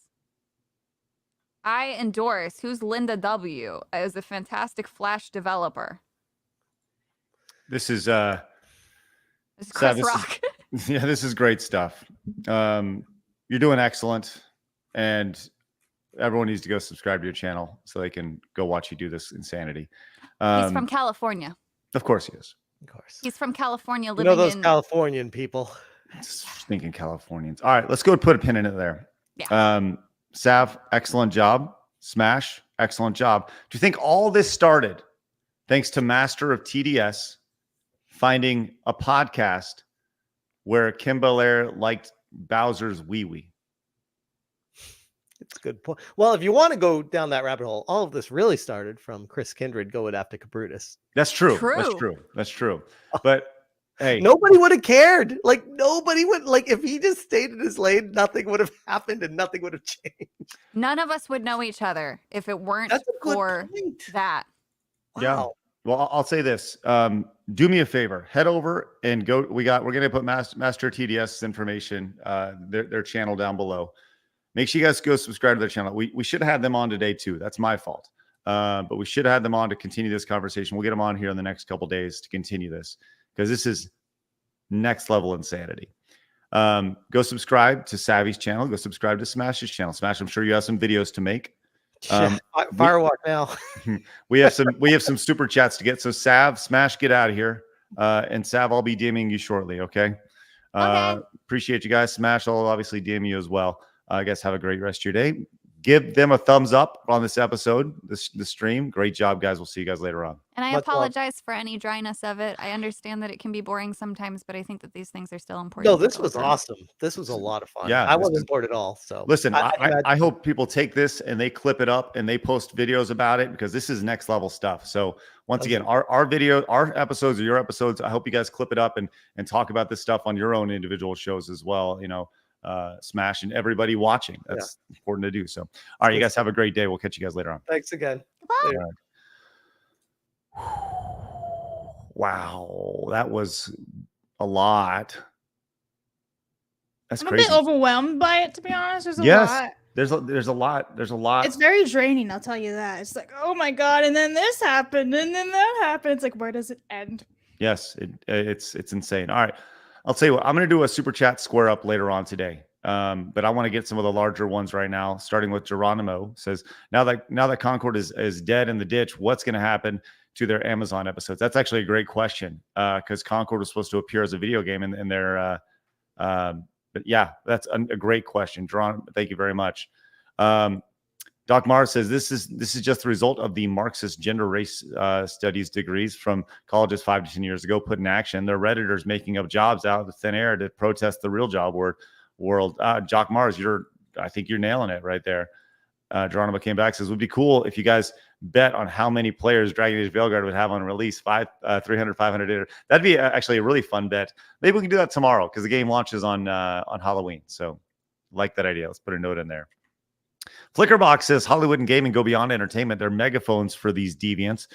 I endorse. Who's Linda W? As a fantastic Flash developer. This is Chris Rock. Yeah, this is great stuff. You're doing excellent, and everyone needs to go subscribe to your channel so they can go watch you do this insanity. He's from California. Of course he is. Of course. He's from California, You living know those in Californian people. Thinking Californians. All right, let's go put a pin in it there. Yeah. Sav, excellent job. Smash, excellent job. Do you think all this started thanks to Master of TDS finding a podcast where Kim Belair liked Bowser's wee-wee? It's a good point. Well, if you want to go down that rabbit hole, all of this really started from Chris Kindred going after Cabrutus. That's true. That's true. But hey, nobody would have cared. Like, nobody would, like, if he just stayed in his lane, nothing would have happened and nothing would have changed. None of us would know each other if it weren't for that. Wow. Yeah. Well, I'll say this. Do me a favor. Head over and go. We're going to put Master TDS information, their channel down below. Make sure you guys go subscribe to their channel. We should have had them on today too. That's my fault. But we should have had them on to continue this conversation. We'll get them on here in the next couple days to continue this, because this is next level insanity. Go subscribe to Savvy's channel. Go subscribe to Smash's channel. Smash, I'm sure you have some videos to make. Firewalk now. we have some super chats to get. So Sav, Smash, get out of here. And Sav, I'll be DMing you shortly. Okay. Appreciate you guys. Smash, I'll obviously DM you as well. I guess have a great rest of your day. Give them a thumbs up on this episode, the stream. Great job, guys. We'll see you guys later on. And I apologize for any dryness of it. I understand that it can be boring sometimes, but I think that these things are still important. No, this was awesome. This was a lot of fun. Yeah, I wasn't bored at all. So listen, I hope people take this and they clip it up and they post videos about it, because this is next level stuff. So once again, our video, our episodes are your episodes. I hope you guys clip it up and talk about this stuff on your own individual shows as well. You know, Smash and everybody watching. That's important to do. So, all right, you guys have a great day. We'll catch you guys later on. Thanks again. Wow, that was a lot. That's I'm crazy. a bit overwhelmed by it, to be honest. There's a lot. There's a lot. There's a lot. It's very draining, I'll tell you that. It's like, oh my god, and then this happened, and then that happened. It's like, where does it end? Yes, it's insane. All right, I'll tell you what. I'm going to do a super chat square up later on today. But I want to get some of the larger ones right now, starting with Geronimo. Says, now that Concord is dead in the ditch, what's going to happen to their Amazon episodes? That's actually a great question, because Concord was supposed to appear as a video game in their but yeah, that's a great question. Geronimo, thank you very much. Doc Mars says this is just the result of the Marxist gender race studies degrees from colleges 5 to 10 years ago put in action. They're Redditors making up jobs out of thin air to protest the real job world. Doc Mars, I think you're nailing it right there. Geronimo came back, says, would be cool if you guys bet on how many players Dragon Age Veilguard would have on release, 300, 500. That'd be actually a really fun bet. Maybe we can do that tomorrow because the game launches on Halloween. So like that idea. Let's put a note in there. Flickerbox says Hollywood and gaming go beyond entertainment. They're megaphones for these deviants.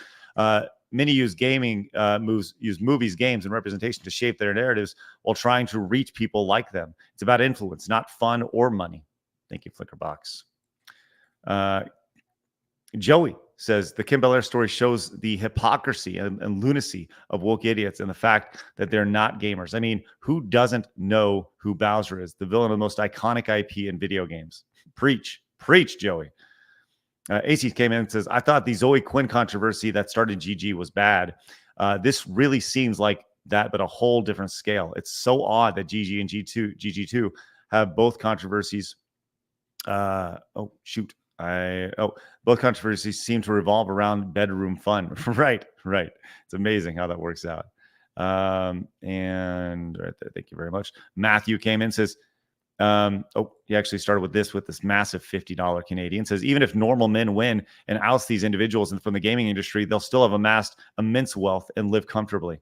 Many use movies, games, and representation to shape their narratives while trying to reach people like them. It's about influence, not fun or money. Thank you, Flickerbox. Joey says the Kim Belair story shows the hypocrisy and lunacy of woke idiots and the fact that they're not gamers. I mean, who doesn't know who Bowser is, the villain of the most iconic IP in video games? Preach, Joey. AC came in and says, I thought the Zoe Quinn controversy that started GG was bad. This really seems like that, but a whole different scale. It's so odd that GG and GG2 have both controversies. Both controversies seem to revolve around bedroom fun. Right. It's amazing how that works out. And right there, thank you very much. Matthew came in and says, he actually started with this massive $50 Canadian. Says, even if normal men win and oust these individuals from the gaming industry, they'll still have amassed immense wealth and live comfortably.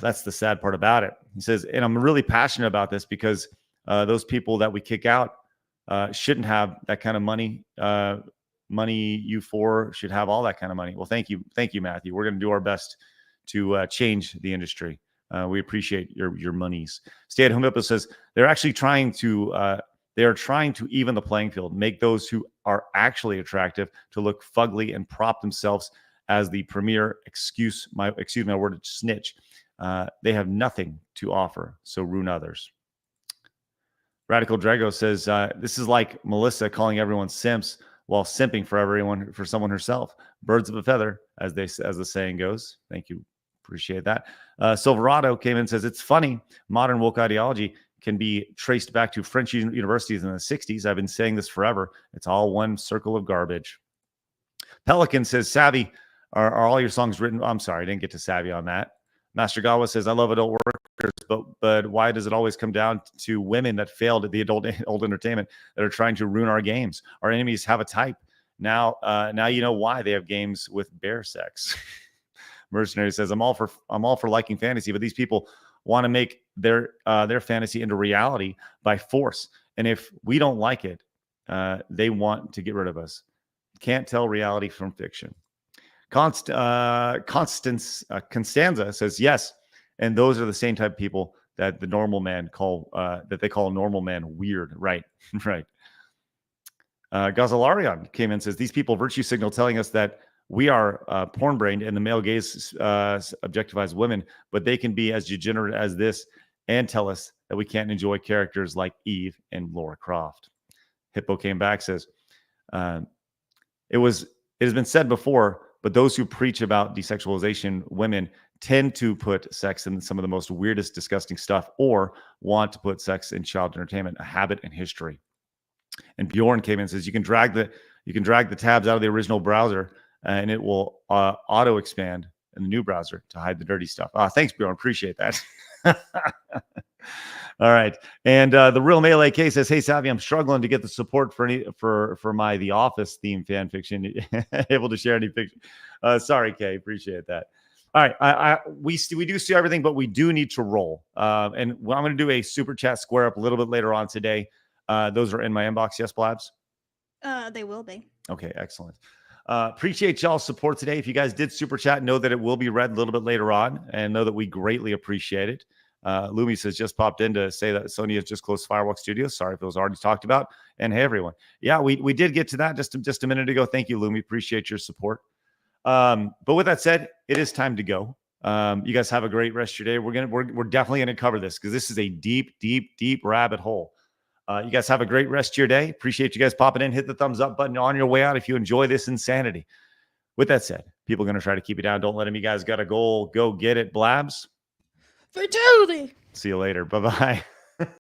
That's the sad part about it. He says, and I'm really passionate about this because those people that we kick out shouldn't have that kind of money. You four should have all that kind of money. Well, thank you, Matthew. We're going to do our best to change the industry. We appreciate your monies. Stay at Home Hippo says they're actually trying to even the playing field, make those who are actually attractive to look fugly and prop themselves as the premier excuse my word, snitch. They have nothing to offer, so ruin others. Radical Drago says this is like Melissa calling everyone simps while simping for someone herself. Birds of a feather, as the saying goes. Thank you. Appreciate that. Silverado came in and says, it's funny. Modern woke ideology can be traced back to French universities in the 60s. I've been saying this forever. It's all one circle of garbage. Pelican says, Savvy, are all your songs written? I'm sorry, I didn't get to Savvy on that. Master Gawa says, I love adult workers, but why does it always come down to women that failed at the adult entertainment that are trying to ruin our games? Our enemies have a type. Now you know why they have games with bear sex. Mercenary says, I'm all for liking fantasy, but these people want to make their fantasy into reality by force. And if we don't like it, they want to get rid of us. Can't tell reality from fiction. Constanza says, yes. And those are the same type of people that the normal man call a normal man weird. Right. Gazalarian came in and says, these people virtue signal telling us that we are porn-brained and the male gaze objectifies women, but they can be as degenerate as this and tell us that we can't enjoy characters like Eve and Lara Croft. Hippo came back, says, it has been said before, but those who preach about desexualization women tend to put sex in some of the most weirdest, disgusting stuff, or want to put sex in child entertainment, a habit and history. And Bjorn came in and says, you can drag the tabs out of the original browser and it will auto expand in the new browser to hide the dirty stuff. Thanks, Bjorn. Appreciate that. All right. And the Real Melee K says, hey, Savvy, I'm struggling to get the support for my The Office theme fan fiction. Able to share any fiction. Sorry, K. Appreciate that. All right. We do see everything, but we do need to roll. And I'm going to do a super chat square up a little bit later on today. Those are in my inbox. Yes, Blabs? They will be. Okay, excellent. Appreciate y'all's support today. If you guys did super chat, know that it will be read a little bit later on, and know that we greatly appreciate it. Lumi says, just popped in to say that Sony has just closed Firewalk Studios. Sorry if it was already talked about. And hey, everyone. Yeah, we did get to that just a minute ago. Thank you, Lumi. Appreciate your support. But with that said, it is time to go. You guys have a great rest of your day. We're definitely gonna cover this because this is a deep rabbit hole. You guys have a great rest of your day. Appreciate you guys popping in. Hit the thumbs up button on your way out if you enjoy this insanity. With that said, people are going to try to keep you down. Don't let them. You guys got a goal. Go get it, Blabs. Fatality. See you later. Bye-bye.